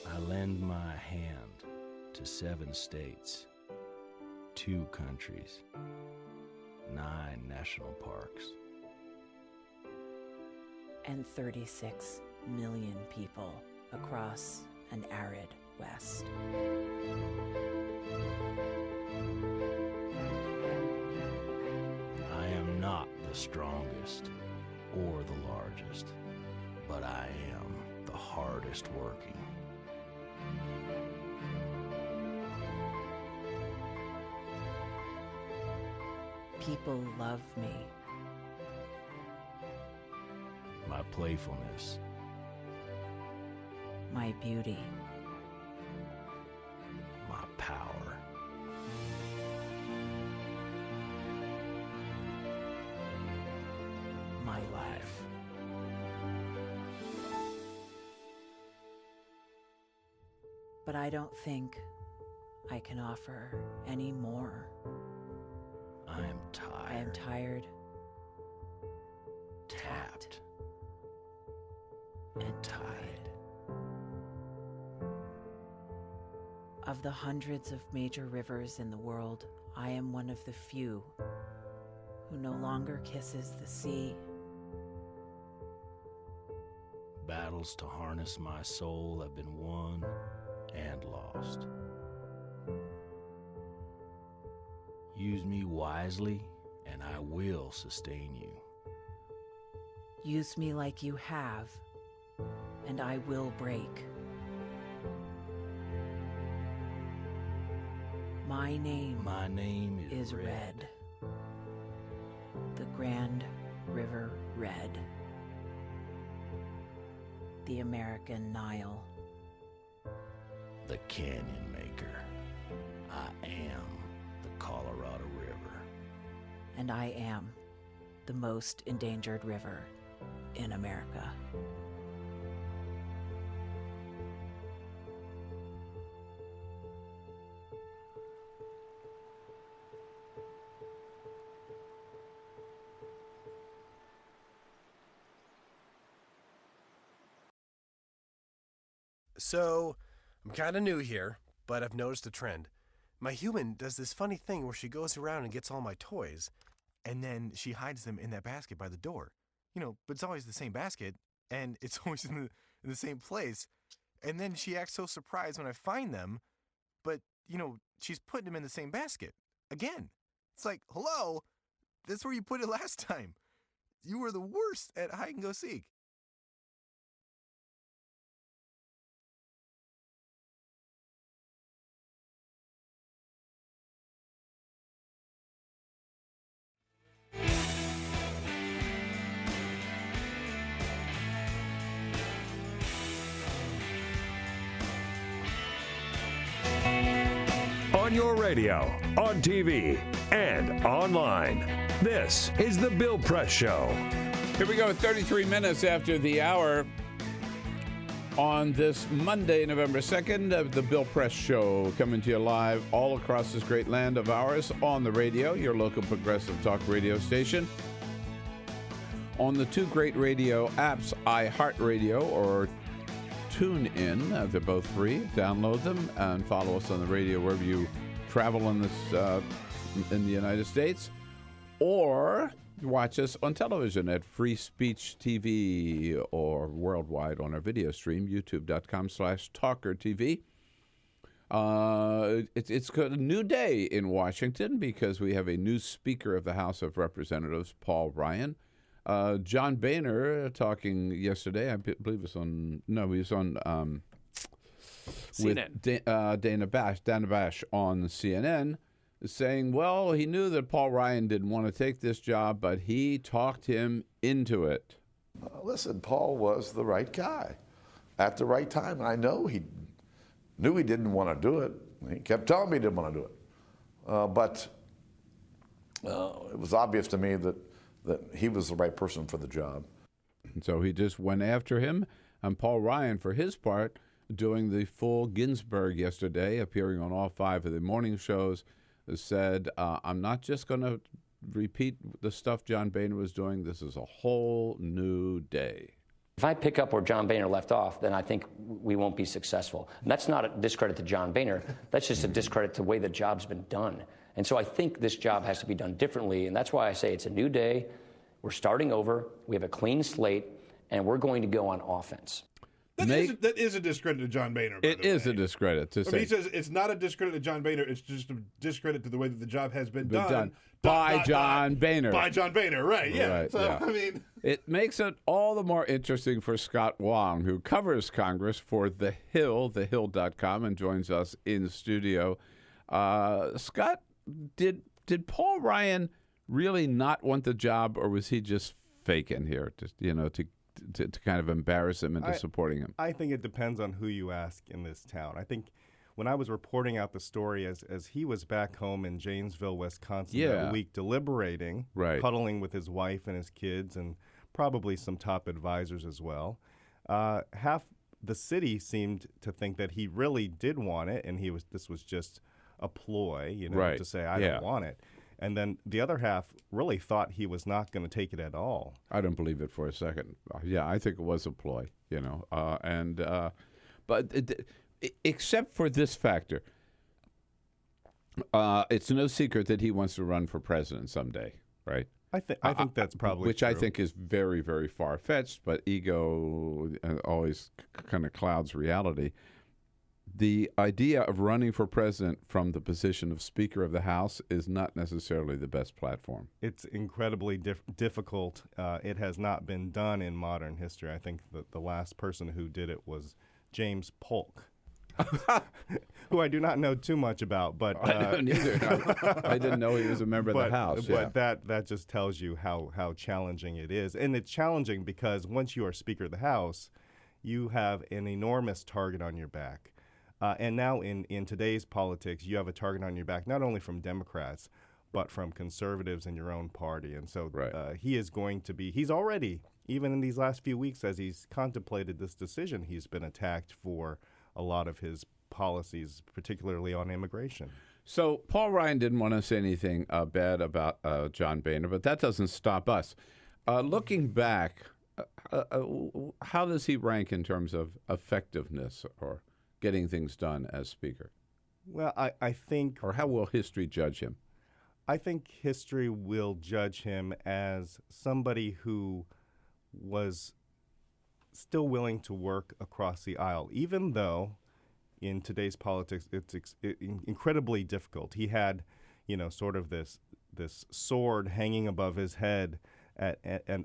I lend my hand to 7 states, 2 countries, 9 national parks, and 36 million people across an arid West. I am not the strongest or the largest, but I am the hardest working. People love me. My playfulness, My beauty. my power, My life. But I don't think I can offer any more. I am tired. I am tired, tapped, and tied. Of the hundreds of major rivers in the world, I am one of the few who no longer kisses the sea. Battles to harness my soul have been won and lost. Use me wisely, and I will sustain you. Use me like you have, and I will break. My name is Red. The Grand River Red. The American Nile. The Canyon Maker. I am the Colorado River. And I am the most endangered river in America. So, I'm kind of new here, but I've noticed a trend. My human does this funny thing where she goes around and gets all my toys, and then she hides them in that basket by the door. But it's always the same basket, and it's always in the same place. And then she acts so surprised when I find them, but, she's putting them in the same basket. Again. It's like, hello? That's where you put it last time. You were the worst at hide and go seek. On your radio, on TV, and online. This is The Bill Press Show. Here we go, 33 minutes after the hour on this Monday, November 2nd, of The Bill Press Show, coming to you live all across this great land of ours on the radio, your local progressive talk radio station. On the two great radio apps, iHeartRadio or TuneIn. They're both free. Download them and follow us on the radio wherever you travel in the United States, or watch us on television at Free Speech TV or worldwide on our video stream, youtube.com/TawkrTV. It's got a new day in Washington because we have a new Speaker of the House of Representatives, Paul Ryan. John Boehner talking yesterday, I believe he was on CNN. With Dana Bash on CNN, saying, well, he knew that Paul Ryan didn't want to take this job, but he talked him into it. Listen, Paul was the right guy at the right time. I know he knew he didn't want to do it. He kept telling me he didn't want to do it. But it was obvious to me that he was the right person for the job. And so he just went after him. And Paul Ryan, for his part, doing the full Ginsburg yesterday, appearing on all 5 of the morning shows, said, I'm not just going to repeat the stuff John Boehner was doing. This is a whole new day. If I pick up where John Boehner left off, then I think we won't be successful. And that's not a discredit to John Boehner. That's just a discredit to the way the job's been done. And so I think this job has to be done differently. And that's why I say it's a new day. We're starting over. We have a clean slate, and we're going to go on offense. That is a discredit to John Boehner. By It the is way. a discredit to I mean, say. he says it's not a discredit to John Boehner. It's just a discredit to the way that the job has been done. by John Boehner. By John Boehner, right? Yeah. Right, So yeah. I mean, it makes it all the more interesting for Scott Wong, who covers Congress for The Hill, thehill.com, and joins us in studio. Scott, did Paul Ryan really not want the job, or was he just faking here, to kind of embarrass him into supporting him? I think it depends on who you ask in this town. I think when I was reporting out the story as he was back home in Janesville, Wisconsin that week deliberating, cuddling with his wife and his kids and probably some top advisors as well, half the city seemed to think that he really did want it, and this was just a ploy, to say, I don't want it. And then the other half really thought he was not going to take it at all. I don't believe it for a second. Yeah, I think it was a ploy, but except for this factor, it's no secret that he wants to run for president someday, right? I think that's probably which true. I think is very, very far-fetched, but ego always kind of clouds reality. The idea of running for president from the position of Speaker of the House is not necessarily the best platform. It's incredibly difficult. It has not been done in modern history. I think that the last person who did it was James Polk, who I do not know too much about. But I don't either. I didn't know he was a member of the House. But that just tells you how challenging it is. And it's challenging because once you are Speaker of the House, you have an enormous target on your back. And now in today's politics, you have a target on your back, not only from Democrats, but from conservatives in your own party. And so he is going to be, he's already, even in these last few weeks, as he's contemplated this decision, he's been attacked for a lot of his policies, particularly on immigration. So Paul Ryan didn't want to say anything bad about John Boehner, but that doesn't stop us. Looking back, how does he rank in terms of effectiveness or getting things done as Speaker? Well, I think... Or how will history judge him? I think history will judge him as somebody who was still willing to work across the aisle, even though in today's politics it's incredibly difficult. He had, sort of this sword hanging above his head at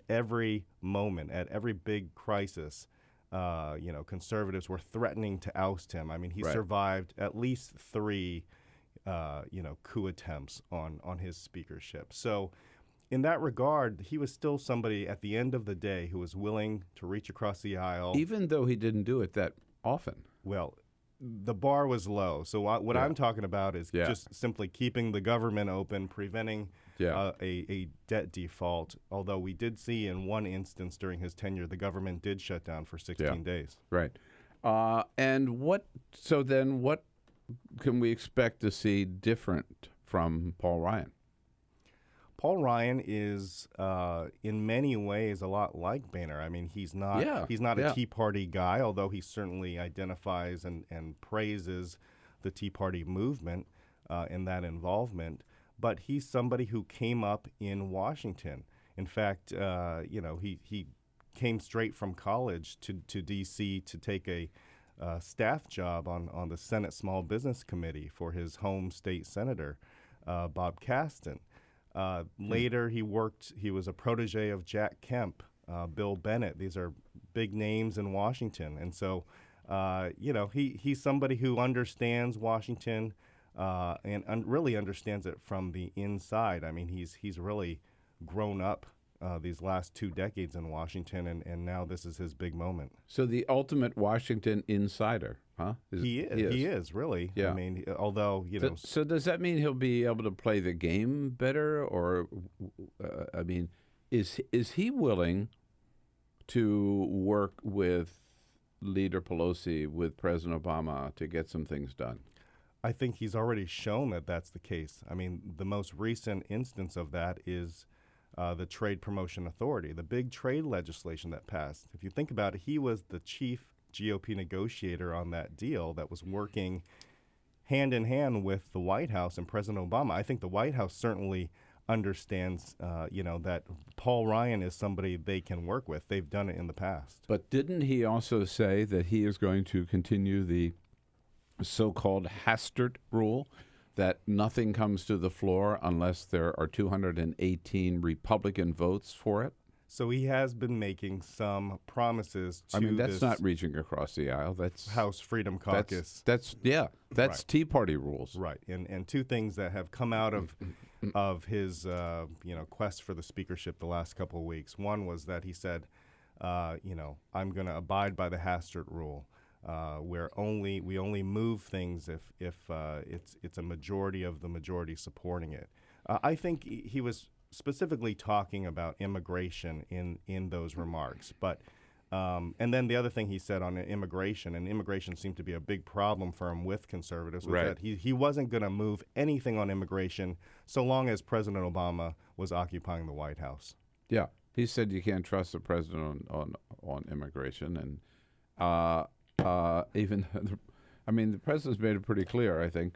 every moment, at every big crisis. Conservatives were threatening to oust him. I mean, he survived at least 3, coup attempts on his speakership. So in that regard, he was still somebody at the end of the day who was willing to reach across the aisle. Even though he didn't do it that often. Well, the bar was low. So what I'm talking about is just simply keeping the government open, preventing a debt default, although we did see in one instance during his tenure, the government did shut down for 16 days. Right. And what can we expect to see different from Paul Ryan? Paul Ryan is, in many ways, a lot like Boehner. I mean, he's not a Tea Party guy, although he certainly identifies and praises the Tea Party movement in that involvement. But he's somebody who came up in Washington. In fact, he came straight from college to D.C. to take a staff job on the Senate Small Business Committee for his home state senator, Bob Caston. Later, he was a protege of Jack Kemp, Bill Bennett. These are big names in Washington. And so, he's somebody who understands Washington and really understands it from the inside. I mean, he's really grown up these last 2 decades in Washington, and now this is his big moment. So the ultimate Washington insider, huh? He is, really. Yeah. I mean, although, So does that mean he'll be able to play the game better? Or, is he willing to work with Leader Pelosi, with President Obama, to get some things done? I think he's already shown that that's the case. I mean, the most recent instance of that is the Trade Promotion Authority, the big trade legislation that passed. If you think about it, he was the chief GOP negotiator on that deal that was working hand in hand with the White House and President Obama. I think the White House certainly understands, that Paul Ryan is somebody they can work with. They've done it in the past. But didn't he also say that he is going to continue the so-called Hastert rule, that nothing comes to the floor unless there are 218 Republican votes for it? So he has been making some promises to that's not reaching across the aisle. That's House Freedom Caucus. That's Right. Tea Party rules. Right. And two things that have come out of his quest for the speakership the last couple of weeks. One was that he said, I'm going to abide by the Hastert rule, where we only move things if it's a majority of the majority supporting it. I think he was specifically talking about immigration in those remarks, but and then the other thing he said on immigration, and immigration seemed to be a big problem for him with conservatives, was that he wasn't going to move anything on immigration so long as President Obama was occupying the White House. Yeah, he said you can't trust the president on immigration, and even the president's made it pretty clear, I think,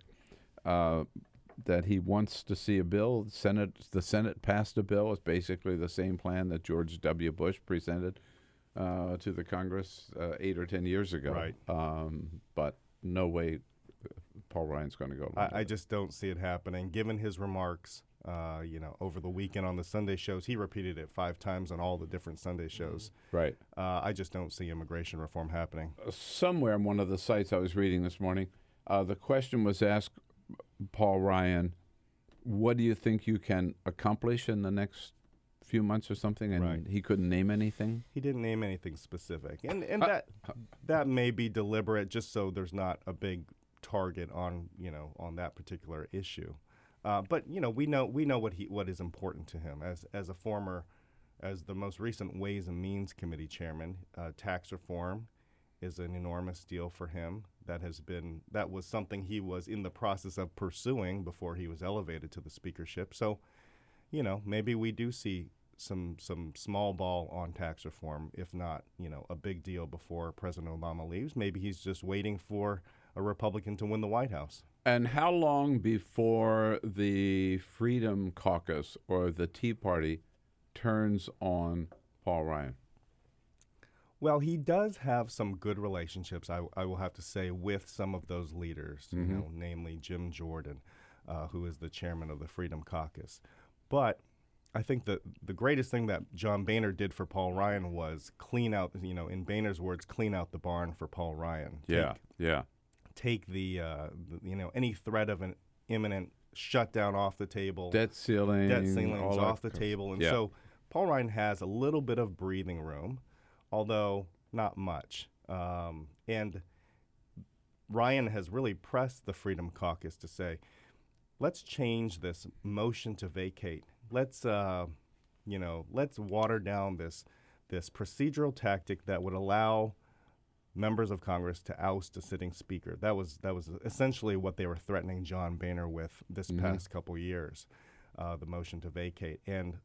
that he wants to see a bill. The Senate passed a bill. It's basically the same plan that George W. Bush presented to the Congress 8 or 10 years ago. Right. But no way Paul Ryan's going to go. I just don't see it happening. Given his remarks, over the weekend on the Sunday shows, he repeated it 5 times on all the different Sunday shows. Right. I just don't see immigration reform happening. Somewhere on one of the sites I was reading this morning, the question was asked, Paul Ryan, what do you think you can accomplish in the next few months or something? And he couldn't name anything. He didn't name anything specific, and that may be deliberate, just so there's not a big target on that particular issue. But we know what is important to him as the most recent Ways and Means Committee chairman. Tax reform is an enormous deal for him. That was something he was in the process of pursuing before he was elevated to the speakership. So, maybe we do see some small ball on tax reform, if not, a big deal before President Obama leaves. Maybe he's just waiting for a Republican to win the White House. And how long before the Freedom Caucus or the Tea Party turns on Paul Ryan? Well, he does have some good relationships, I will have to say, with some of those leaders, namely Jim Jordan, who is the chairman of the Freedom Caucus. But I think the greatest thing that John Boehner did for Paul Ryan was clean out, in Boehner's words, clean out the barn for Paul Ryan. Take the any threat of an imminent shutdown off the table. Debt ceilings off the table. And so Paul Ryan has a little bit of breathing room, although not much. And Ryan has really pressed the Freedom Caucus to say, let's change this motion to vacate. Let's water down this procedural tactic that would allow members of Congress to oust a sitting speaker. That was essentially what they were threatening John Boehner with this past couple years, the motion to vacate. And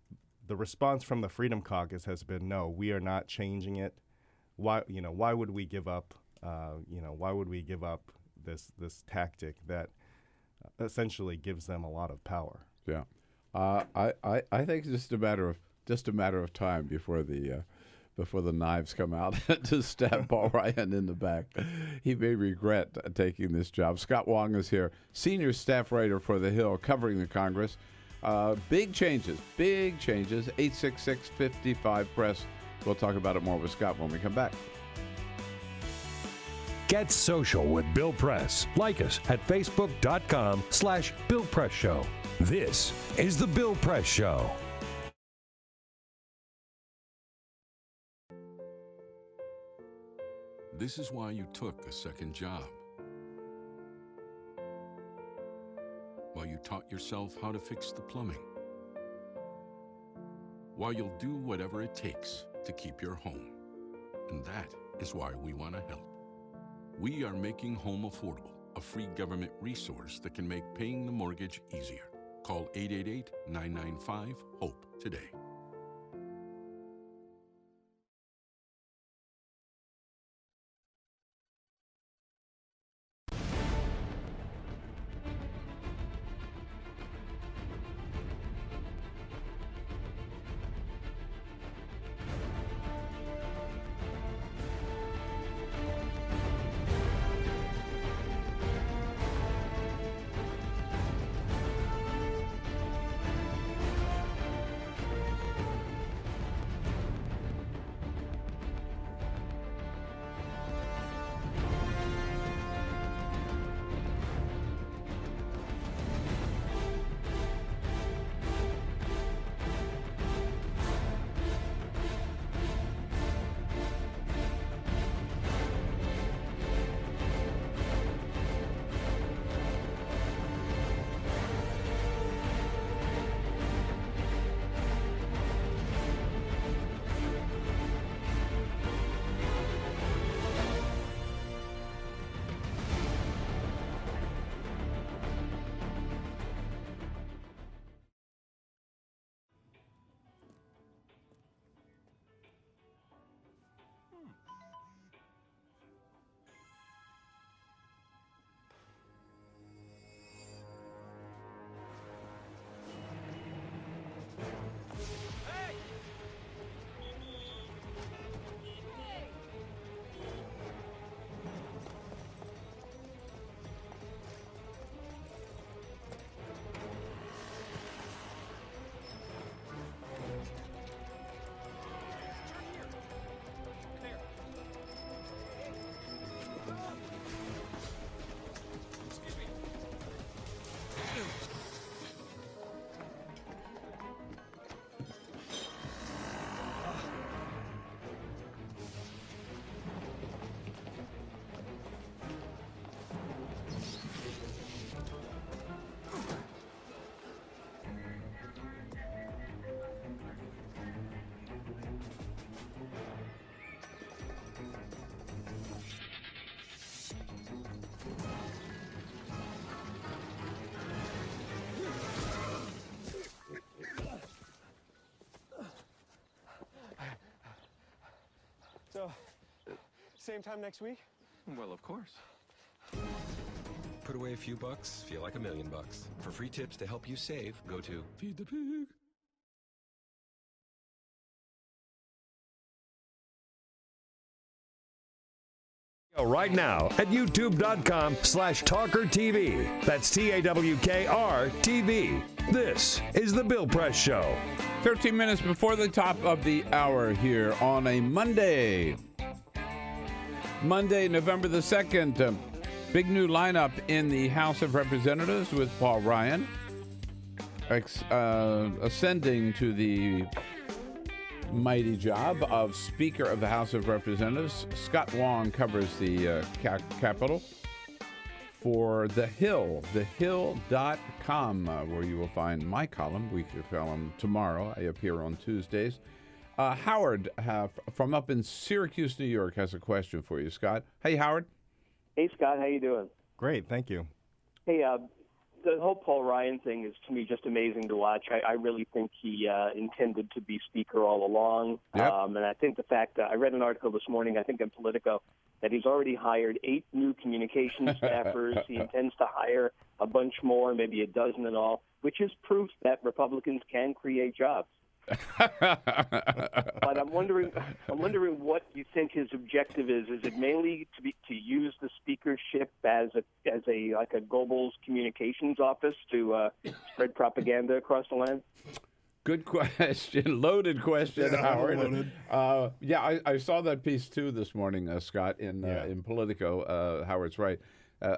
the response from the Freedom Caucus has been, no, we are not changing it. Why would we give up? Why would we give up this tactic that essentially gives them a lot of power? Yeah, I think it's just a matter of time before the knives come out to stab Paul Ryan in the back. He may regret taking this job. Scott Wong is here, senior staff writer for The Hill, covering the Congress. Big changes. 866-55-PRESS. We'll talk about it more with Scott when we come back. Get social with Bill Press. Like us at facebook.com/Bill Press Show. This is The Bill Press Show. This is why you took a second job. While you taught yourself how to fix the plumbing. While you'll do whatever it takes to keep your home. And that is why we want to help. We are making home affordable, a free government resource that can make paying the mortgage easier. Call 888-995-HOPE today. So, same time next week? Well, of course. Put away a few bucks, feel like $1 million. For free tips to help you save, go to Feed the Pig. Right now at youtube.com/TawkrTV. That's TAWKR-TV. This is The Bill Press Show. 13 minutes before the top of the hour here on a Monday. Monday, November the 2nd. Big new lineup in the House of Representatives with Paul Ryan ascending to the mighty job of Speaker of the House of Representatives. Scott Wong covers the Capitol for The Hill, thehill.com, where you will find my column, weekly column, tomorrow. I appear on Tuesdays. Howard from up in Syracuse, New York, has a question for you, Scott. Hey, Howard. Hey, Scott. How you doing? Great, thank you. Hey, the whole Paul Ryan thing is, to me, just amazing to watch. I really think he intended to be Speaker all along. Yep. And I think the fact that I read an article this morning, I think in Politico, that he's already hired 8 new communications staffers. He intends to hire a bunch more, maybe a dozen in all, which is proof that Republicans can create jobs. But I'm wondering what you think his objective is. Is it mainly to use the speakership as a Goebbels communications office to spread propaganda across the land? Good question. Loaded question, Howard. Loaded. I saw that piece too this morning, Scott, in Politico. Howard's right.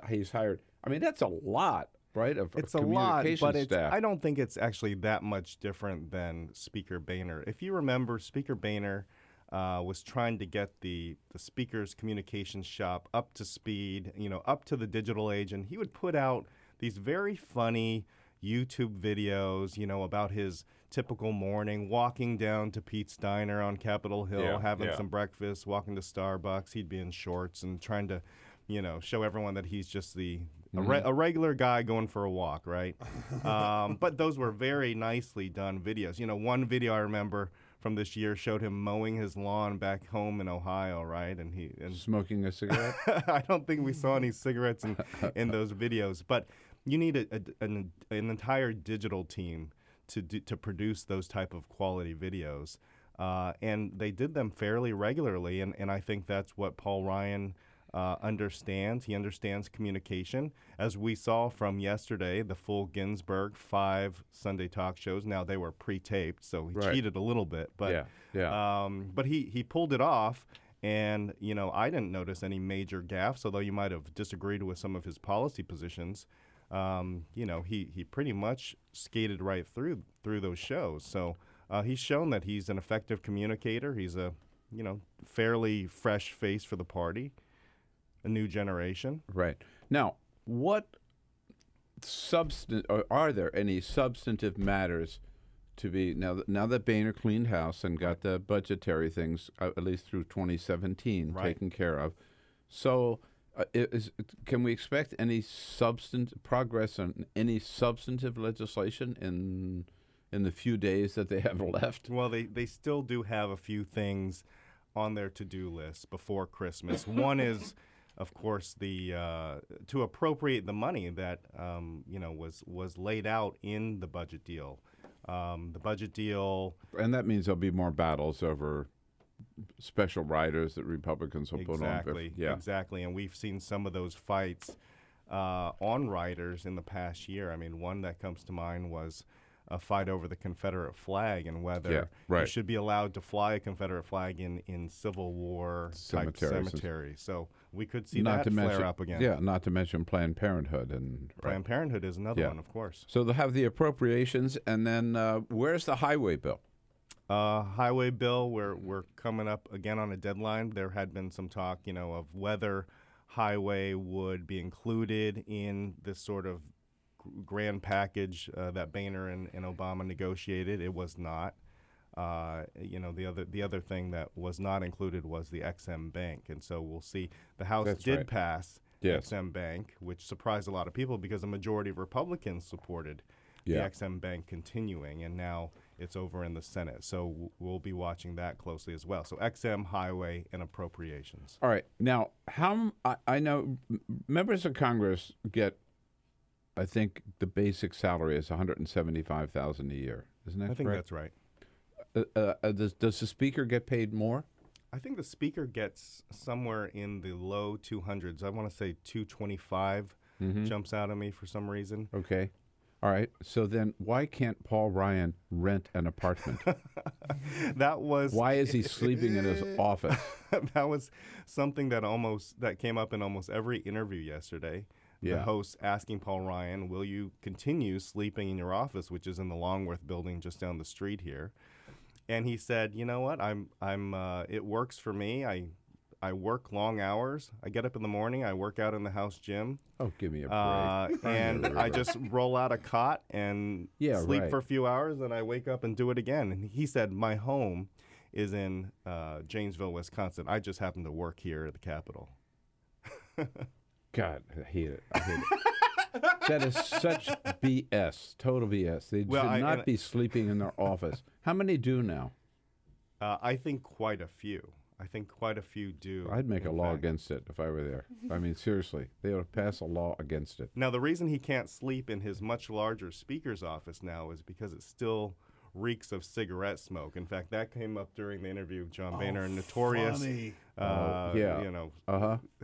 He's hired. I mean, that's a lot. Right, it's a lot, but staff. I don't think it's actually that much different than Speaker Boehner. If you remember, Speaker Boehner was trying to get the Speaker's communications shop up to speed, up to the digital age, and he would put out these very funny YouTube videos, about his typical morning, walking down to Pete's Diner on Capitol Hill, having some breakfast, walking to Starbucks. He'd be in shorts and trying to, show everyone that he's just a regular guy going for a walk, right? But those were very nicely done videos. One video I remember from this year showed him mowing his lawn back home in Ohio, right? And smoking a cigarette. I don't think we saw any cigarettes in those videos. But you need an entire digital team to produce those type of quality videos, and they did them fairly regularly. And I think that's what Paul Ryan understands. He understands communication. As we saw from yesterday, the full Ginsburg 5 Sunday talk shows. Now, they were pre-taped, so he cheated a little bit. But but he pulled it off, and, I didn't notice any major gaffes, although you might have disagreed with some of his policy positions. He pretty much skated right through those shows. So he's shown that he's an effective communicator. He's a, fairly fresh face for the party. A new generation. Right. Now, are there any substantive matters to be, now that Boehner cleaned house and got the budgetary things, at least through 2017, taken care of, so can we expect any progress on any substantive legislation in the few days that they have left? Well, they still do have a few things on their to-do list before Christmas. One is, of course, to appropriate the money that was laid out in the budget deal. The budget deal, and that means there'll be more battles over special riders that Republicans will put on. Exactly, and we've seen some of those fights on riders in the past year. I mean, one that comes to mind was a fight over the Confederate flag and whether you should be allowed to fly a Confederate flag in Civil War type cemeteries. So we could see that flare up again. Yeah, not to mention Planned Parenthood. Planned Parenthood is another one, of course. So they'll have the appropriations, and then where's the highway bill? Highway bill, we're coming up again on a deadline. There had been some talk, of whether highway would be included in this sort of grand package that Boehner and Obama negotiated. It was not. The other thing that was not included was the XM Bank, and so we'll see. The House did pass XM Bank, which surprised a lot of people because a majority of Republicans supported the XM Bank continuing, and now It's over in the Senate. So we'll be watching that closely as well. So XM, highway, and appropriations. All right. Now, I know members of Congress get, I think the basic salary is $175,000 a year. Isn't that correct? I think that's right. Does the Speaker get paid more? I think the Speaker gets somewhere in the low 200s. I want to say 225 jumps out at me for some reason. Okay. All right. So then why can't Paul Ryan rent an apartment? Why is he sleeping in his office? That was something that came up in almost every interview yesterday. Yeah. The host asking Paul Ryan, will you continue sleeping in your office, which is in the Longworth building just down the street here? And he said, you know what, it works for me. I work long hours. I get up in the morning. I work out in the house gym. Oh, give me a break. And I just roll out a cot and sleep for a few hours, and I wake up and do it again. And he said, my home is in Janesville, Wisconsin. I just happen to work here at the Capitol. God, I hate it. That is such BS, total BS. They should not be sleeping in their office. How many do now? I think quite a few. Do. I'd make a law against it if I were there. I mean, seriously, they would pass a law against it. Now, the reason he can't sleep in his much larger Speaker's office now is because it still reeks of cigarette smoke. In fact, that came up during the interview of John Boehner, notorious,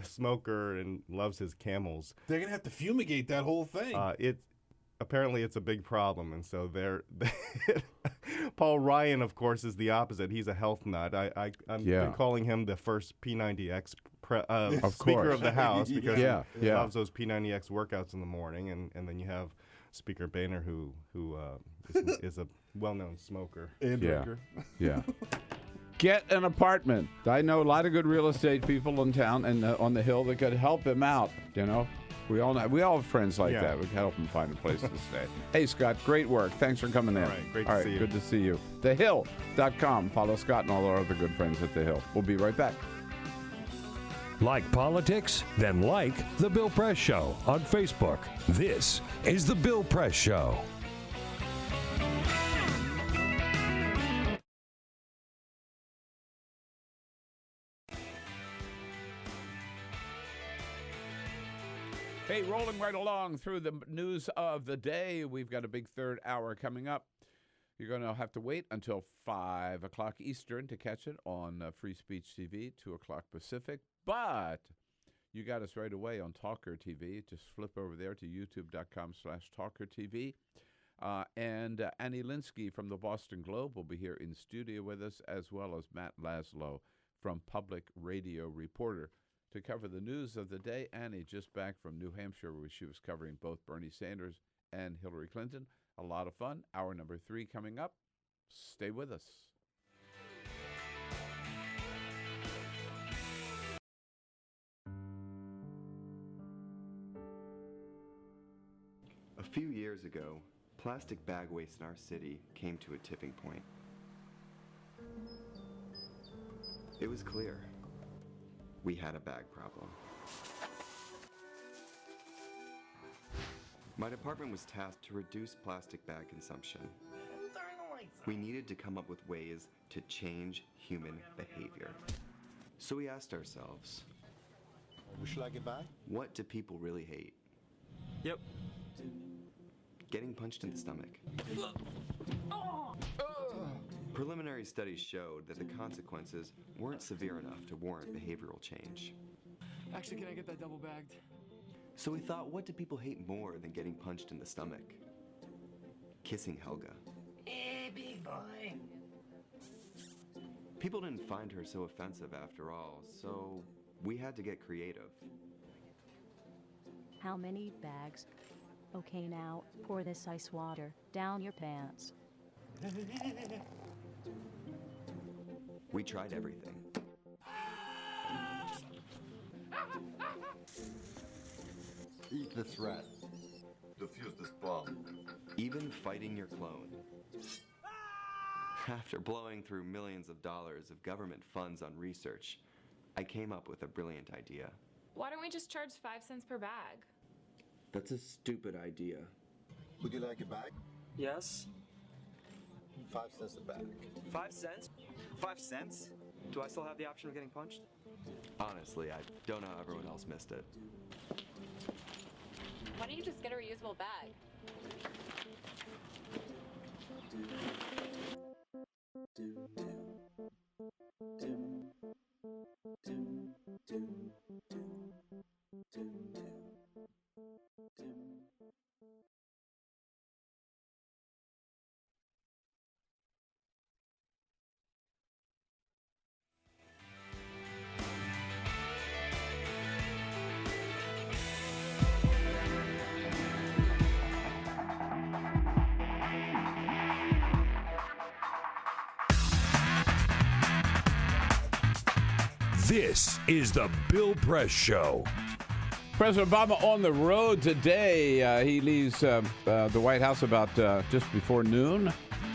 smoker and loves his Camels. They're gonna have to fumigate that whole thing. Apparently it's a big problem, and so Paul Ryan, of course, is the opposite. He's a health nut. I'm been calling him the first P90X Speaker of the House because he loves those P90X workouts in the morning, and then you have Speaker Boehner, who is a well-known smoker and drinker. Yeah. Get an apartment. I know a lot of good real estate people in town and on the Hill that could help him out. You know, we all have friends like that. We can help him find a place to stay. Hey, Scott, great work. Thanks for coming in. All right, great to see you. Good to see you. TheHill.com. Follow Scott and all our other good friends at The Hill. We'll be right back. Like politics? Then like The Bill Press Show on Facebook. This is The Bill Press Show. Hey, rolling right along through the news of the day. We've got a big third hour coming up. You're going to have to wait until 5 o'clock Eastern to catch it on Free Speech TV, 2 o'clock Pacific. But you got us right away on TawkrTV. Just flip over there to youtube.com/TawkrTV. And Annie Linskey from the Boston Globe will be here in studio with us, as well as Matt Laslo from Public Radio Reporter. To cover the news of the day, Annie just back from New Hampshire, where she was covering both Bernie Sanders and Hillary Clinton. A lot of fun. Hour number 3 coming up. Stay with us. A few years ago, plastic bag waste in our city came to a tipping point. It was clear. We had a bag problem. My department was tasked to reduce plastic bag consumption. We needed to come up with ways to change human behavior. So we asked ourselves, should I get back? What do people really hate? Yep. Getting punched in the stomach. Preliminary studies showed that the consequences weren't severe enough to warrant behavioral change. Actually, can I get that double bagged? So we thought, what do people hate more than getting punched in the stomach? Kissing Helga. Hey, big boy. People didn't find her so offensive after all, so we had to get creative. How many bags? Okay, now, pour this ice water down your pants. We tried everything. Eat this rat. Defuse this bomb. Even fighting your clone. After blowing through millions of dollars of government funds on research, I came up with a brilliant idea. Why don't we just charge 5 cents per bag? That's a stupid idea. Would you like a bag? Yes. 5 cents a bag. 5 cents? 5 cents? Do I still have the option of getting punched? Honestly, I don't know how everyone else missed it. Why don't you just get a reusable bag? This is the Bill Press Show. President Obama on the road today. He leaves the White House about just before noon,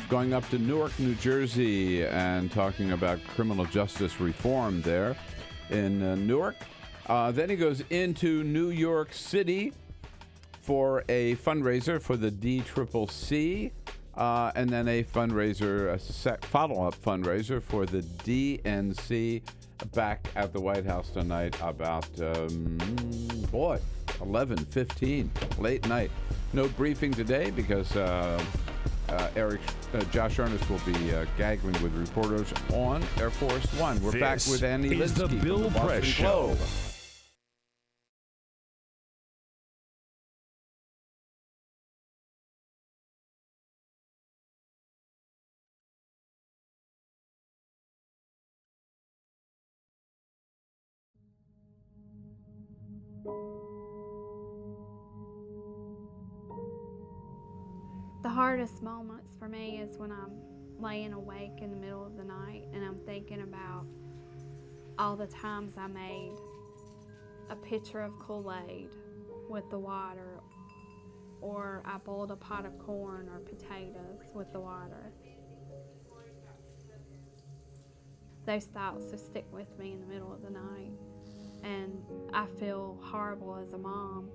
going up to Newark, New Jersey, and talking about criminal justice reform there in Newark. Then he goes into New York City for a fundraiser for the DCCC, and then a fundraiser, a follow-up fundraiser for the DNC. Back at the White House tonight about 11:15, late night. No briefing today because Josh Earnest will be gaggling with reporters on Air Force One. We're back with Annie Linskey. This is the Bill Press Show. The hardest moments for me is when I'm laying awake in the middle of the night and I'm thinking about all the times I made a pitcher of Kool-Aid with the water, or I boiled a pot of corn or potatoes with the water. Those thoughts just stick with me in the middle of the night, and I feel horrible as a mom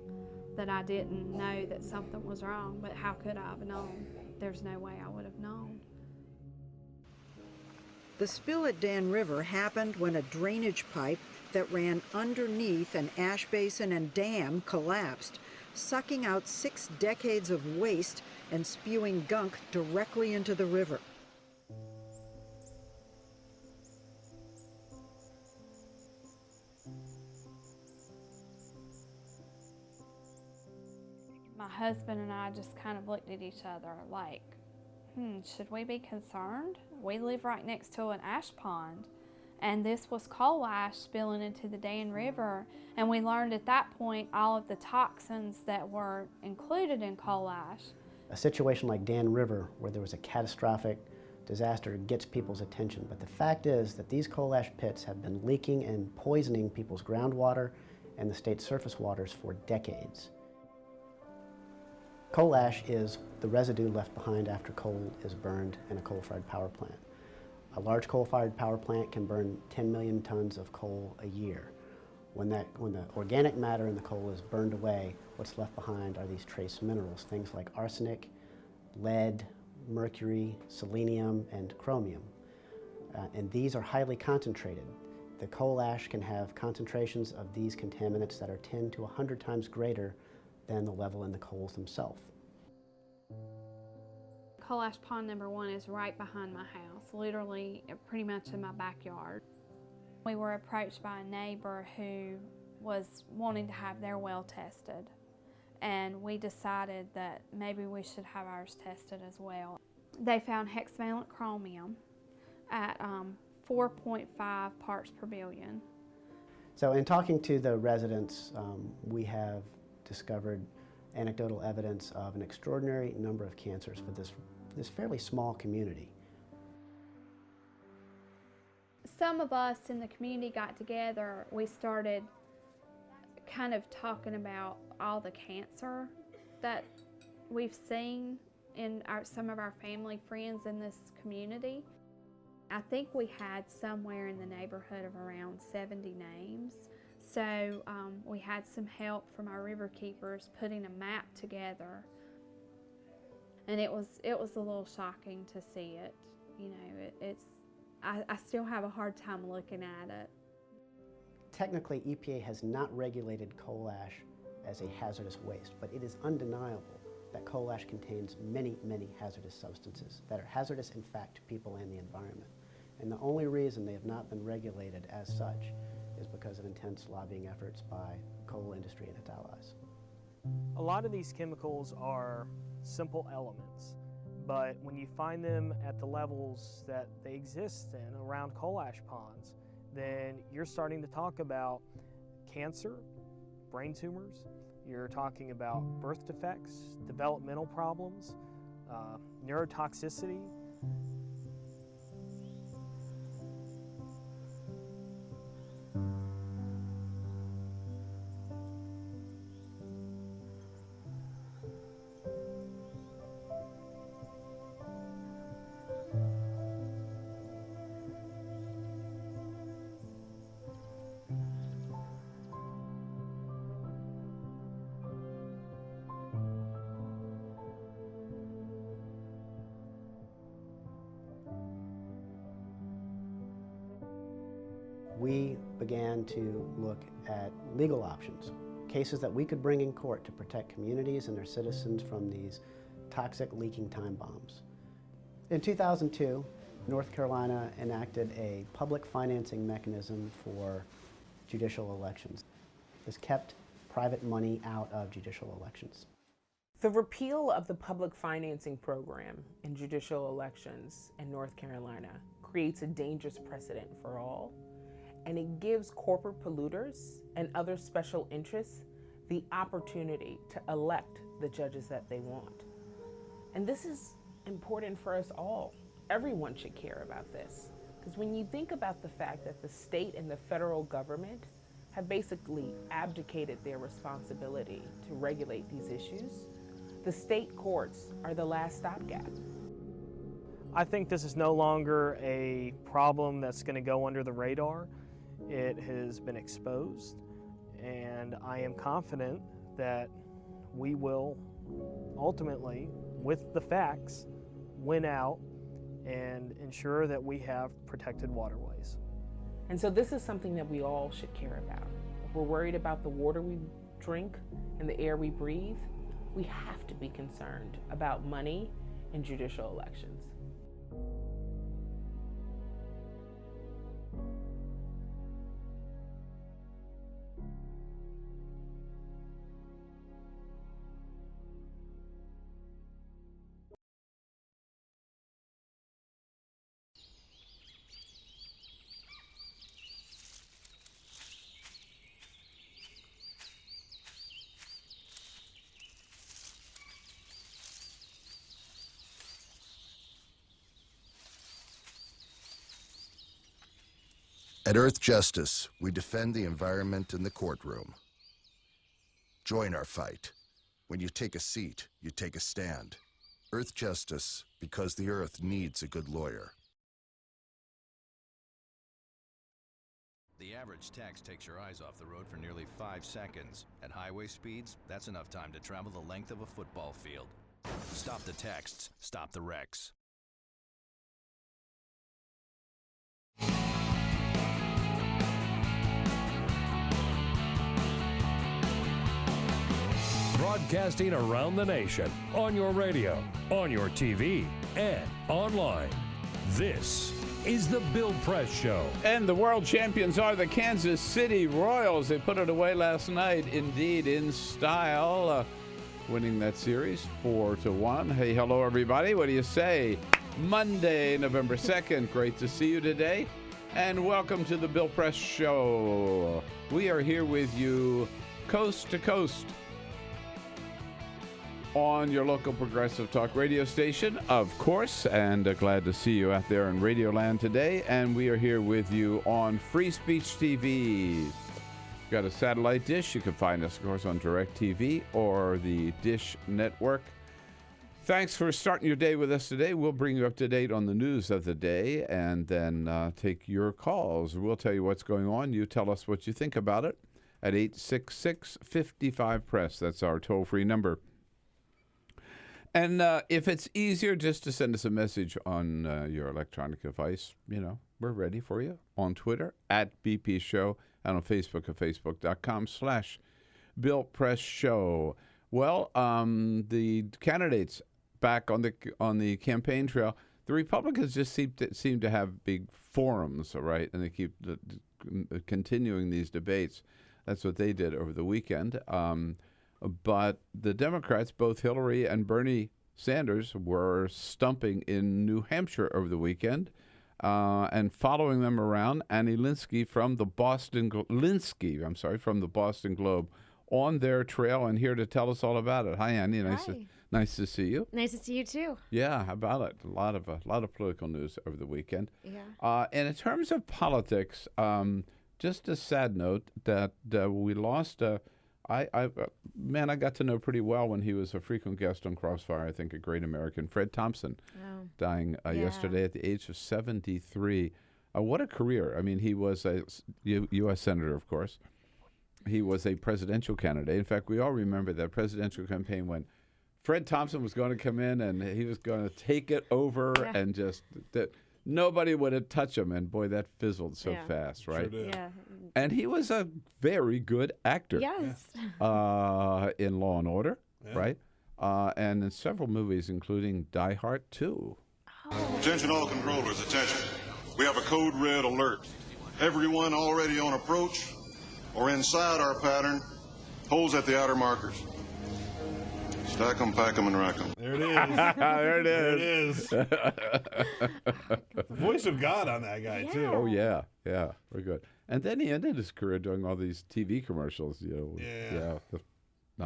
that I didn't know that something was wrong, but how could I have known? There's no way I would have known. The spill at Dan River happened when a drainage pipe that ran underneath an ash basin and dam collapsed, sucking out 6 decades of waste and spewing gunk directly into the river. My husband and I just kind of looked at each other like, should we be concerned? We live right next to an ash pond, and this was coal ash spilling into the Dan River, and we learned at that point all of the toxins that were included in coal ash. A situation like Dan River, where there was a catastrophic disaster, gets people's attention, but the fact is that these coal ash pits have been leaking and poisoning people's groundwater and the state's surface waters for decades. Coal ash is the residue left behind after coal is burned in a coal-fired power plant. A large coal-fired power plant can burn 10 million tons of coal a year. When the organic matter in the coal is burned away, what's left behind are these trace minerals, things like arsenic, lead, mercury, selenium, and chromium. And these are highly concentrated. The coal ash can have concentrations of these contaminants that are 10 to 100 times greater than the level in the coals themselves. Coal ash pond number 1 is right behind my house, literally pretty much in my backyard. We were approached by a neighbor who was wanting to have their well tested, and we decided that maybe we should have ours tested as well. They found hexavalent chromium at 4.5 parts per billion. So in talking to the residents, we have discovered anecdotal evidence of an extraordinary number of cancers for this fairly small community. Some of us in the community got together. We started kind of talking about all the cancer that we've seen in some of our family friends in this community. I think we had somewhere in the neighborhood of around 70 names. So we had some help from our river keepers putting a map together. And it was a little shocking to see it. You know, I still have a hard time looking at it. Technically, EPA has not regulated coal ash as a hazardous waste, but it is undeniable that coal ash contains many, many hazardous substances that are hazardous, in fact, to people and the environment. And the only reason they have not been regulated as such is because of intense lobbying efforts by the coal industry and its allies. A lot of these chemicals are simple elements, but when you find them at the levels that they exist in around coal ash ponds, then you're starting to talk about cancer, brain tumors, you're talking about birth defects, developmental problems, neurotoxicity. We began to look at legal options, cases that we could bring in court to protect communities and their citizens from these toxic leaking time bombs. In 2002, North Carolina enacted a public financing mechanism for judicial elections. This kept private money out of judicial elections. The repeal of the public financing program in judicial elections in North Carolina creates a dangerous precedent for all, and it gives corporate polluters and other special interests the opportunity to elect the judges that they want. And this is important for us all. Everyone should care about this, because when you think about the fact that the state and the federal government have basically abdicated their responsibility to regulate these issues, the state courts are the last stopgap. I think this is no longer a problem that's going to go under the radar. It has been exposed, and I am confident that we will ultimately, with the facts, win out and ensure that we have protected waterways. And so this is something that we all should care about. If we're worried about the water we drink and the air we breathe, we have to be concerned about money in judicial elections. At Earth Justice, we defend the environment in the courtroom. Join our fight. When you take a seat, you take a stand. Earth Justice, because the Earth needs a good lawyer. The average text takes your eyes off the road for nearly 5 seconds. At highway speeds, that's enough time to travel the length of a football field. Stop the texts, stop the wrecks. Broadcasting around the nation, on your radio, on your TV, and online. This is the Bill Press Show. And the world champions are the Kansas City Royals. They put it away last night, indeed, in style, winning that series 4-1. Hey, hello, everybody. What do you say? Monday, November 2nd. Great to see you today. And welcome to the Bill Press Show. We are here with you coast to coast on your local progressive talk radio station, of course, and glad to see you out there in Radioland today. And we are here with you on Free Speech TV. Got a satellite dish. You can find us, of course, on DirecTV or the Dish Network. Thanks for starting your day with us today. We'll bring you up to date on the news of the day and then take your calls. We'll tell you what's going on. You tell us what you think about it at 866-55-PRESS. That's our toll-free number. And if it's easier just to send us a message on your electronic device, we're ready for you on Twitter at BP Show and on Facebook at facebook.com/BillPressShow. Well, the candidates back on the campaign trail, the Republicans just seem to have big forums, right? And they keep continuing these debates. That's what they did over the weekend. But the Democrats, both Hillary and Bernie Sanders, were stumping in New Hampshire over the weekend. And following them around, Annie Linskey from the Boston Globe on their trail and here to tell us all about it. Hi, Annie. Nice to see you. Nice to see you too. Yeah, how about it? A lot of political news over the weekend. Yeah. And in terms of politics, just a sad note that we lost. I got to know pretty well when he was a frequent guest on Crossfire. I think a great American, Fred Thompson, dying yesterday at the age of 73. What a career! I mean, he was a U.S. senator, of course. He was a presidential candidate. In fact, we all remember that presidential campaign when Fred Thompson was going to come in and he was going to take it over and just that nobody would touch him. And boy, that fizzled so fast, right? Sure did. Yeah. And he was a very good actor. Yes. In Law and Order, right? And in several movies, including Die Hard 2. Attention all controllers, attention. We have a code red alert. Everyone already on approach or inside our pattern, holds at the outer markers. Stack them, pack them, and rack them. There it is. There it is. Voice of God on that guy, too. Oh, yeah. Yeah, very good. And then he ended his career doing all these TV commercials, not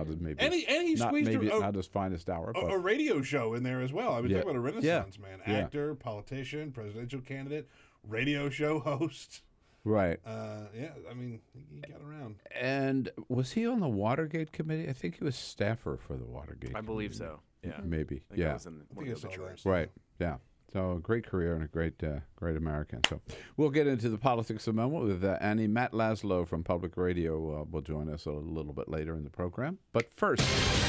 as maybe. And he squeezed not his finest hour. But a radio show in there as well. I mean, talk about a renaissance man. Yeah. Actor, politician, presidential candidate, radio show host. Right. I mean, he got around. And was he on the Watergate committee? I think he was staffer for the Watergate I believe so. Yeah. Maybe. I think I was in one of the obituaries. Right. Yeah. So a great career and a great American. So we'll get into the politics of the moment with Annie. Matt Laslo from Public Radio will join us a little bit later in the program. But first,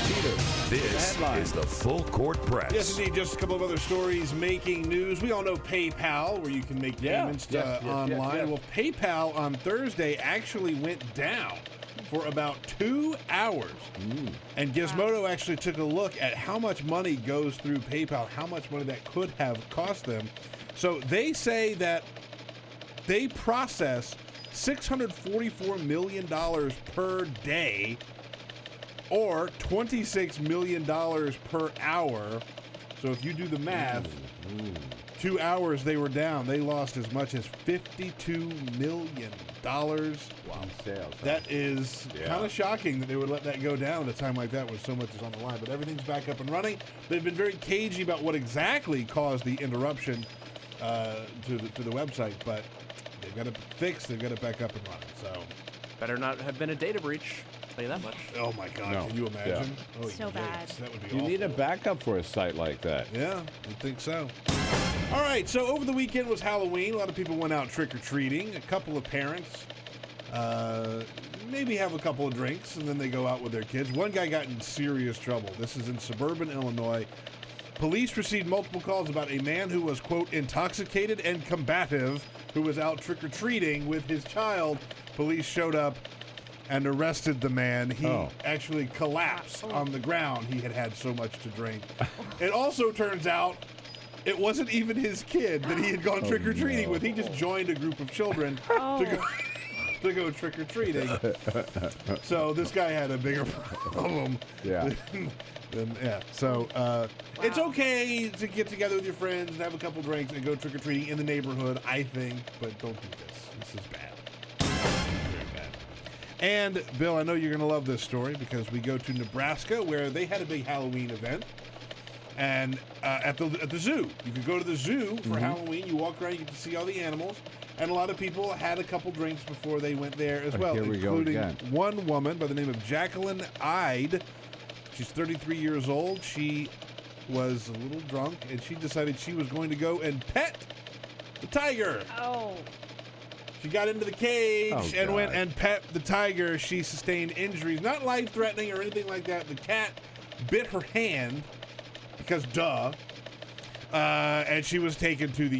Peter, this is the Full Court Press. Yes, indeed. Just a couple of other stories making news. We all know PayPal, where you can make payments online. Yes. Well, PayPal on Thursday actually went down for about 2 hours. And Gizmodo actually took a look at how much money goes through PayPal, how much money that could have cost them. So they say that they process $644 million per day or $26 million per hour. So if you do the math, 2 hours they were down. They lost as much as $52 million. Wow. Sales. That is kind of shocking that they would let that go down at a time like that when so much is on the line. But everything's back up and running. They've been very cagey about what exactly caused the interruption to the website, but they've got it fixed. They've got it back up and running. So better not have been a data breach. I'll tell you that much. Oh my God! Can you imagine? Yeah. Oh, So bad. That would be You awful. need a backup for a site like that. Yeah, I think so. All right, so over the weekend was Halloween. A lot of people went out trick-or-treating. A couple of parents maybe have a couple of drinks, and then they go out with their kids. One guy got in serious trouble. This is in suburban Illinois. Police received multiple calls about a man who was, quote, intoxicated and combative, who was out trick-or-treating with his child. Police showed up and arrested the man. He actually collapsed on the ground. He had had so much to drink. It also turns out it wasn't even his kid that he had gone trick-or-treating with. He just joined a group of children to go trick-or-treating. So this guy had a bigger problem. So it's okay to get together with your friends and have a couple drinks and go trick-or-treating in the neighborhood, I think, but don't do this. This is bad. Very bad. And, Bill, I know you're going to love this story because we go to Nebraska where they had a big Halloween event. And at the zoo. You could go to the zoo for Halloween. You walk around, you get to see all the animals. And a lot of people had a couple drinks before they went there as well, including one woman by the name of Jacqueline Ide. She's 33 years old. She was a little drunk, and she decided she was going to go and pet the tiger. Oh. She got into the cage and went and pet the tiger. She sustained injuries, not life-threatening or anything like that. The cat bit her hand, because duh. And she was taken to the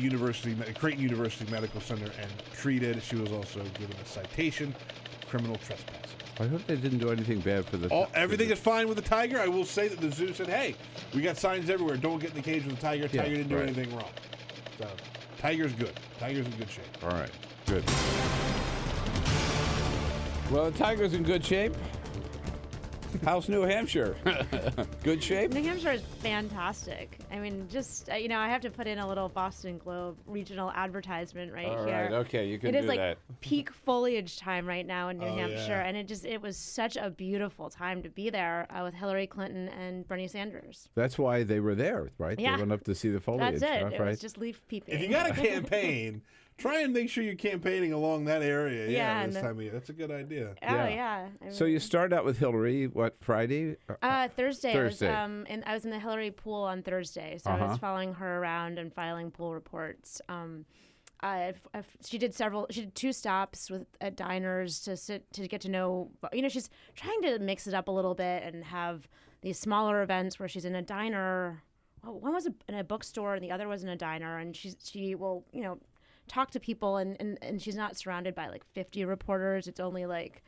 Creighton University Medical Center and treated. She was also given a citation for criminal trespassing. I hope they didn't do anything bad for the... Everything is fine with the tiger. I will say that the zoo said, hey, we got signs everywhere. Don't get in the cage with the tiger. Tiger didn't do anything wrong. So, tiger's good. Tiger's in good shape. All right, good. Well, the tiger's in good shape. How's New Hampshire? Good shape? New Hampshire is fantastic. I mean, just, I have to put in a little Boston Globe regional advertisement right All here. right, okay, you can do that. It is like that. peak foliage time right now in New Hampshire, and it was such a beautiful time to be there with Hillary Clinton and Bernie Sanders. That's why they were there, right? Yeah. They went up to see the foliage. That's it. Right? It was just leaf peeping. If you got a campaign, try and make sure you're campaigning along that area. Yeah, this time of year. That's a good idea. Oh, yeah. I So you start out with Hillary, what, Friday? Thursday. Thursday. I was in the Hillary pool on Thursday, so I was following her around and filing pool reports. She did 2 stops at diners to get to know. She's trying to mix it up a little bit and have these smaller events where she's in a diner. Well, one was in a bookstore and the other was in a diner, and she will talk to people and she's not surrounded by like 50 reporters. It's only like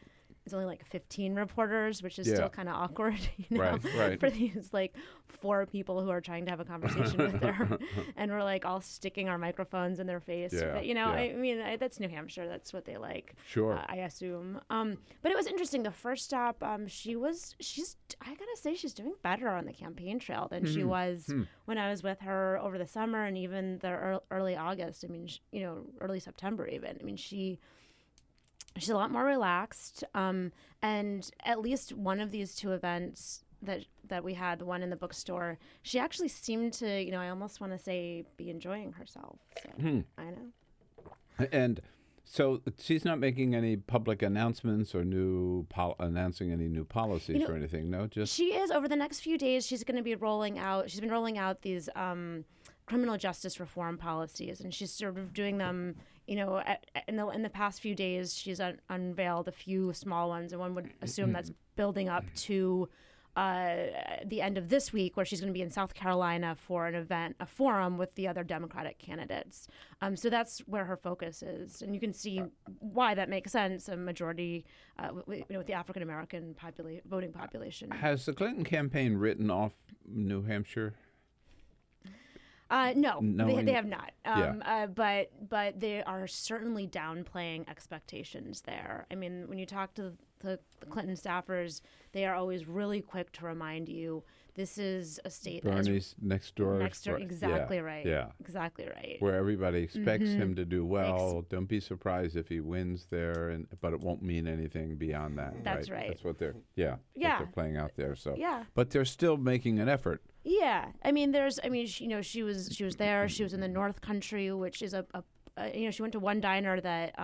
15 reporters, which is still kind of awkward, right. for these like 4 people who are trying to have a conversation with her, and we're like all sticking our microphones in their face. Yeah, But, I mean, that's New Hampshire. That's what they like. Sure. I assume. But it was interesting. The first stop, I gotta say, she's doing better on the campaign trail than she was when I was with her over the summer and even the early August. I mean, early September even. I mean, she's a lot more relaxed, and at least one of these 2 events that we had, the one in the bookstore, she actually seemed to, I almost want to say, be enjoying herself. So I know. And so she's not making any public announcements or announcing any new policies or anything, no? Just she is. Over the next few days, she's going to be rolling out these criminal justice reform policies, and she's sort of doing them. In the past few days, she's unveiled a few small ones, and one would assume that's building up to the end of this week, where she's going to be in South Carolina for a forum with the other Democratic candidates. So that's where her focus is, and you can see why that makes sense. A majority, with the African American voting population. Has the Clinton campaign written off New Hampshire? No, they have not. But they are certainly downplaying expectations there. I mean, when you talk to the Clinton staffers, they are always really quick to remind you this is a state Bernie's next door. Exactly right. Yeah. Exactly right. Where everybody expects him to do well. Don't be surprised if he wins there, but it won't mean anything beyond that. That's right. That's what they're what they're playing out there. So but they're still making an effort. Yeah, I mean, she was there. She was in the North Country, which is she went to one diner that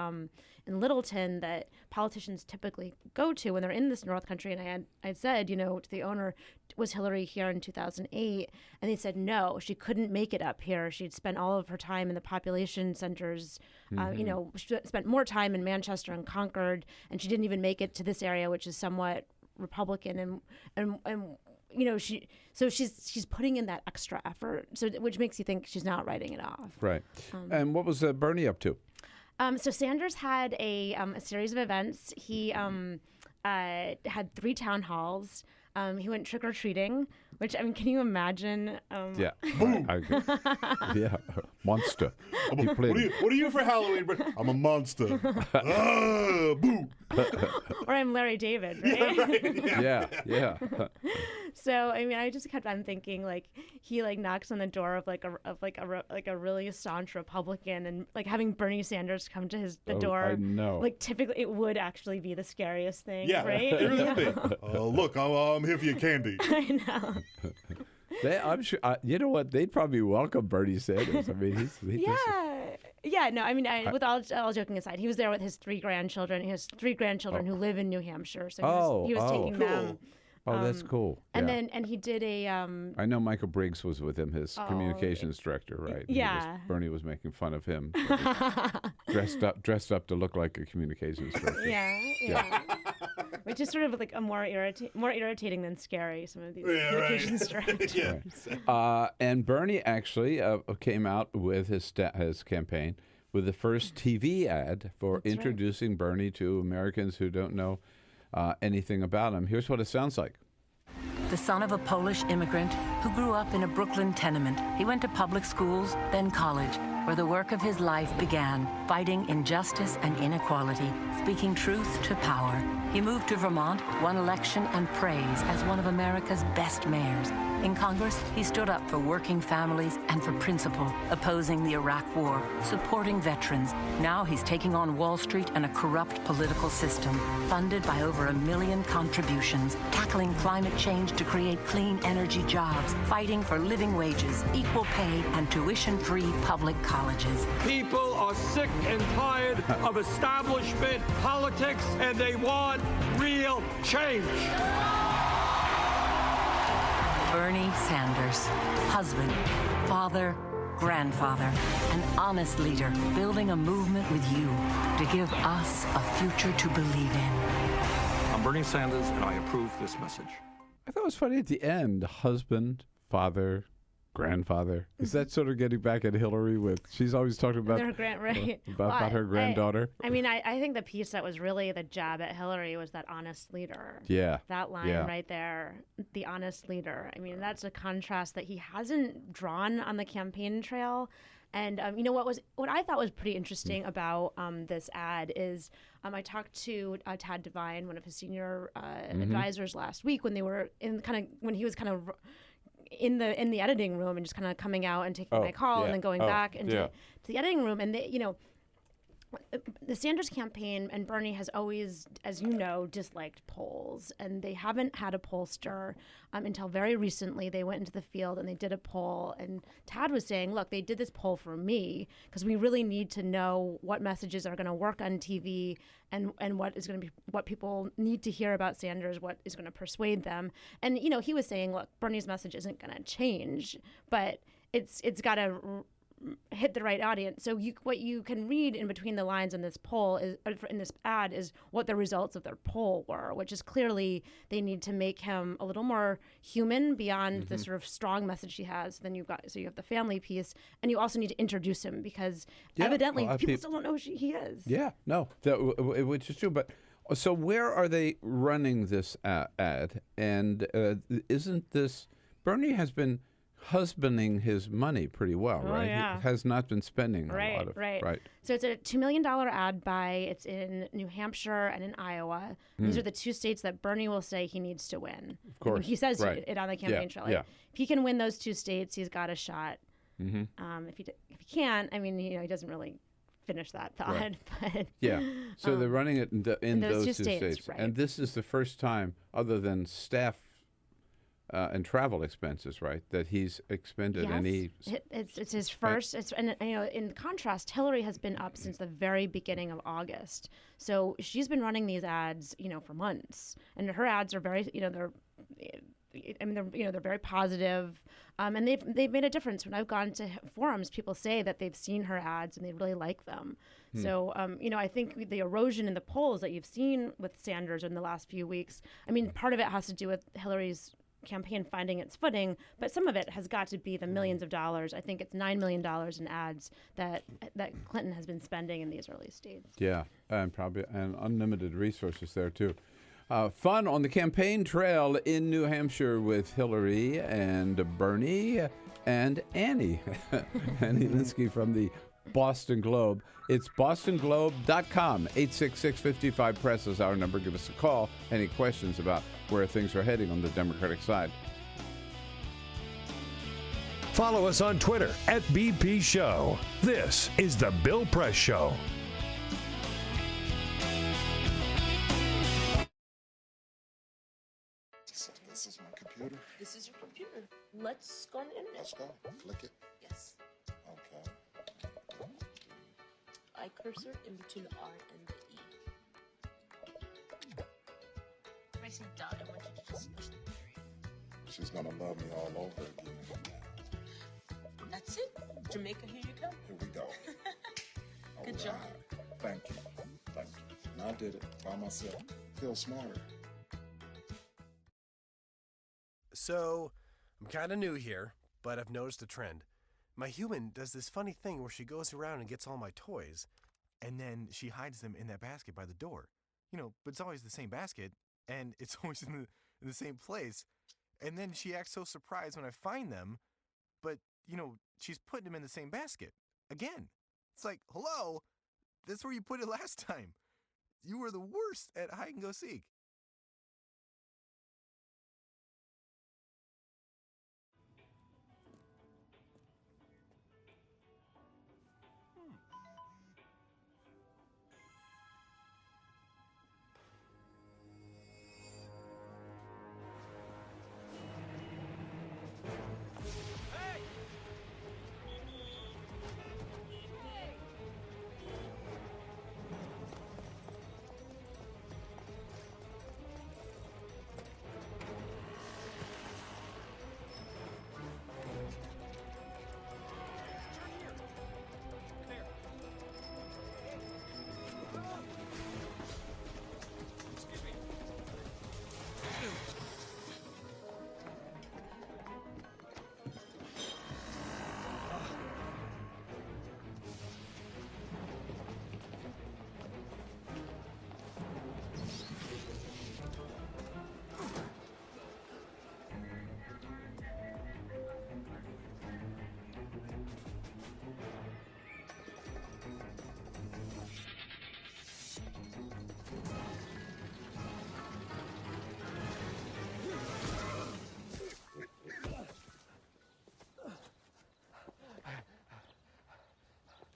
in Littleton that politicians typically go to when they're in this North Country. And I said, to the owner, was Hillary here in 2008? And they said no, she couldn't make it up here. She'd spent all of her time in the population centers. She spent more time in Manchester and Concord, and she didn't even make it to this area, which is somewhat Republican and. She's putting in that extra effort, which makes you think she's not writing it off. Right. And what was Bernie up to? So Sanders had a series of events. He had 3 town halls. He went trick-or-treating, which, I mean, can you imagine? Yeah. Yeah. Monster. What are you for Halloween? I'm a monster. Boo. Or I'm Larry David, right? Yeah, right. Yeah. So, I mean, I just kept on thinking, like, he, like, knocks on the door of a really staunch Republican, and, like, having Bernie Sanders come to the door. I know. Like, typically, it would actually be the scariest thing, yeah, right? It really would be. Look, I'm here for your candy. I know. I'm sure. You know what? They'd probably welcome Bernie Sanders. I mean, Yeah, no, I mean, with all joking aside, he was there with his 3 grandchildren. He has 3 grandchildren who live in New Hampshire, so he was taking them. Oh, that's cool. And then he did a. I know Michael Briggs was with him, his communications director, right? Yeah. Bernie was making fun of him, dressed up to look like a communications director. Yeah. which is sort of like a more irritating than scary. Some of these communication strategies. And Bernie actually came out with his campaign with the first TV ad for introducing Bernie to Americans who don't know anything about him. Here's what it sounds like. The son of a Polish immigrant who grew up in a Brooklyn tenement. He went to public schools, then college, where the work of his life began, fighting injustice and inequality, speaking truth to power. He moved to Vermont, won election and praise as one of America's best mayors. In Congress, he stood up for working families and for principle, opposing the Iraq War, supporting veterans. Now he's taking on Wall Street and a corrupt political system, funded by over 1 million contributions, tackling climate change to create clean energy jobs, fighting for living wages, equal pay, and tuition-free public colleges. People are sick and tired of establishment politics, and they want real change. Bernie Sanders, husband, father, grandfather, an honest leader, building a movement with you to give us a future to believe in. I'm Bernie Sanders, and I approve this message. I thought it was funny at the end, husband, father, grandfather. Is that sort of getting back at Hillary with, she's always talking about her about her granddaughter? I mean, I think the piece that was really the jab at Hillary was that honest leader. Yeah. That line right there, the honest leader. I mean, that's a contrast that he hasn't drawn on the campaign trail. And you know what I thought was pretty interesting about this ad is I talked to Tad Devine, one of his senior advisors last week when they were when he was kind of in the editing room and just kind of coming out and taking my call and then going back into to the editing room. And they, the Sanders campaign and Bernie has always, as you know, disliked polls, and they haven't had a pollster until very recently. They went into the field and they did a poll, and Tad was saying, look, they did this poll for me because we really need to know what messages are going to work on TV and what is going to be what people need to hear about Sanders, what is going to persuade them. And he was saying, look, Bernie's message isn't going to change, but it's got to hit the right audience. So what you can read in between the lines in this poll is, in this ad, is what the results of their poll were, which is clearly they need to make him a little more human beyond the sort of strong message he has. Then you have the family piece, and you also need to introduce him because evidently people still don't know who he is. Yeah, no, which is true. But so where are they running this ad? And isn't this Bernie has been husbanding his money pretty well, right? Yeah. He has not been spending a lot of right. Right. So it's a $2 million ad buy. It's in New Hampshire and in Iowa. These are the two states that Bernie will say he needs to win. Of course. I mean, he says it on the campaign trail. Like, if he can win those two states, he's got a shot. If he can't, I mean, he doesn't really finish that thought. But so they're running it in those two states. Right. And this is the first time, other than staff and travel expenses, right, that he's expended any. It's his first. And in contrast, Hillary has been up since the very beginning of August. So she's been running these ads, for months, and her ads are very, they're very positive, and they've made a difference. When I've gone to forums, people say that they've seen her ads and they really like them. So, I think the erosion in the polls that you've seen with Sanders in the last few weeks, I mean, part of it has to do with Hillary's campaign finding its footing, but some of it has got to be the millions of dollars. I think it's $9 million in ads that Clinton has been spending in these early states. Yeah, and probably unlimited resources there too. Fun on the campaign trail in New Hampshire with Hillary and Bernie and Annie. Annie Linskey from the Boston Globe. It's bostonglobe.com. 866-55-PRESS is our number. Give us a call. Any questions about where things are heading on the Democratic side? Follow us on Twitter @BP Show. This is The Bill Press Show. This is my computer. This is your computer. Let's go on the internet. Let's go. Click it. Yes. Okay. I cursor in between the R and the E. If I say dot, I want you to just push the period. She's gonna love me all over again. That's it. Jamaica, here you go. Here we go. Good job. Thank you. Thank you. And I did it by myself. Feel smarter. So, I'm kind of new here, but I've noticed a trend. My human does this funny thing where she goes around and gets all my toys, and then she hides them in that basket by the door. But it's always the same basket, and it's always in the same place. And then she acts so surprised when I find them, but, she's putting them in the same basket. Again. It's like, hello? That's where you put it last time. You were the worst at hide and go seek.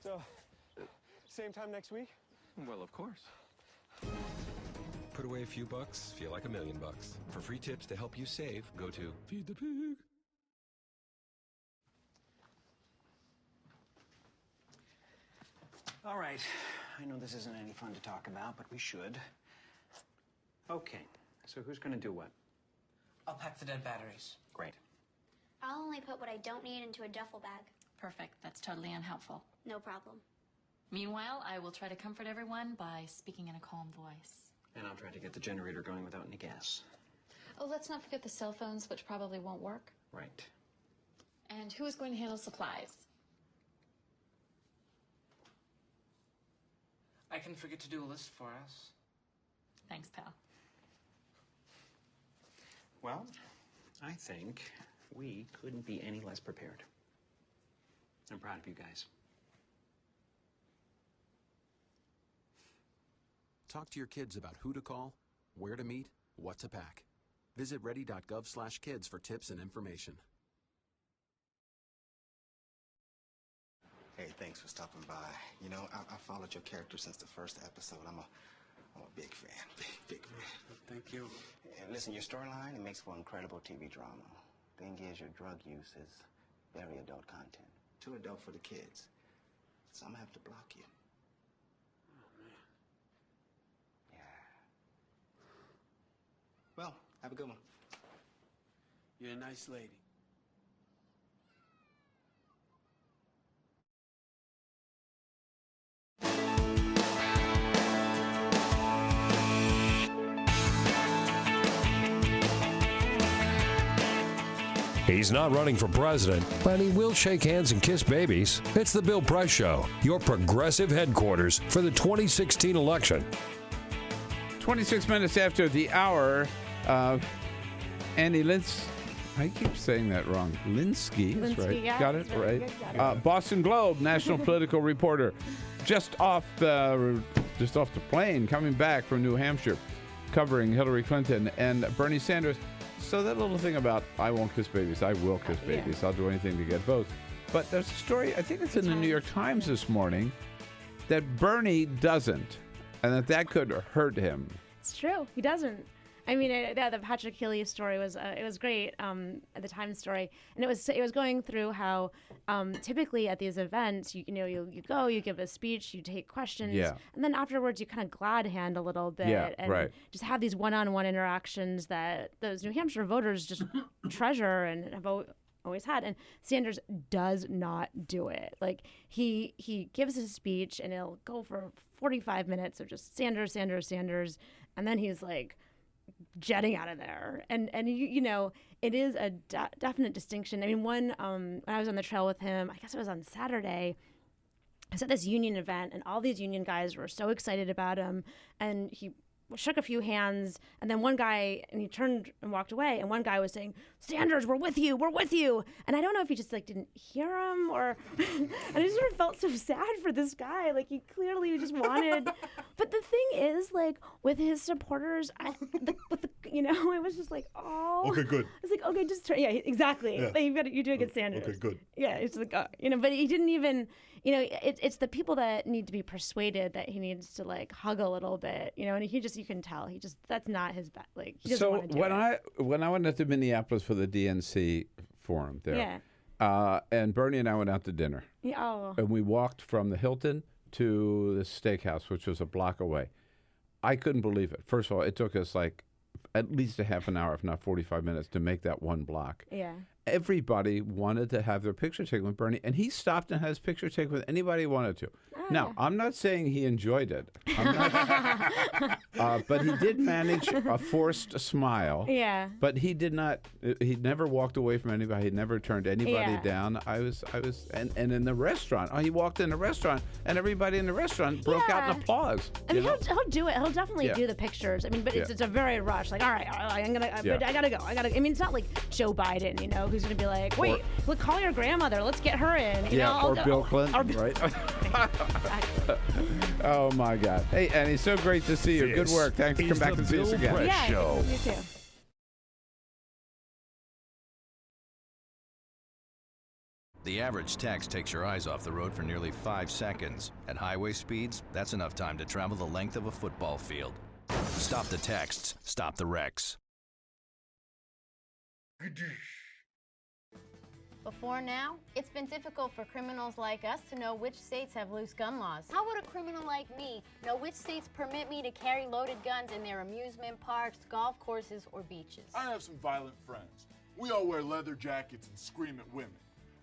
So, same time next week? Well, of course. Put away a few bucks, feel like $1 million. For free tips to help you save, go to Feed the Pig. All right. I know this isn't any fun to talk about, but we should. Okay, so who's gonna do what? I'll pack the dead batteries. Great. I'll only put what I don't need into a duffel bag. Perfect. That's totally unhelpful. No problem. Meanwhile, I will try to comfort everyone by speaking in a calm voice. And I'll try to get the generator going without any gas. Oh, let's not forget the cell phones, which probably won't work. Right. And who is going to handle supplies? I can forget to do a list for us. Thanks, pal. Well, I think we couldn't be any less prepared. I'm proud of you guys. Talk to your kids about who to call, where to meet, what to pack. Visit ready.gov/kids for tips and information. Hey, thanks for stopping by. I followed your character since the first episode. I'm a big fan. Big fan. Thank you. And listen, your storyline, it makes for incredible TV drama. Thing is, your drug use is very adult content. Too adult for the kids. So I'm gonna have to block you. Oh, man. Yeah. Well, have a good one. You're a nice lady. He's not running for president, but he will shake hands and kiss babies. It's the Bill Press Show, your progressive headquarters for the 2016 election. 26 minutes after the hour, Annie I keep saying that wrong. Linskey, that's right. Yeah, Got it? right. Right. Good, got it. Boston Globe, national political reporter, just off the plane, coming back from New Hampshire, covering Hillary Clinton and Bernie Sanders. So that little thing about I won't kiss babies, I will kiss babies. I'll do anything to get votes. But there's a story, I think it's in the New York Times this morning, that Bernie doesn't, and that could hurt him. It's true. He doesn't. I mean, the Patrick Healy story was it was great. The Times story, and it was going through how typically at these events, you go, you give a speech, you take questions, and then afterwards you kind of glad hand a little bit, and just have these one-on-one interactions that those New Hampshire voters just treasure and have always had. And Sanders does not do it. Like he gives his speech, and it'll go for 45 minutes of just Sanders, and then he's like jetting out of there. And you know, it is a definite distinction. I mean, when I was on the trail with him, I guess it was on Saturday, I was at this union event, and all these union guys were so excited about him, and he shook a few hands, and then one guy, and he turned and walked away, and one guy was saying, "Sanders, we're with you, we're with you." And I don't know if he just like didn't hear him, or and I sort of felt so sad for this guy. Like, he clearly just wanted. But the thing is, like, with his supporters, you know, it was just like, oh, okay, good. It's like, okay, just yeah, exactly. Yeah. Like, you do a good Sanders. Okay, good. Yeah, it's like, you know, but he didn't even, you know, it's the people that need to be persuaded that he needs to like hug a little bit, you know, and you can tell that's not his like. He doesn't want to do it. when I went out to Minneapolis for the DNC forum there, and Bernie and I went out to dinner, and we walked from the Hilton to the steakhouse, which was a block away. I couldn't believe it. First of all, it took us like at least a half an hour, if not 45 minutes, to make that one block. Yeah. Everybody wanted to have their picture taken with Bernie, and he stopped and had his picture taken with anybody he wanted to. Now, I'm not saying he enjoyed it, but he did manage a forced smile. Yeah. But he did not. He never walked away from anybody. He never turned anybody down. And in the restaurant, he walked in the restaurant, and everybody in the restaurant broke out in applause. I mean, he'll do it. He'll definitely do the pictures. I mean, but it's a very rush. Like, all right, I gotta go. I mean, it's not like Joe Biden, you know, who's gonna be like, wait, look, call your grandmother. Let's get her in. You know, or Bill Clinton, right? Oh my God! Hey, Annie, so great to see you. Good work. Thanks for coming back and see us again. Yeah, you too. The average text takes your eyes off the road for nearly 5 seconds. At highway speeds, that's enough time to travel the length of a football field. Stop the texts. Stop the wrecks. Before now, it's been difficult for criminals like us to know which states have loose gun laws. How would a criminal like me know which states permit me to carry loaded guns in their amusement parks, golf courses, or beaches? I have some violent friends. We all wear leather jackets and scream at women.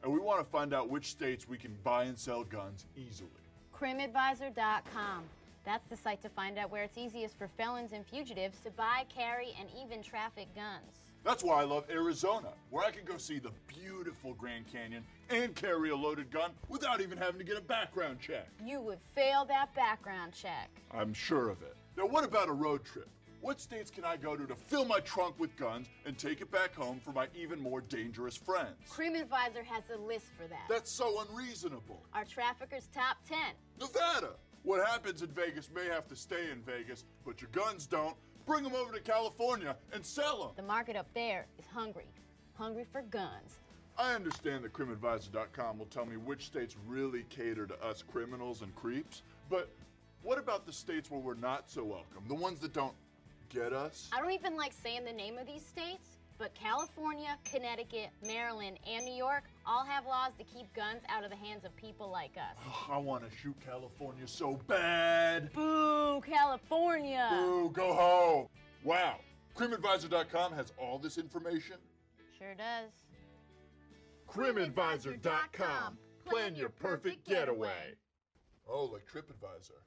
And we want to find out which states we can buy and sell guns easily. CrimAdvisor.com. That's the site to find out where it's easiest for felons and fugitives to buy, carry, and even traffic guns. That's why I love Arizona, where I can go see the beautiful Grand Canyon and carry a loaded gun without even having to get a background check. You would fail that background check. I'm sure of it. Now, what about a road trip? What states can I go to fill my trunk with guns and take it back home for my even more dangerous friends? CrimAdvisor has a list for that. That's so unreasonable. Our traffickers' top 10. Nevada. What happens in Vegas may have to stay in Vegas, but your guns don't. Bring them over to California and sell them. The market up there is hungry for guns. I understand that CrimAdvisor.com will tell me which states really cater to us criminals and creeps, but what about the states where we're not so welcome? The ones that don't get us? I don't even like saying the name of these states, but California, Connecticut, Maryland, and New York all have laws to keep guns out of the hands of people like us. I want to shoot California so bad. Boo, California. Boo, go home. Wow. CrimAdvisor.com has all this information? Sure does. CrimAdvisor.com. Plan your perfect getaway. Oh, like TripAdvisor.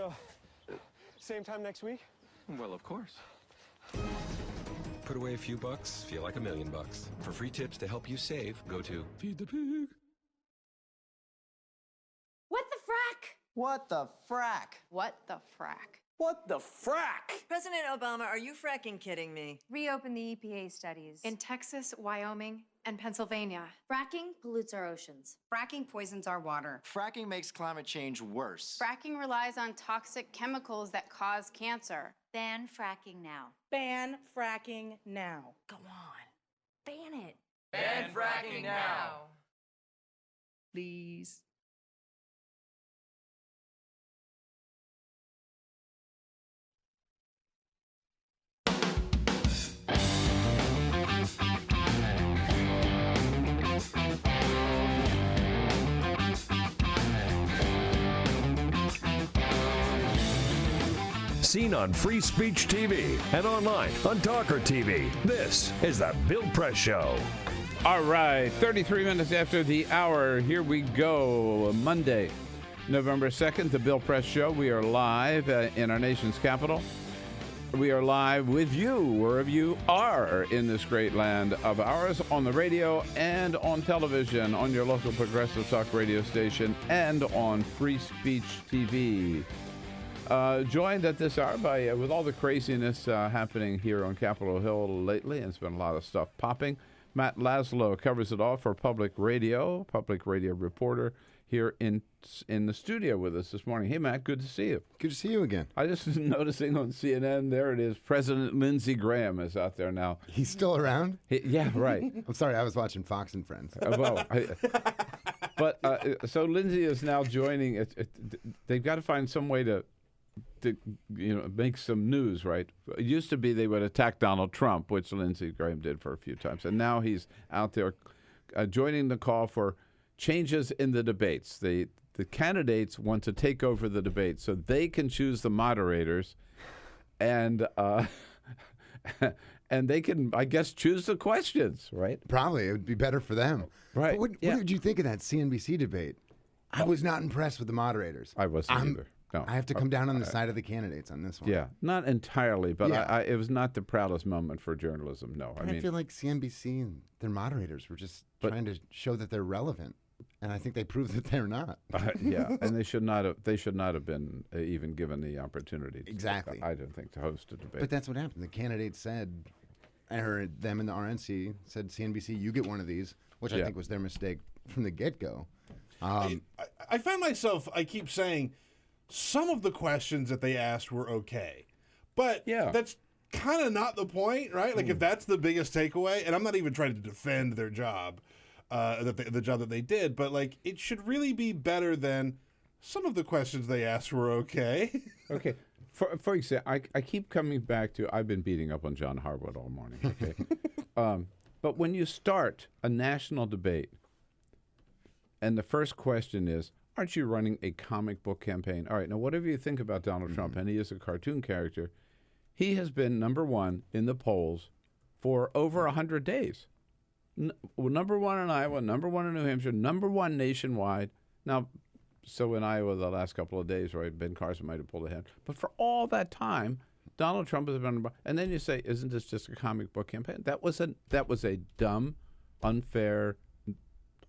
So, same time next week? Well, of course. Put away a few bucks, feel like $1 million. For free tips to help you save, go to Feed the Pig. What the frack? What the frack? What the frack? What the frack? President Obama, are you fracking kidding me? Reopen the EPA studies. In Texas, Wyoming, and Pennsylvania. Fracking pollutes our oceans. Fracking poisons our water. Fracking makes climate change worse. Fracking relies on toxic chemicals that cause cancer. Ban fracking now. Ban fracking now. Go on. Ban it. Ban fracking now. Please. Seen on Free Speech TV and online on TawkrTV. This is the Bill Press Show. All right, 33 minutes after the hour, here we go. Monday, November 2nd, the Bill Press Show. We are live in our nation's capital. We are live with you, wherever you are in this great land of ours, on the radio and on television, on your local progressive talk radio station, and on Free Speech TV. Joined at this hour by, with all the craziness happening here on Capitol Hill lately, and it's been a lot of stuff popping. Matt Laslo covers it all for public radio reporter here in the studio with us this morning. Hey, Matt, good to see you. Good to see you again. I just was noticing on CNN, there it is, President Lindsey Graham is out there now. He's still around? Yeah, right. I'm sorry, I was watching Fox and Friends. So Lindsey is now joining. They've got to find some way to make some news, right? It used to be they would attack Donald Trump, which Lindsey Graham did for a few times, and now he's out there joining the call for changes in the debates. The candidates want to take over the debate so they can choose the moderators, and and they can, I guess, choose the questions, right? Probably it would be better for them, right? But what did you think of that CNBC debate? I was not impressed with the moderators. I wasn't either. No. I have to come down on the side of the candidates on this one. Yeah, not entirely, but it was not the proudest moment for journalism, no. I feel like CNBC and their moderators were just trying to show that they're relevant, and I think they proved that they're not. Yeah, and they should not have been even given the opportunity. Exactly. I don't think, to host a debate. But that's what happened. The candidates said, I heard them in the RNC said, CNBC, you get one of these, which I think was their mistake from the get-go. I find myself, I keep saying, some of the questions that they asked were okay, but that's kind of not the point, right? Like if that's the biggest takeaway, and I'm not even trying to defend their job, the job that they did, but like it should really be better than some of the questions they asked were okay. Okay. For example, I keep coming back to, I've been beating up on John Harwood all morning, okay? But when you start a national debate, and the first question is, aren't you running a comic book campaign? All right, now whatever you think about Donald Trump, and he is a cartoon character, he has been number one in the polls for over 100 days. Number one in Iowa, number one in New Hampshire, number one nationwide. Now, so in Iowa the last couple of days, right, Ben Carson might have pulled ahead. But for all that time, Donald Trump has been, and then you say, isn't this just a comic book campaign? That was a dumb, unfair,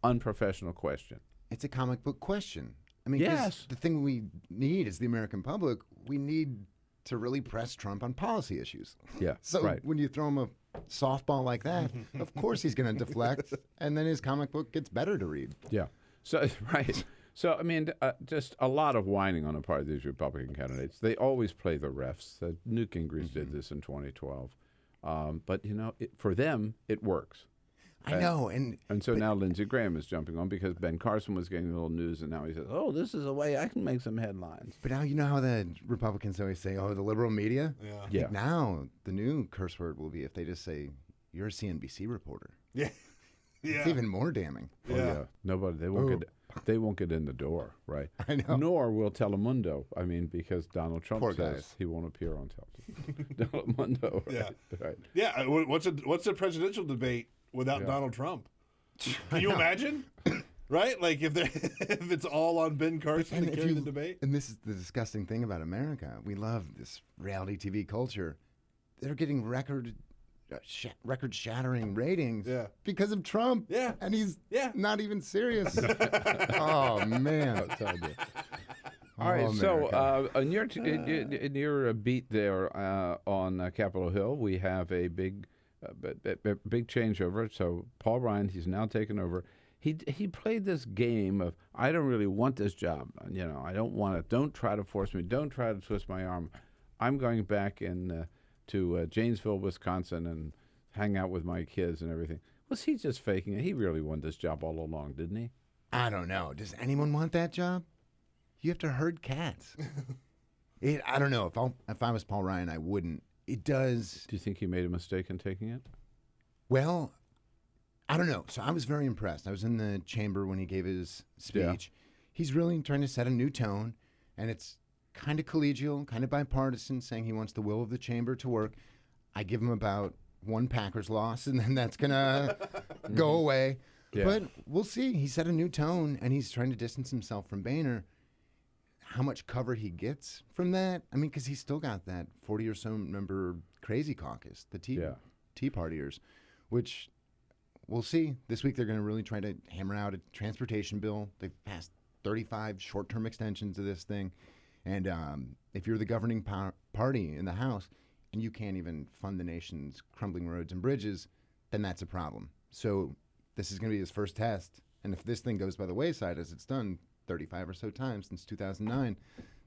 unprofessional question. It's a comic book question. I mean, yes. The thing we need as the American public, we need to really press Trump on policy issues. Yeah. So when you throw him a softball like that, of course he's going to deflect, and then his comic book gets better to read. Yeah. So right. So I mean, just a lot of whining on the part of these Republican candidates. They always play the refs. Newt Gingrich did this in 2012, but for them it works. I know, so now Lindsey Graham is jumping on because Ben Carson was getting a little news, and now he says, "Oh, this is a way I can make some headlines." But now you know how the Republicans always say, "Oh, the liberal media." Yeah. Now the new curse word will be if they just say, "You're a CNBC reporter." Yeah. It's even more damning. Yeah. Nobody. They won't get in the door, right? I know. Nor will Telemundo. I mean, because Donald Trump Poor says guys. he won't appear on television. Telemundo. Right? Yeah. Right. Yeah. What's a presidential debate without Donald Trump? Can you imagine? right? Like if it's all on Ben Carson to carry the debate. And this is the disgusting thing about America. We love this reality TV culture. They're getting record-shattering ratings because of Trump. Yeah. And he's not even serious. Oh, man. All right, so in your beat there on Capitol Hill, we have a big changeover. So Paul Ryan, he's now taken over. He played this game of, I don't really want this job. You know, I don't want it. Don't try to force me. Don't try to twist my arm. I'm going back to Janesville, Wisconsin, and hang out with my kids and everything. Was he just faking it? He really wanted this job all along, didn't he? I don't know. Does anyone want that job? You have to herd cats. I don't know. If I was Paul Ryan, I wouldn't. It does. Do you think he made a mistake in taking it? Well, I don't know. So I was very impressed. I was in the chamber when he gave his speech. Yeah. He's really trying to set a new tone, and it's kind of collegial, kind of bipartisan, saying he wants the will of the chamber to work. I give him about one Packers loss, and then that's going to go away. Yeah. But we'll see. He set a new tone, and he's trying to distance himself from Boehner. How much cover he gets from that? I mean, because he's still got that 40 or so member crazy caucus, the Tea Partiers, which we'll see. This week they're going to really try to hammer out a transportation bill. They've passed 35 short-term extensions of this thing. And if you're the governing party in the House and you can't even fund the nation's crumbling roads and bridges, then that's a problem. So this is going to be his first test. And if this thing goes by the wayside, as it's done 35 or so times since 2009,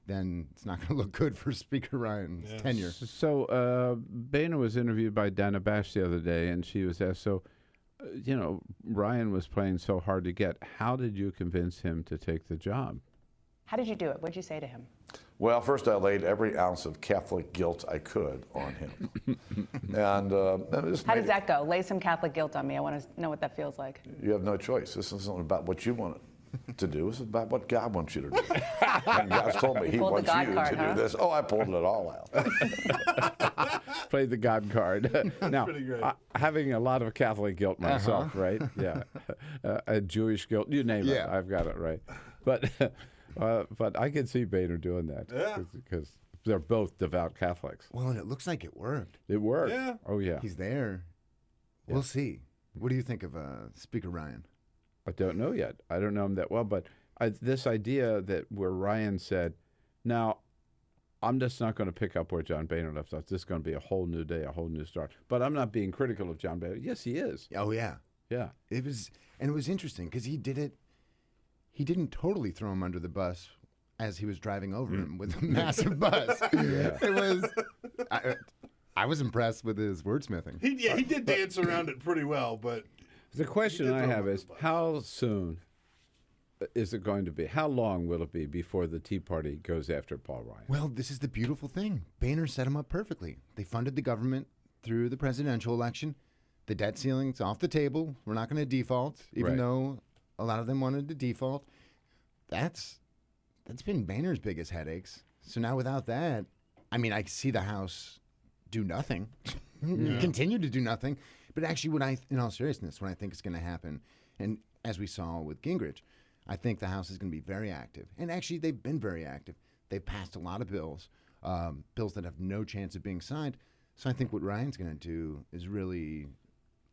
then it's not going to look good for Speaker Ryan's tenure. So Boehner was interviewed by Dana Bash the other day, and she was asked, Ryan was playing so hard to get. How did you convince him to take the job? How did you do it? What did you say to him? Well, first I laid every ounce of Catholic guilt I could on him. and how does that go? Lay some Catholic guilt on me. I want to know what that feels like. You have no choice. This isn't about what you want to do. This is about what God wants you to do. And God's told me He wants you to do this. Oh, I pulled it all out. Played the God card. Now, having a lot of Catholic guilt myself, right? Yeah. A Jewish guilt, you name it. I've got it right. But I can see Boehner doing that because they're both devout Catholics. Well, and it looks like it worked. It worked. Yeah. Oh, yeah. He's there. Yeah. We'll see. What do you think of Speaker Ryan? I don't know yet. I don't know him that well, but this idea that where Ryan said, now, I'm just not going to pick up where John Boehner left off. This is going to be a whole new day, a whole new start. But I'm not being critical of John Boehner. Yes, he is. Oh, yeah. Yeah. It was interesting because he did it. He didn't totally throw him under the bus as he was driving over him with a massive bus. Yeah. It was. I was impressed with his wordsmithing. He did dance around it pretty well, but the question I have is, how soon is it going to be? How long will it be before the Tea Party goes after Paul Ryan? Well, this is the beautiful thing. Boehner set him up perfectly. They funded the government through the presidential election. The debt ceiling's off the table. We're not going to default, even though a lot of them wanted to default. That's been Boehner's biggest headaches. So now without that, I mean, I see the House do nothing, continue to do nothing. But actually, in all seriousness, what I think is going to happen, and as we saw with Gingrich, I think the House is going to be very active. And actually, they've been very active. They've passed a lot of bills, bills that have no chance of being signed. So I think what Ryan's going to do is really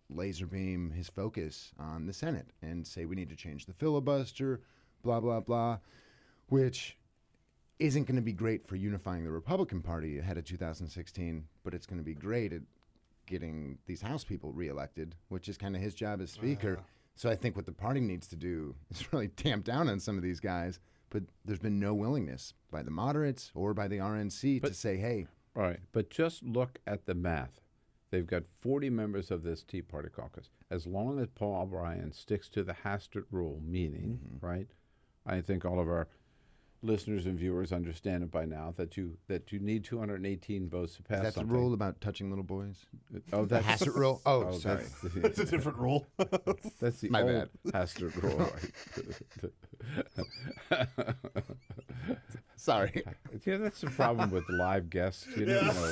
laser beam his focus on the Senate and say we need to change the filibuster, blah, blah, blah, which isn't going to be great for unifying the Republican Party ahead of 2016, but it's going to be great at getting these House people reelected, which is kind of his job as Speaker. So I think what the party needs to do is really tamp down on some of these guys, but there's been no willingness by the moderates or by the RNC to say, hey. All right, but just look at the math. They've got 40 members of this Tea Party caucus. As long as Paul Ryan sticks to the Hastert rule, meaning, right, I think all of our listeners and viewers understand it by now that you need 218 votes to pass. Is that something. The rule about touching little boys? Oh, that's the Hastert rule. Oh, sorry, that's a different rule. That's the My old bad. Hastert rule. Right? Sorry. Yeah, that's the problem with live guests. You never know.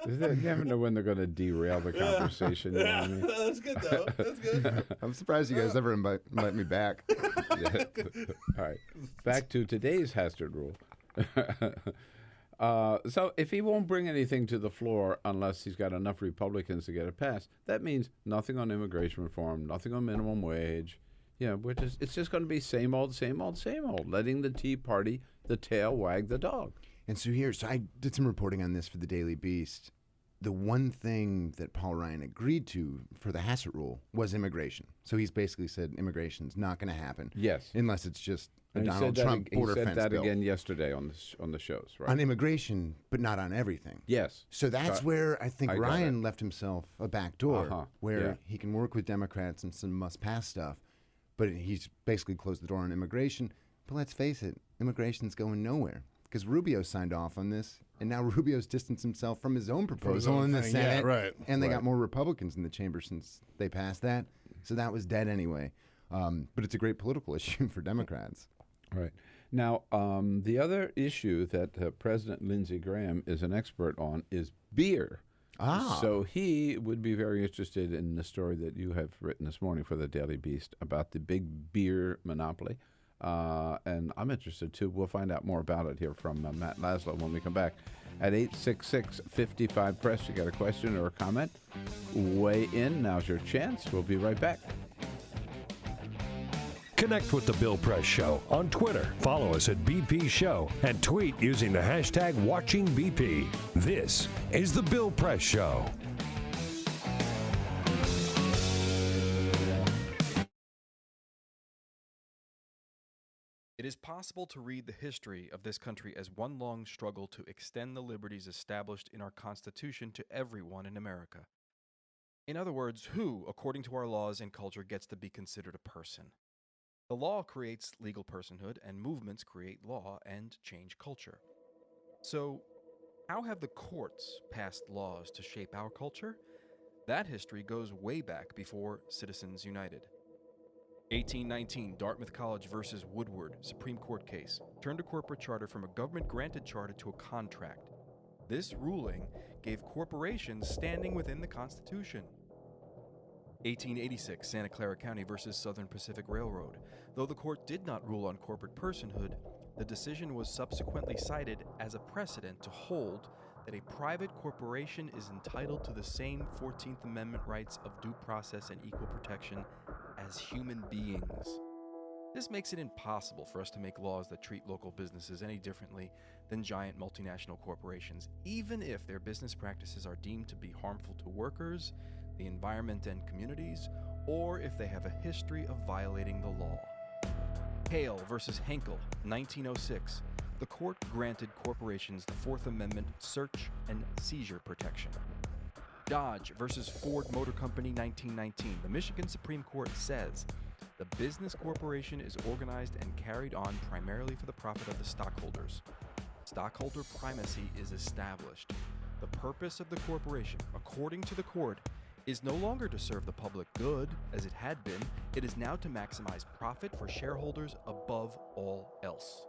You never know when they're going to derail the conversation. You know what I mean? That's good. good, though. That's good. I'm surprised you guys ever invite me back. Yeah. All right. Back to today's Hastert rule. So if he won't bring anything to the floor unless he's got enough Republicans to get it passed, that means nothing on immigration reform, nothing on minimum wage. Yeah, it's just going to be same old, letting the Tea Party, the tail wag the dog. And so I did some reporting on this for the Daily Beast. The one thing that Paul Ryan agreed to for the Hastert rule was immigration. So he's basically said immigration's not going to happen. Yes. Unless it's just a And Donald Trump border fence bill. He said that again yesterday on the shows, right? On immigration, but not on everything. Yes. So that's where I think Ryan left himself a back door, where he can work with Democrats and some must-pass stuff, but he's basically closed the door on immigration. But let's face it, immigration's going nowhere because Rubio signed off on this, and now Rubio's distanced himself from his own proposal in the Senate. Yeah, right. And they got more Republicans in the chamber since they passed that, so that was dead anyway. But it's a great political issue for Democrats. Right. Now, the other issue that President Lindsey Graham is an expert on is beer. So he would be very interested in the story that you have written this morning for the Daily Beast about the big beer monopoly. And I'm interested, too. We'll find out more about it here from Matt Laslo when we come back. At 866-55-PRESS, you got a question or a comment? Weigh in. Now's your chance. We'll be right back. Connect with The Bill Press Show on Twitter. Follow us at BP Show and tweet using the hashtag WatchingBP. This is The Bill Press Show. It is possible to read the history of this country as one long struggle to extend the liberties established in our Constitution to everyone in America. In other words, who, according to our laws and culture, gets to be considered a person? The law creates legal personhood, and movements create law and change culture. So, how have the courts passed laws to shape our culture? That history goes way back before Citizens United. 1819, Dartmouth College versus Woodward, Supreme Court case, turned a corporate charter from a government-granted charter to a contract. This ruling gave corporations standing within the Constitution. 1886, Santa Clara County versus Southern Pacific Railroad. Though the court did not rule on corporate personhood, the decision was subsequently cited as a precedent to hold that a private corporation is entitled to the same 14th Amendment rights of due process and equal protection as human beings. This makes it impossible for us to make laws that treat local businesses any differently than giant multinational corporations, even if their business practices are deemed to be harmful to workers, the environment and communities, or if they have a history of violating the law. Hale versus Henkel, 1906. The court granted corporations the Fourth Amendment search and seizure protection. Dodge versus Ford Motor Company, 1919. The Michigan Supreme Court says the business corporation is organized and carried on primarily for the profit of the stockholders. Stockholder primacy is established. The purpose of the corporation, according to the court, is no longer to serve the public good, as it had been. It is now to maximize profit for shareholders above all else.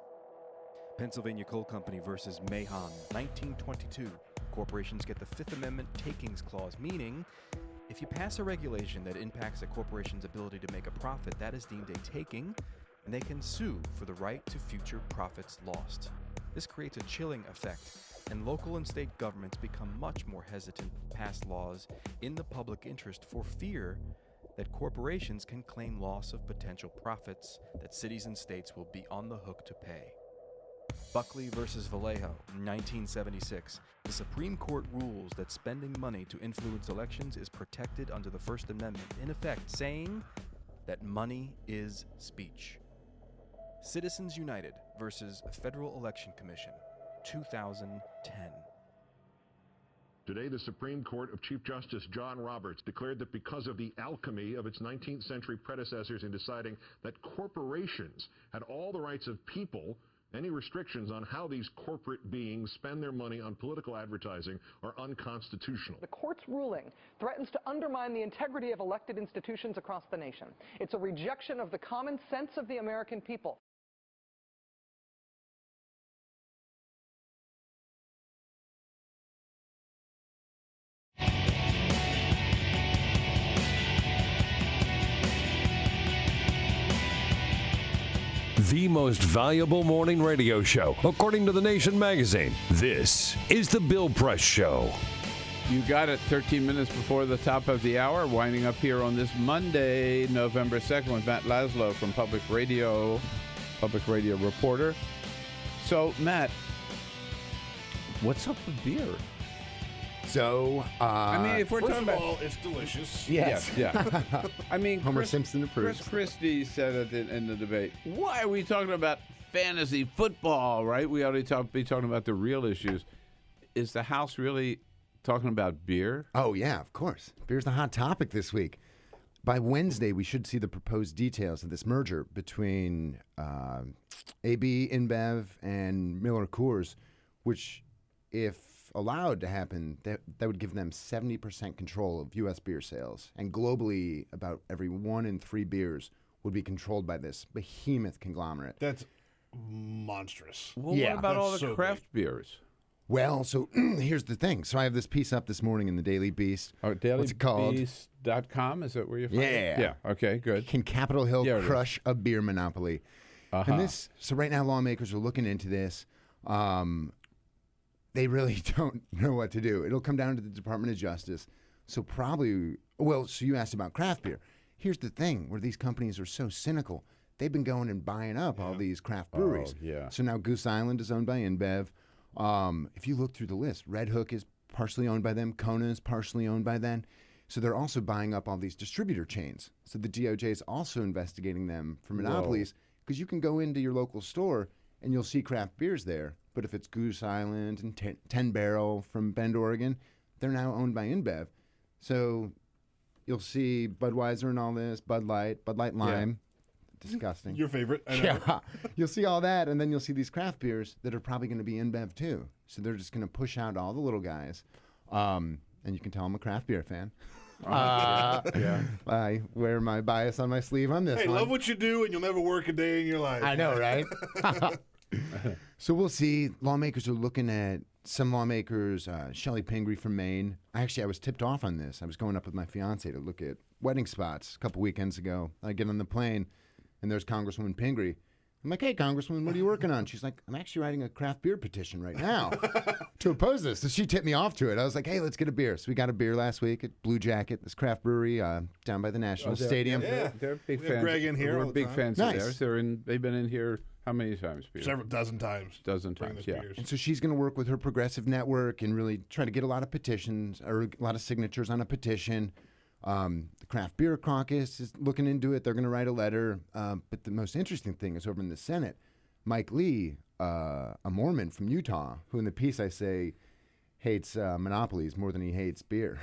Pennsylvania Coal Company versus Mahon, 1922. Corporations get the Fifth Amendment takings clause, meaning if you pass a regulation that impacts a corporation's ability to make a profit, that is deemed a taking, and they can sue for the right to future profits lost. This creates a chilling effect, and local and state governments become much more hesitant to pass laws in the public interest for fear that corporations can claim loss of potential profits that cities and states will be on the hook to pay. Buckley versus Vallejo, 1976. The Supreme Court rules that spending money to influence elections is protected under the First Amendment, in effect saying that money is speech. Citizens United versus Federal Election Commission, 2010. Today, the Supreme Court of Chief Justice John Roberts declared that because of the alchemy of its 19th century predecessors in deciding that corporations had all the rights of people, any restrictions on how these corporate beings spend their money on political advertising are unconstitutional. The court's ruling threatens to undermine the integrity of elected institutions across the nation. It's a rejection of the common sense of the American people. the most valuable morning radio show, according to The Nation magazine. This is The Bill Press Show. You got it 13 minutes before the top of the hour, winding up here on this Monday, November 2nd, with Matt Laslo from Public Radio reporter. So, Matt, what's up with beer? So, I mean, if we're talking about, it's delicious. Yes. Yeah. I mean, Homer Simpson approves. Chris Christie said it in the debate. Why are we talking about fantasy football, right? We ought to be talking about the real issues. Is the House really talking about beer? Oh, yeah, of course. Beer's the hot topic this week. By Wednesday, we should see the proposed details of this merger between AB InBev and Miller Coors, which, if allowed to happen, that would give them 70% control of U.S. beer sales. And globally, about every 1 in 3 beers would be controlled by this behemoth conglomerate. That's monstrous. Well, what about all the craft beers? Well, so here's the thing. So I have this piece up this morning in the Daily Beast. Oh, What's it called? DailyBeast.com? Is that where you find it? Yeah. Yeah. Okay, good. Can Capitol Hill crush a beer monopoly? Uh-huh. And so right now lawmakers are looking into this. They really don't know what to do. It'll come down to the Department of Justice. So so you asked about craft beer. Here's the thing, where these companies are so cynical. They've been going and buying up all these craft breweries. Oh, yeah. So now Goose Island is owned by InBev. If you look through the list, Red Hook is partially owned by them. Kona is partially owned by them. So they're also buying up all these distributor chains. So the DOJ is also investigating them for monopolies, because you can go into your local store and you'll see craft beers there. But if it's Goose Island and 10 Barrel from Bend, Oregon, they're now owned by InBev. So you'll see Budweiser and all this, Bud Light Lime. Disgusting. Your favorite. I know. Yeah. You'll see all that, and then you'll see these craft beers that are probably going to be InBev too. So they're just going to push out all the little guys. And you can tell I'm a craft beer fan. Yeah. I wear my bias on my sleeve on this Hey, one. love what you do, and you'll never work a day in your life. I know, right? So we'll see. Lawmakers are looking at some lawmakers. Shelley Pingree from Maine. I was tipped off on this. I was going up with my fiance to look at wedding spots a couple weekends ago. I get on the plane, and there's Congresswoman Pingree. I'm like, hey, Congresswoman, what are you working on? She's like, I'm actually writing a craft beer petition right now to oppose this. So she tipped me off to it. I was like, hey, let's get a beer. So we got a beer last week at Blue Jacket, this craft brewery down by the National Stadium. Yeah, they're big we have fans. Greg in here. We're all the big time. fans Nice. of theirs. They've been in here how many times, Peter? Several dozen times. Dozen Bring times, us yeah. beers. And so she's going to work with her progressive network and really try to get a lot of petitions or a lot of signatures on a petition. The Craft Beer Caucus is looking into it. They're going to write a letter. But the most interesting thing is over in the Senate, Mike Lee, a Mormon from Utah, who in the piece I say hates monopolies more than he hates beer.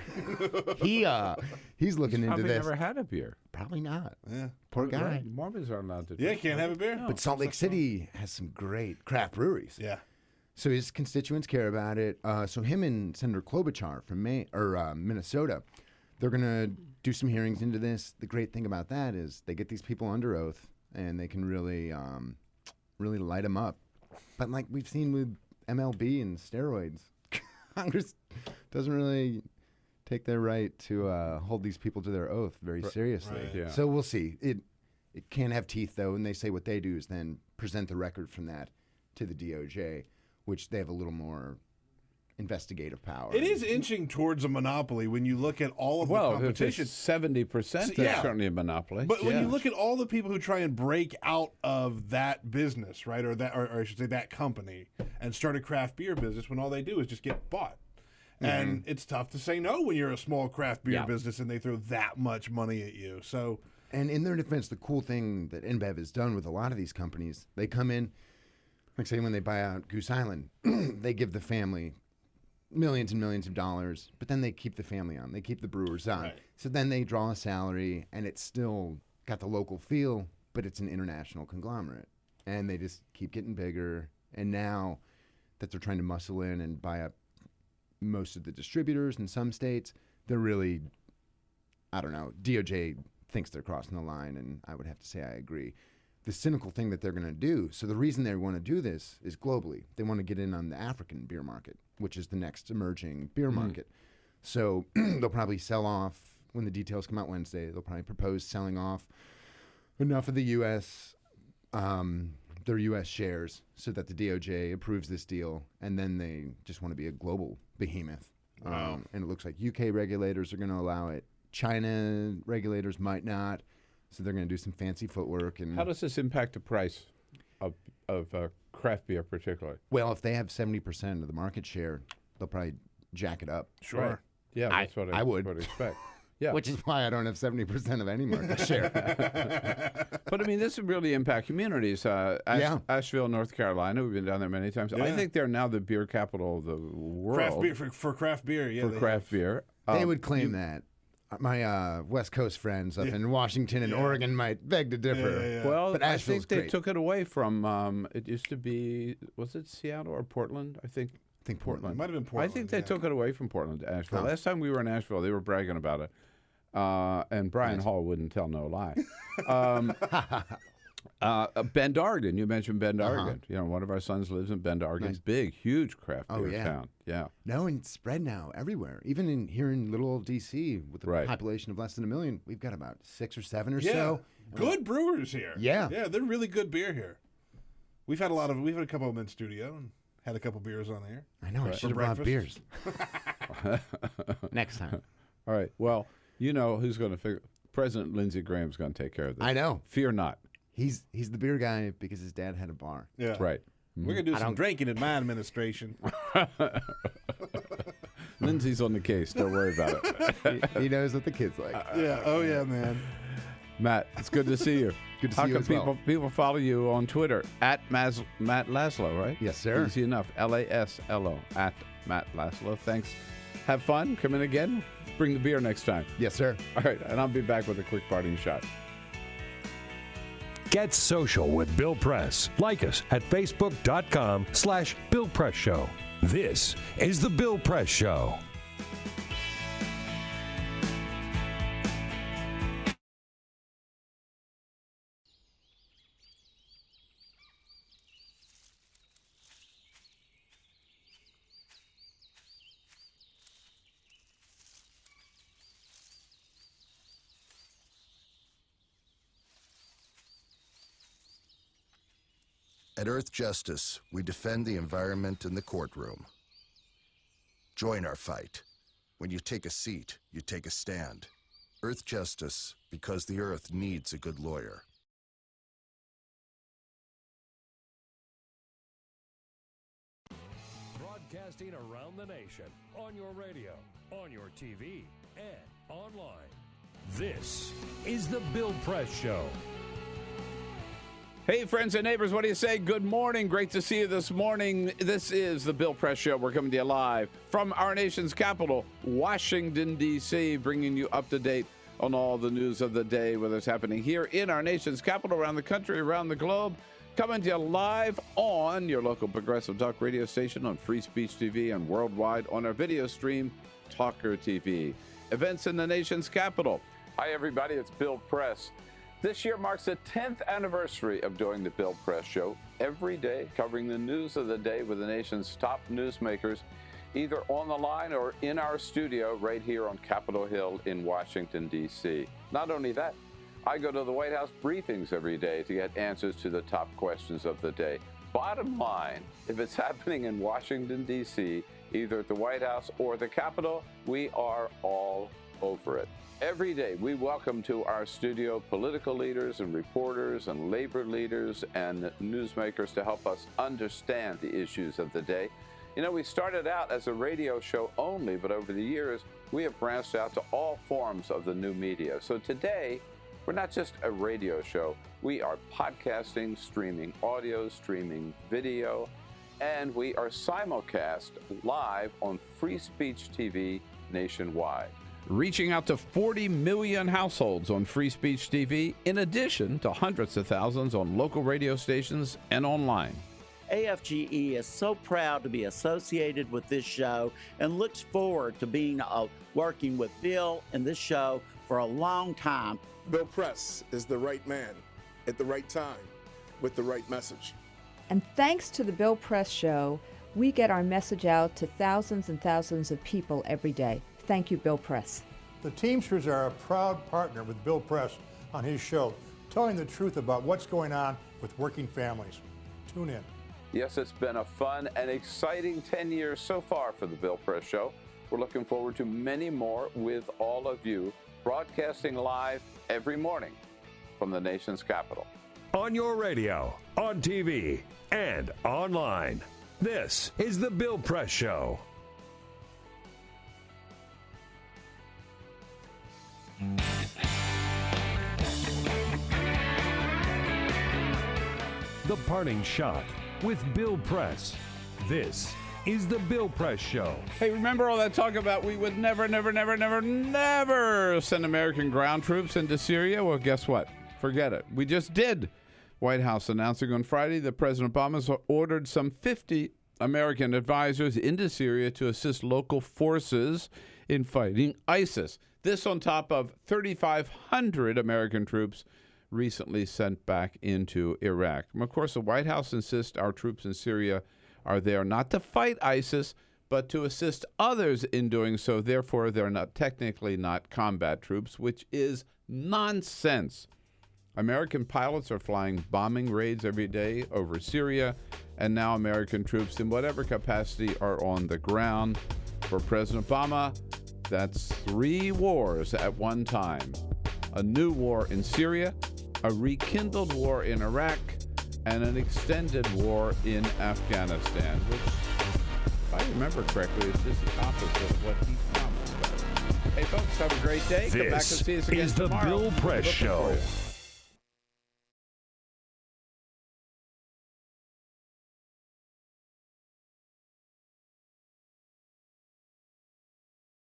He's looking into Probably this. never had a beer. Probably not. Yeah. Poor guy. Mormons aren't allowed to. Yeah, can't have a beer. But Salt Lake City has some great craft breweries. Yeah. So his constituents care about it. So him and Senator Klobuchar from Minnesota, they're going to do some hearings into this. The great thing about that is they get these people under oath, and they can really light them up. But like we've seen with MLB and steroids, Congress doesn't really take their right to hold these people to their oath very seriously. Right. Yeah. So we'll see. It can have teeth, though, and they say what they do is then present the record from that to the DOJ, which they have a little more investigative power. It is inching towards a monopoly when you look at all of the competition. If it's 70%, that's certainly a monopoly. But when you look at all the people who try and break out of that business, right, or I should say that company, and start a craft beer business, when all they do is just get bought. And it's tough to say no when you're a small craft beer business and they throw that much money at you. So, and in their defense, the cool thing that InBev has done with a lot of these companies, they come in, like say when they buy out Goose Island, they give the family millions and millions of dollars, but then they keep the family on. They keep the brewers on. Right. So then they draw a salary, and it's still got the local feel, but it's an international conglomerate. And they just keep getting bigger. And now that they're trying to muscle in and buy up most of the distributors in some states, they're really, I don't know, DOJ thinks they're crossing the line, and I would have to say I agree. The cynical thing that they're going to do, so the reason they want to do this is globally. They want to get in on the African beer market, which is the next emerging beer market. So they'll probably sell off, when the details come out Wednesday, they'll probably propose selling off enough of the U.S. their U.S. shares so that the DOJ approves this deal, and then they just want to be a global behemoth. Wow. And it looks like UK regulators are going to allow it. China regulators might not, so they're going to do some fancy footwork. And How does this impact the price of craft beer, particularly? Well, if they have 70% of the market share, they'll probably jack it up. Sure. Right. Yeah, that's what I would expect. Yeah. Which is why I don't have 70% of any market share. But, I mean, this would really impact communities. Asheville, North Carolina, we've been down there many times. I think they're now the beer capital of the world. Craft beer, for craft beer, yeah. For craft beer. They would claim that. My West Coast friends up in Washington and Oregon might beg to differ. Well, but I think they great. took it away from, it used to be, was it Seattle or Portland? I think Portland. It might have been Portland. I think they took it away from Portland to Asheville. Huh. Last time we were in Asheville, they were bragging about it. And Brian Hall wouldn't tell no lie. Bend, Oregon. You mentioned Bend, Oregon. You know, one of our sons lives in Bend, Oregon. Nice. Big, huge craft beer town. Yeah. No, and it's spread now everywhere. Even here in little old D.C. with a population of less than 1 million, we've got about 6 or 7 or so. Good brewers here. Yeah. Yeah, they're really good beer here. We've had a couple of them in studio and had a couple beers on air. I know. I should have brought beers. Next time. All right. Well, you know who's going to figure. President Lindsey Graham's going to take care of this. I know. Fear not. He's the beer guy because his dad had a bar. Yeah. Right. We're going to do some drinking in my administration. Lindsey's on the case. Don't worry about it. He knows what the kids like. Yeah. Oh, yeah, man. Matt, it's good to see you. Good to see you as well. People follow you on Twitter at Matt Laslo, right? Yes, sir. Easy enough. LASLO at Matt Laslo. Thanks. Have fun. Come in again. Bring the beer next time. Yes, sir. All right, and I'll be back with a quick parting shot. Get social with Bill Press. Like us at facebook.com/Bill Press Show. This is the Bill Press Show. At Earth Justice, we defend the environment in the courtroom. Join our fight. When you take a seat, you take a stand. Earth Justice, because the Earth needs a good lawyer. Broadcasting around the nation, on your radio, on your TV, and online. This is the Bill Press Show. Hey, friends and neighbors, what do you say? Good morning. Great to see you this morning. This is the Bill Press Show. We're coming to you live from our nation's capital, Washington, D.C., bringing you up to date on all the news of the day, whether it's happening here in our nation's capital, around the country, around the globe. Coming to you live on your local progressive talk radio station, on Free Speech TV, and worldwide on our video stream, TawkrTV. Events in the nation's capital. Hi, everybody. It's Bill Press. This year marks the 10th anniversary of doing the Bill Press Show, every day covering the news of the day with the nation's top newsmakers, either on the line or in our studio right here on Capitol Hill in Washington, D.C. Not only that, I go to the White House briefings every day to get answers to the top questions of the day. Bottom line, if it's happening in Washington, D.C., either at the White House or the Capitol, we are all over it. Every day, we welcome to our studio political leaders and reporters and labor leaders and newsmakers to help us understand the issues of the day. You know, we started out as a radio show only, but over the years, we have branched out to all forms of the new media. So today, we're not just a radio show. We are podcasting, streaming audio, streaming video, and we are simulcast live on Free Speech TV nationwide, reaching out to 40 million households on Free Speech TV, in addition to hundreds of thousands on local radio stations and online. AFGE is so proud to be associated with this show and looks forward to being working with Bill and this show for a long time. Bill Press is the right man at the right time with the right message. And thanks to the Bill Press Show, we get our message out to thousands and thousands of people every day. Thank you, Bill Press. The Teamsters are a proud partner with Bill Press on his show, telling the truth about what's going on with working families. Tune in. Yes, it's been a fun and exciting 10 years so far for the Bill Press Show. We're looking forward to many more with all of you, broadcasting live every morning from the nation's capital. On your radio, on TV, and online. This is the Bill Press Show. The Parting Shot with Bill Press. This is the Bill Press Show. Hey, remember all that talk about we would never send American ground troops into Syria? Well, guess what? Forget it. We just did. White House announcing on Friday that President Obama's ordered some 50 American advisors into Syria to assist local forces in fighting ISIS. This on top of 3,500 American troops recently sent back into Iraq. And of course, the White House insists our troops in Syria are there not to fight ISIS, but to assist others in doing so. Therefore, they're technically not combat troops, which is nonsense. American pilots are flying bombing raids every day over Syria, and now American troops in whatever capacity are on the ground. For President Obama, that's 3 wars at one time. A new war in Syria, a rekindled war in Iraq, and an extended war in Afghanistan, which, if I remember correctly, is just the opposite of what he promised us. Hey, folks, have a great day. Come back and see us again This is the tomorrow. Bill Press Looking for Show. you.